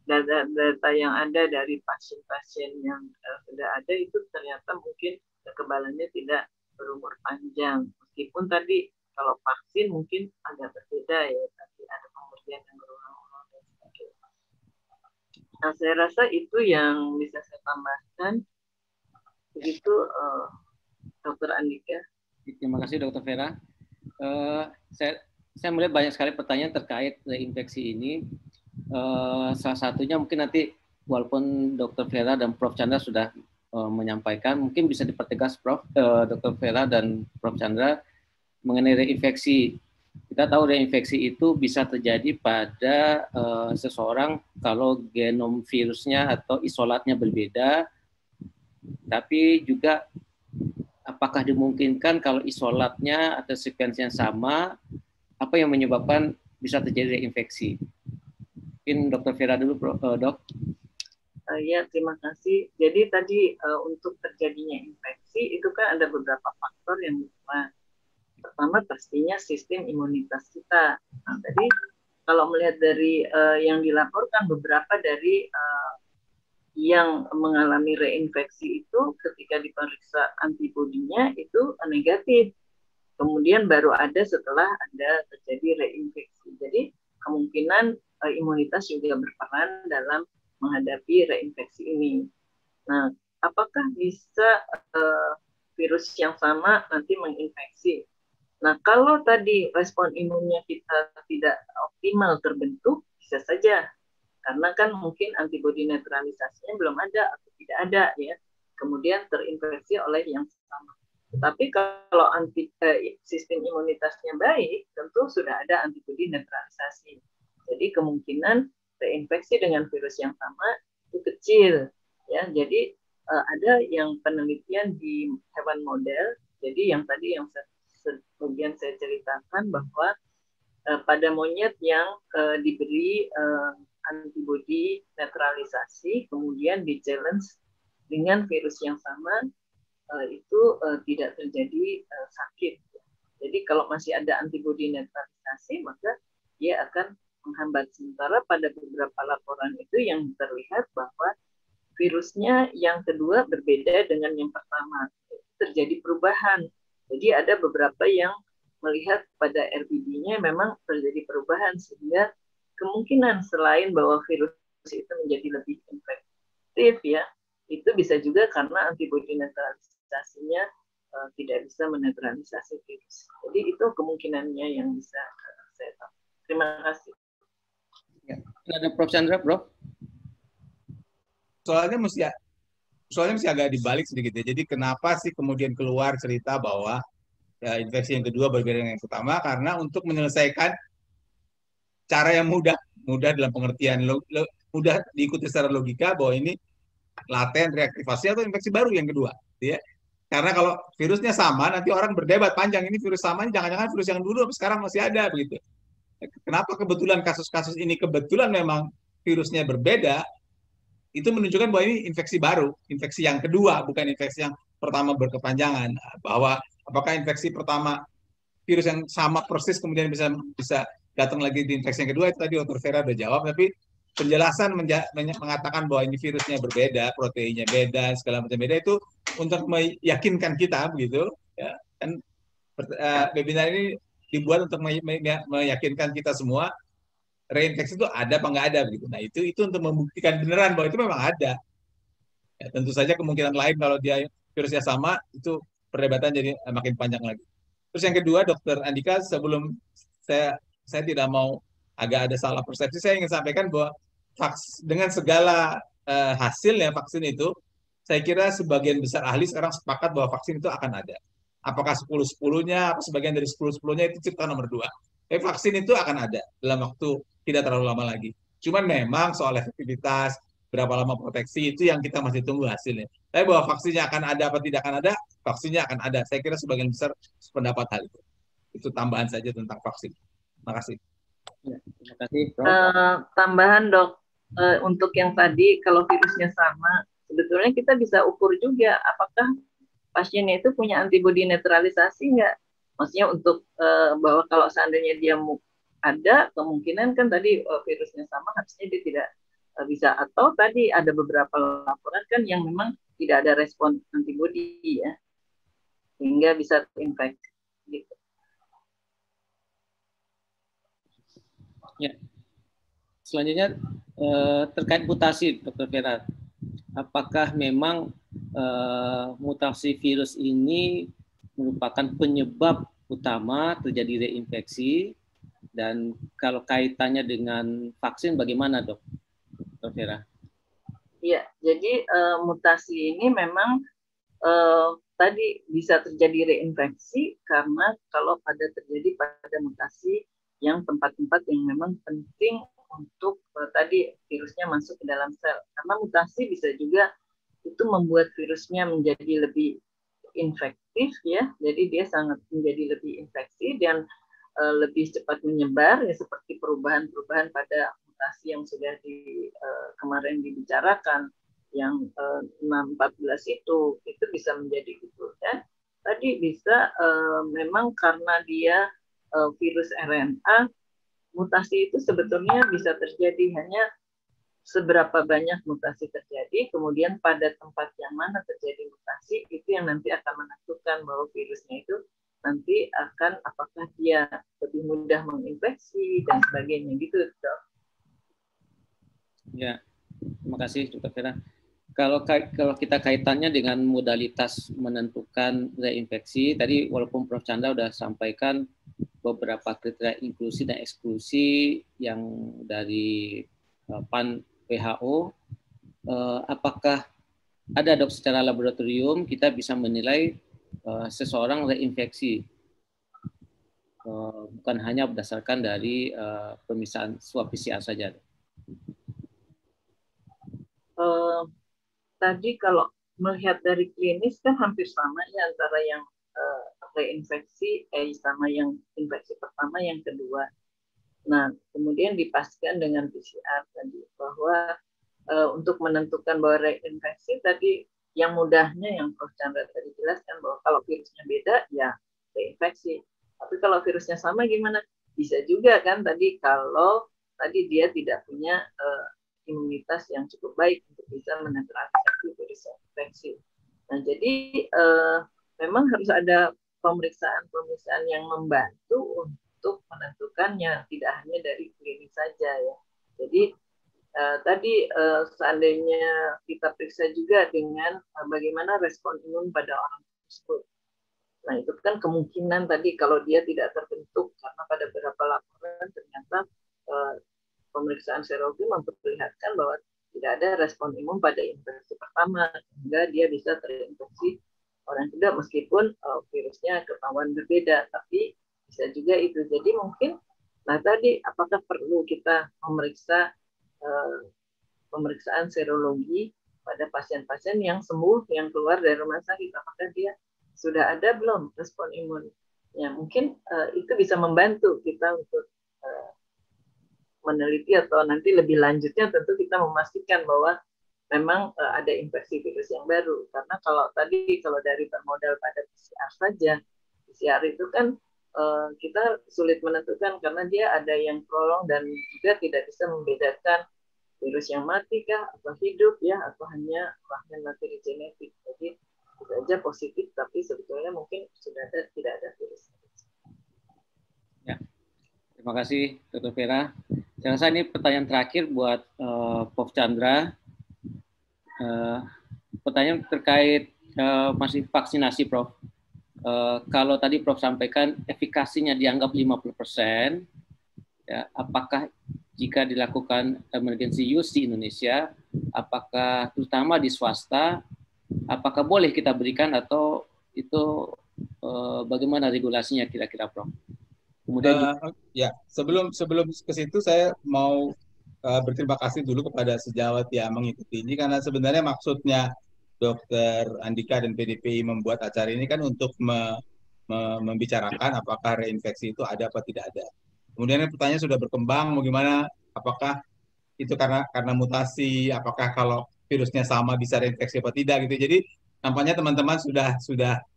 data yang ada dari pasien-pasien yang sudah ada itu ternyata mungkin kekebalannya tidak berumur panjang meskipun tadi kalau vaksin mungkin agak berbeda ya, tapi ada pemberian yang berulang-ulang dan sebagainya. Nah, saya rasa itu yang bisa saya tambahkan. Begitu, Dr. Andika. Terima kasih, Dr. Vera. Saya melihat banyak sekali pertanyaan terkait infeksi ini. Salah satunya mungkin nanti, walaupun Dr. Vera dan Prof. Chandra sudah menyampaikan, mungkin bisa dipertegas Prof. Dr. Vera dan Prof. Chandra mengenai reinfeksi. Kita tahu reinfeksi itu bisa terjadi pada seseorang kalau genom virusnya atau isolatnya berbeda, tapi juga apakah dimungkinkan kalau isolatnya atau sekuensinya sama, apa yang menyebabkan bisa terjadi reinfeksi? Mungkin Dr. Vera dulu, Dok. Ya, terima kasih. Jadi tadi untuk terjadinya infeksi itu kan ada beberapa faktor yang berperan. Pertama pastinya sistem imunitas kita. Nah, tadi kalau melihat dari yang dilaporkan beberapa dari yang mengalami reinfeksi itu ketika diperiksa antibodinya itu negatif. Kemudian baru ada setelah ada terjadi reinfeksi. Jadi kemungkinan imunitas juga berperan dalam menghadapi reinfeksi ini. Nah, apakah bisa virus yang sama nanti menginfeksi? Nah, kalau tadi respon imunnya kita tidak optimal terbentuk, bisa saja. Karena kan mungkin antibodi netralisasinya belum ada atau tidak ada, ya. Kemudian terinfeksi oleh yang sama. Tapi kalau sistem imunitasnya baik, tentu sudah ada antibodi netralisasi. Jadi kemungkinan reinfeksi dengan virus yang sama itu kecil, ya. Jadi ada yang penelitian di hewan model. Jadi yang tadi yang kemudian saya ceritakan bahwa pada monyet yang diberi antibodi netralisasi, kemudian di challenge dengan virus yang sama, itu tidak terjadi sakit. Jadi kalau masih ada antibodi netralisasi, maka dia akan menghambat. Sementara pada beberapa laporan itu yang terlihat bahwa virusnya yang kedua berbeda dengan yang pertama. Terjadi perubahan. Jadi ada beberapa yang melihat pada RBD-nya memang terjadi perubahan, sehingga kemungkinan selain bahwa virus itu menjadi lebih infektif, ya, itu bisa juga karena antibodi netralisasinya tidak bisa menetralisasi virus. Jadi itu kemungkinannya yang bisa saya tahu. Terima kasih. Ya. Ada Prof. Chandra, Prof. Soalnya mesti agak dibalik sedikit ya. Jadi kenapa sih kemudian keluar cerita bahwa ya, infeksi yang kedua berbeda dengan yang pertama? Karena untuk menyelesaikan cara yang mudah dalam pengertian mudah diikuti secara logika bahwa ini laten reaktivasi atau infeksi baru yang kedua, ya. Karena kalau virusnya sama, nanti orang berdebat panjang, ini virus sama, jangan-jangan virus yang dulu sekarang masih ada begitu. Kenapa kebetulan kasus-kasus ini kebetulan memang virusnya berbeda? Itu menunjukkan bahwa ini infeksi baru, infeksi yang kedua, bukan infeksi yang pertama berkepanjangan. Bahwa apakah infeksi pertama virus yang sama persis kemudian bisa datang lagi di infeksi yang kedua, itu tadi Dr. Vera udah jawab, tapi penjelasan mengatakan bahwa ini virusnya berbeda, proteinnya beda, segala macam beda, itu untuk meyakinkan kita begitu, ya. Kan webinar ini dibuat untuk meyakinkan kita semua reinfeksi itu ada apa nggak ada begitu. Nah itu untuk membuktikan beneran bahwa itu memang ada. Ya, tentu saja kemungkinan lain kalau dia virusnya sama, itu perdebatan jadi makin panjang lagi. Terus yang kedua, Dr. Andika, sebelum saya tidak mau agak ada salah persepsi, saya ingin sampaikan bahwa dengan segala hasilnya vaksin itu, saya kira sebagian besar ahli sekarang sepakat bahwa vaksin itu akan ada. Apakah 10-10-nya, apa sebagian dari 10-10-nya, itu cerita nomor 2. Tapi vaksin itu akan ada dalam waktu tidak terlalu lama lagi. Cuman memang soal efektivitas, berapa lama proteksi, itu yang kita masih tunggu hasilnya. Tapi bahwa vaksinnya akan ada apa tidak akan ada, vaksinnya akan ada. Saya kira sebagian besar sependapat hal itu. Itu tambahan saja tentang vaksin. Terima kasih. Ya, terima kasih, Prof. Tambahan, Dok, untuk yang tadi, kalau virusnya sama, sebetulnya kita bisa ukur juga apakah pasiennya itu punya antibodi netralisasi nggak? Maksudnya untuk bahwa kalau seandainya dia ada, kemungkinan kan tadi virusnya sama, harusnya dia tidak bisa. Atau tadi ada beberapa laporan kan yang memang tidak ada respon antibodi, ya, sehingga bisa terinfeksi. Gitu. Ya. Selanjutnya terkait mutasi, Dr. Vera. Apakah memang mutasi virus ini merupakan penyebab utama terjadi reinfeksi, dan kalau kaitannya dengan vaksin bagaimana, Dok? Dr. Vera? Ya, jadi mutasi ini memang tadi bisa terjadi reinfeksi karena kalau terjadi pada mutasi yang tempat-tempat yang memang penting untuk tadi virusnya masuk ke dalam sel. Karena mutasi bisa juga itu membuat virusnya menjadi lebih infektif, ya. Jadi dia sangat menjadi lebih infeksi dan lebih cepat menyebar, ya, seperti perubahan-perubahan pada mutasi yang sudah kemarin dibicarakan yang 614 itu bisa menjadi gitu, ya. Tadi bisa memang karena dia virus RNA, mutasi itu sebetulnya bisa terjadi, hanya seberapa banyak mutasi terjadi, kemudian pada tempat yang mana terjadi mutasi, itu yang nanti akan menentukan bahwa virusnya itu nanti akan apakah dia lebih mudah menginfeksi dan sebagainya gitu, Dok. Ya, terima kasih, Dr. Vera. Kalau kita kaitannya dengan modalitas menentukan reinfeksi, tadi walaupun Prof. Chandra sudah sampaikan beberapa kriteria inklusi dan eksklusi yang dari PAN WHO, apakah ada, Dok, secara laboratorium kita bisa menilai seseorang reinfeksi, bukan hanya berdasarkan dari pemisahan swab PCR saja? Tadi kalau melihat dari klinis kan hampir sama, ya, antara yang reinfeksi sama yang infeksi pertama, yang kedua. Nah, kemudian dipastikan dengan PCR tadi. bahwa untuk menentukan bahwa reinfeksi tadi yang mudahnya yang Prof. Chandra tadi jelaskan bahwa kalau virusnya beda ya reinfeksi. Tapi kalau virusnya sama gimana? Bisa juga kan tadi kalau tadi dia tidak punya imunitas yang cukup baik untuk bisa menetralisasi virus infeksi. Nah, jadi memang harus ada pemeriksaan yang membantu untuk menentukannya, tidak hanya dari klinis saja ya. Jadi tadi seandainya kita periksa juga dengan bagaimana respon imun pada orang tersebut. Nah, itu kan kemungkinan tadi kalau dia tidak terbentuk karena pada beberapa laporan ternyata pemeriksaan serologi memperlihatkan bahwa tidak ada respon imun pada infeksi pertama sehingga dia bisa terinfeksi orang kedua meskipun virusnya ketahuan berbeda, tapi bisa juga itu. Jadi mungkin, nah tadi apakah perlu kita memeriksa pemeriksaan serologi pada pasien-pasien yang sembuh, yang keluar dari rumah sakit, apakah dia sudah ada belum respon imun? Ya, mungkin itu bisa membantu kita untuk meneliti atau nanti lebih lanjutnya tentu kita memastikan bahwa memang ada infeksi virus yang baru. Karena kalau dari bermodal pada PCR saja, PCR itu kan kita sulit menentukan karena dia ada yang prolong dan juga tidak bisa membedakan virus yang mati kah atau hidup ya atau hanya fragmen materi genetik. Jadi bisa saja positif tapi sebetulnya mungkin sudah tidak ada virus. Ya, terima kasih Dr. Vera. Saya rasa ini pertanyaan terakhir buat Prof. Chandra. Pertanyaan terkait masih vaksinasi, Prof. Kalau tadi Prof sampaikan efikasinya dianggap 50%, ya, apakah jika dilakukan emergency use di Indonesia, apakah terutama di swasta, apakah boleh kita berikan atau itu bagaimana regulasinya kira-kira, Prof? Kemudian ya sebelum ke situ saya mau berterima kasih dulu kepada sejawat yang mengikuti ini karena sebenarnya maksudnya Dr. Andika dan PDPI membuat acara ini kan untuk membicarakan apakah reinfeksi itu ada apa tidak ada. Kemudian pertanyaan sudah berkembang bagaimana apakah itu karena mutasi, apakah kalau virusnya sama bisa reinfeksi apa tidak gitu. Jadi nampaknya teman-teman sudah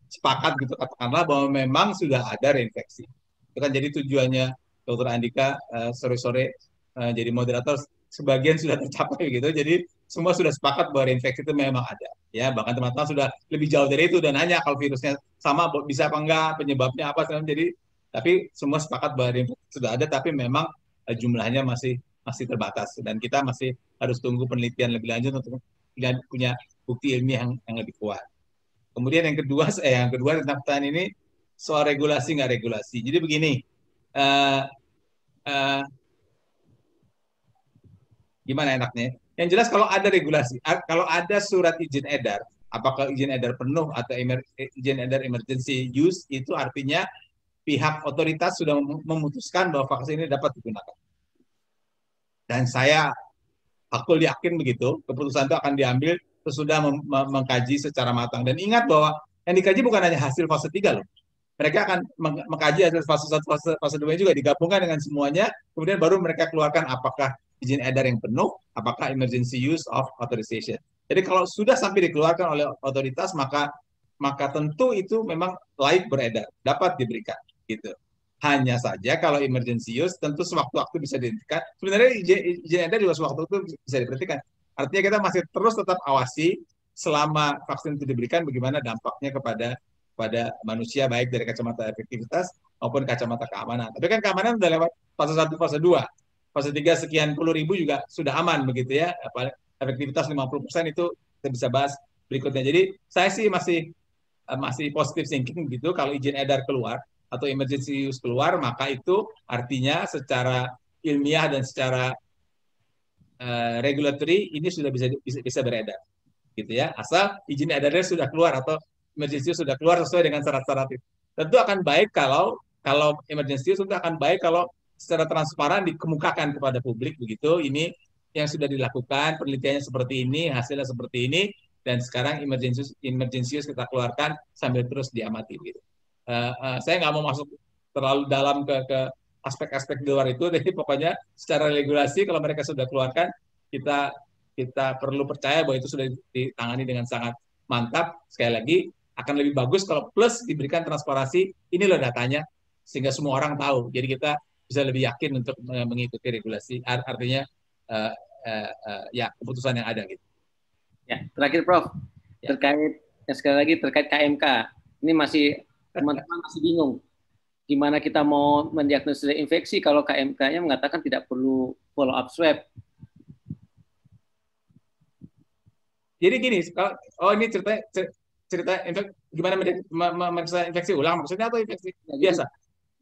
sepakat gitu katakanlah bahwa memang sudah ada reinfeksi. Itu kan jadi tujuannya Dr. Andika sore-sore jadi moderator sebagian sudah tercapai gitu. Jadi semua sudah sepakat bahwa reinfeksi itu memang ada. Ya, bahkan teman-teman sudah lebih jauh dari itu dan nanya kalau virusnya sama bisa apa enggak, penyebabnya apa. Jadi tapi semua sepakat bahwa reinfeksi sudah ada tapi memang jumlahnya masih terbatas dan kita masih harus tunggu penelitian lebih lanjut untuk punya bukti ilmiah yang lebih kuat. Kemudian yang kedua tentang pertanyaan ini soal regulasi nggak regulasi. Jadi begini, gimana enaknya? Yang jelas kalau ada regulasi, kalau ada surat izin edar, apakah izin edar penuh atau izin edar emergency use, itu artinya pihak otoritas sudah memutuskan bahwa vaksin ini dapat digunakan. Dan saya aku yakin begitu, keputusan itu akan diambil sesudah mengkaji secara matang. Dan ingat bahwa yang dikaji bukan hanya hasil fase 3 loh. Mereka akan mengkaji hasil fase 1, fase 2 juga digabungkan dengan semuanya, kemudian baru mereka keluarkan apakah izin edar yang penuh, apakah emergency use of authorization. Jadi kalau sudah sampai dikeluarkan oleh otoritas, maka tentu itu memang layak beredar, dapat diberikan. Gitu. Hanya saja kalau emergency use tentu sewaktu-waktu bisa diberikan. Sebenarnya izin edar juga sewaktu-waktu bisa diberikan. Artinya kita masih terus tetap awasi selama vaksin itu diberikan bagaimana dampaknya kepada manusia baik dari kacamata efektivitas maupun kacamata keamanan. Tapi kan keamanan sudah lewat fase 1, fase 2. Fase 3 sekian puluh ribu juga sudah aman begitu ya. Efektivitas 50% itu kita bisa bahas berikutnya. Jadi saya sih masih positive thinking gitu kalau izin edar keluar atau emergency use keluar, maka itu artinya secara ilmiah dan secara regulatory ini sudah bisa beredar, gitu ya. Asal izin edarnya sudah keluar atau emergency use sudah keluar sesuai dengan syarat-syarat itu. Tentu akan baik kalau emergency use tentu akan baik kalau secara transparan dikemukakan kepada publik begitu. Ini yang sudah dilakukan, penelitiannya seperti ini, hasilnya seperti ini, dan sekarang emergency use kita keluarkan sambil terus diamati gitu. Saya nggak mau masuk terlalu dalam ke aspek-aspek di luar itu, jadi pokoknya secara regulasi kalau mereka sudah keluarkan kita perlu percaya bahwa itu sudah ditangani dengan sangat mantap. Sekali lagi, akan lebih bagus kalau plus diberikan transparansi, ini loh datanya, sehingga semua orang tahu. Jadi kita bisa lebih yakin untuk mengikuti regulasi, artinya ya keputusan yang ada gitu. Ya, terakhir Prof, terkait sekali lagi terkait KMK, ini masih teman-teman masih bingung gimana kita mau mendiagnosis infeksi kalau KMK-nya mengatakan tidak perlu follow up swab. Jadi gini, ini cerita gimana memeriksa infeksi ulang, maksudnya atau infeksi biasa?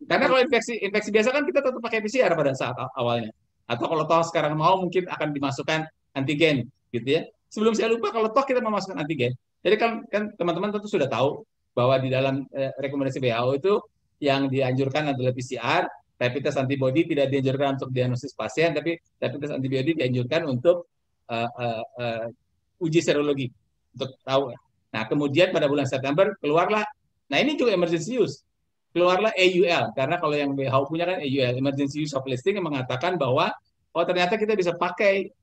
Karena kalau infeksi biasa kan kita tetap pakai PCR pada saat awalnya. Atau kalau toh sekarang mau mungkin akan dimasukkan antigen gitu ya. Sebelum saya lupa, kalau toh kita memasukkan antigen, jadi kan teman-teman tentu sudah tahu bahwa di dalam rekomendasi WHO itu yang dianjurkan adalah PCR, rapid test antibody tidak dianjurkan untuk diagnosis pasien, tapi rapid test antibody dianjurkan untuk uji serologi untuk tahu. Nah, kemudian pada bulan September keluarlah, nah ini juga emergency use, keluarlah AUL, karena kalau yang WHO punya kan AUL, emergency use of listing, yang mengatakan bahwa ternyata kita bisa pakai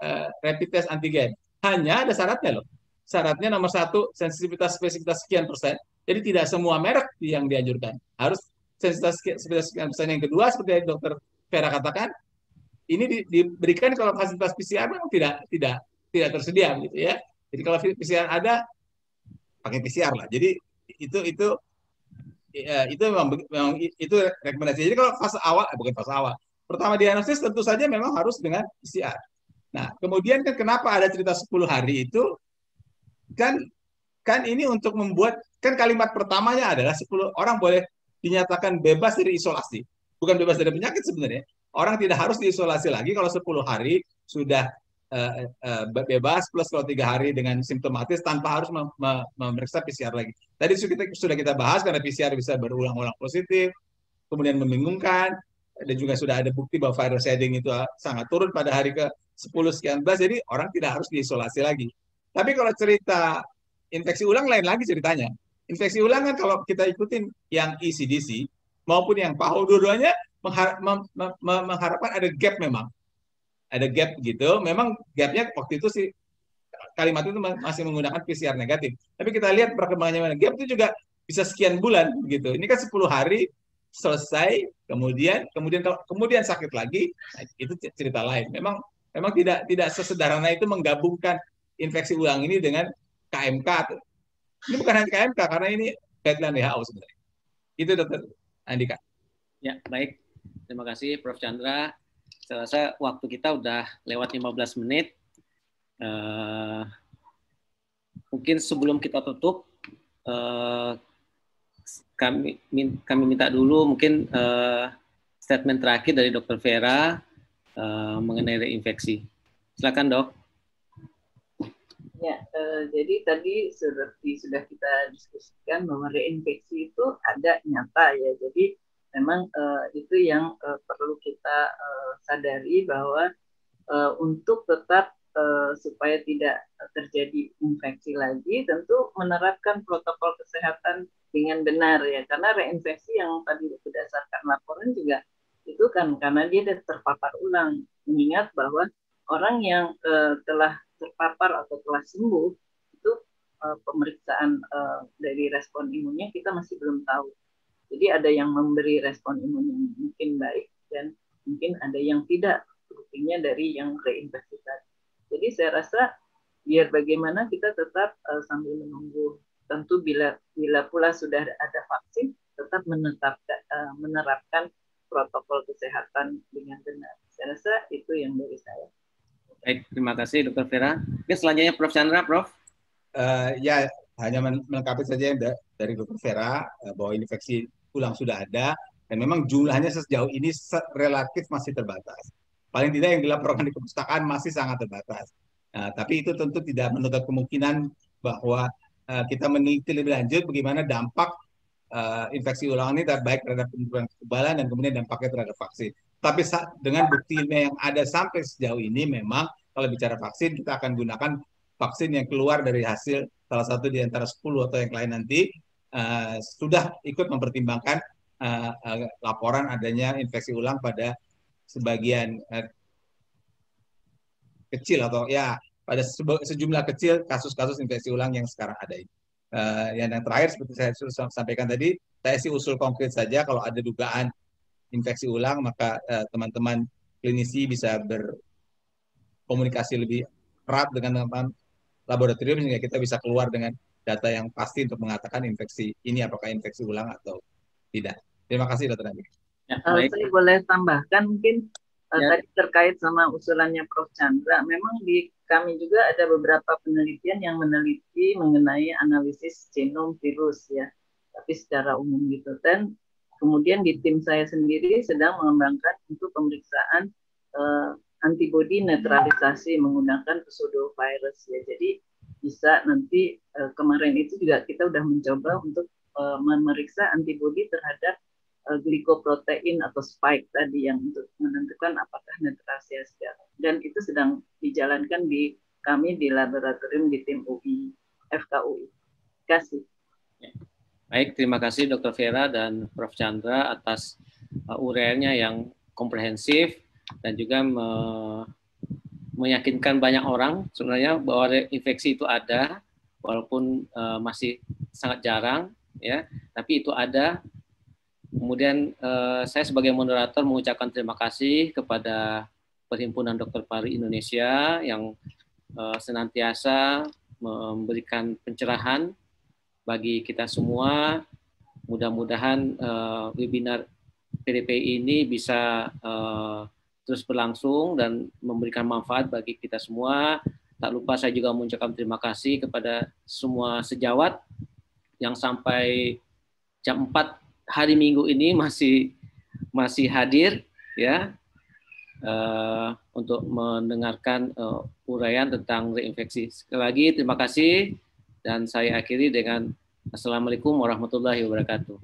rapid test antigen. Hanya ada syaratnya loh. Syaratnya nomor 1, sensitivitas spesifitas sekian persen. Jadi tidak semua merek yang dianjurkan. Harus sensitivitas sekian persen. Yang kedua, seperti yang Dr. Vera katakan, ini diberikan kalau fasilitas PCR memang tidak tersedia gitu ya. Jadi kalau PCR ada, pakai PCR lah. Jadi itu memang itu rekomendasi. Jadi kalau fase awal, bukan fase awal, pertama diagnosis tentu saja memang harus dengan PCR. Nah, kemudian kan kenapa ada cerita 10 hari itu, kan ini untuk membuat, kan kalimat pertamanya adalah 10 orang boleh dinyatakan bebas dari isolasi. Bukan bebas dari penyakit sebenarnya. Orang tidak harus diisolasi lagi kalau 10 hari sudah bebas, plus kalau 3 hari dengan simptomatis tanpa harus memeriksa PCR lagi. Tadi sudah kita bahas karena PCR bisa berulang-ulang positif, kemudian membingungkan, dan juga sudah ada bukti bahwa viral shedding itu sangat turun pada hari ke-10 sekian belas, jadi orang tidak harus diisolasi lagi. Tapi kalau cerita infeksi ulang lain lagi ceritanya. Infeksi ulang kan kalau kita ikutin yang ECDC maupun yang PAHO, dua-duanya mengharapkan ada gap memang. Ada gap gitu, memang gapnya waktu itu sih kalimat itu masih menggunakan PCR negatif. Tapi kita lihat perkembangannya, gap itu juga bisa sekian bulan gitu. Ini kan 10 hari selesai, kemudian sakit lagi, nah, itu cerita lain. Memang tidak sesederhana itu menggabungkan infeksi ulang ini dengan KMK. Ini bukan hanya KMK, karena ini guideline WHO sebenarnya. Itu Dr. Andika. Ya, baik. Terima kasih Prof. Chandra. Saya rasa waktu kita udah lewat 15 menit. Mungkin sebelum kita tutup, kami minta dulu mungkin statement terakhir dari Dr. Vera mengenai reinfeksi. Silakan, Dok. Ya, jadi tadi seperti sudah kita diskusikan bahwa reinfeksi itu ada nyata ya. Jadi memang itu yang perlu kita sadari bahwa untuk tetap supaya tidak terjadi infeksi lagi, tentu menerapkan protokol kesehatan dengan benar ya. Karena reinfeksi yang tadi berdasarkan laporan juga itu kan karena dia terpapar ulang. Mengingat bahwa orang yang telah terpapar atau telah sembuh itu pemeriksaan dari respon imunnya kita masih belum tahu. Jadi ada yang memberi respon imun yang mungkin baik dan mungkin ada yang tidak, buktinya dari yang reinfeksi tadi. Jadi saya rasa biar bagaimana kita tetap sambil menunggu, tentu bila pula sudah ada vaksin, tetap menerapkan protokol kesehatan dengan benar. Saya rasa itu yang dari saya. Baik, terima kasih Dr. Vera. Mungkin selanjutnya Prof. Chandra, Prof. Ya, hanya melengkapi saja yang dari Dr. Vera, bahwa infeksi ulang sudah ada, dan memang jumlahnya sejauh ini relatif masih terbatas. Paling tidak yang dilaporkan di perpustakaan masih sangat terbatas. Nah, tapi itu tentu tidak menutup kemungkinan bahwa kita meneliti lebih lanjut bagaimana dampak infeksi ulang ini baik terhadap penurunan kekebalan dan kemudian dampaknya terhadap vaksin. Tapi dengan bukti yang ada sampai sejauh ini, memang kalau bicara vaksin, kita akan gunakan vaksin yang keluar dari hasil salah satu di antara 10 atau yang lain nanti sudah ikut mempertimbangkan laporan adanya infeksi ulang pada sebagian kecil atau ya pada sejumlah kecil kasus-kasus infeksi ulang yang sekarang ada ini. Yang terakhir seperti saya sudah sampaikan tadi, saya sih usul konkret saja kalau ada dugaan infeksi ulang maka teman-teman klinisi bisa berkomunikasi lebih erat dengan teman-teman laboratorium sehingga kita bisa keluar dengan data yang pasti untuk mengatakan infeksi ini apakah infeksi ulang atau tidak. Terima kasih Dr. Andika. Ya, saya boleh tambahkan mungkin tadi terkait sama usulannya Prof. Chandra, memang di kami juga ada beberapa penelitian yang meneliti mengenai analisis genom virus ya, tapi secara umum gitu. Dan kemudian di tim saya sendiri sedang mengembangkan untuk pemeriksaan antibodi netralisasi menggunakan pseudovirus ya. Jadi bisa nanti kemarin itu juga kita sudah mencoba untuk memeriksa antibodi terhadap glikoprotein atau spike tadi yang untuk menentukan apakah netralisasi dan itu sedang dijalankan di kami di laboratorium di tim UI FKUI. Terima kasih. Baik, terima kasih Dr. Vera dan Prof. Chandra atas uraiannya yang komprehensif dan juga meyakinkan banyak orang sebenarnya bahwa infeksi itu ada walaupun masih sangat jarang ya, tapi itu ada. Kemudian saya sebagai moderator mengucapkan terima kasih kepada Perhimpunan Dokter Paru Indonesia yang senantiasa memberikan pencerahan bagi kita semua. Mudah-mudahan webinar PDPI ini bisa terus berlangsung dan memberikan manfaat bagi kita semua. Tak lupa saya juga mengucapkan terima kasih kepada semua sejawat yang sampai jam 4 hari Minggu ini masih hadir ya untuk mendengarkan uraian tentang reinfeksi. Sekali lagi terima kasih dan saya akhiri dengan Assalamualaikum warahmatullahi wabarakatuh.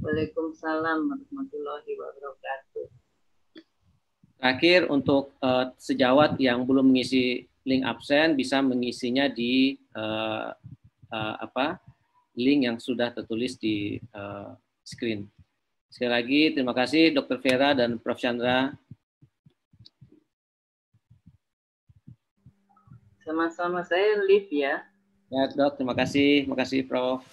Waalaikumsalam warahmatullahi wabarakatuh. Terakhir untuk sejawat yang belum mengisi link absen bisa mengisinya di link yang sudah tertulis di screen. Sekali lagi terima kasih Dr. Vera dan Prof. Chandra. Sama-sama, saya live ya. Ya Dok, terima kasih Prof.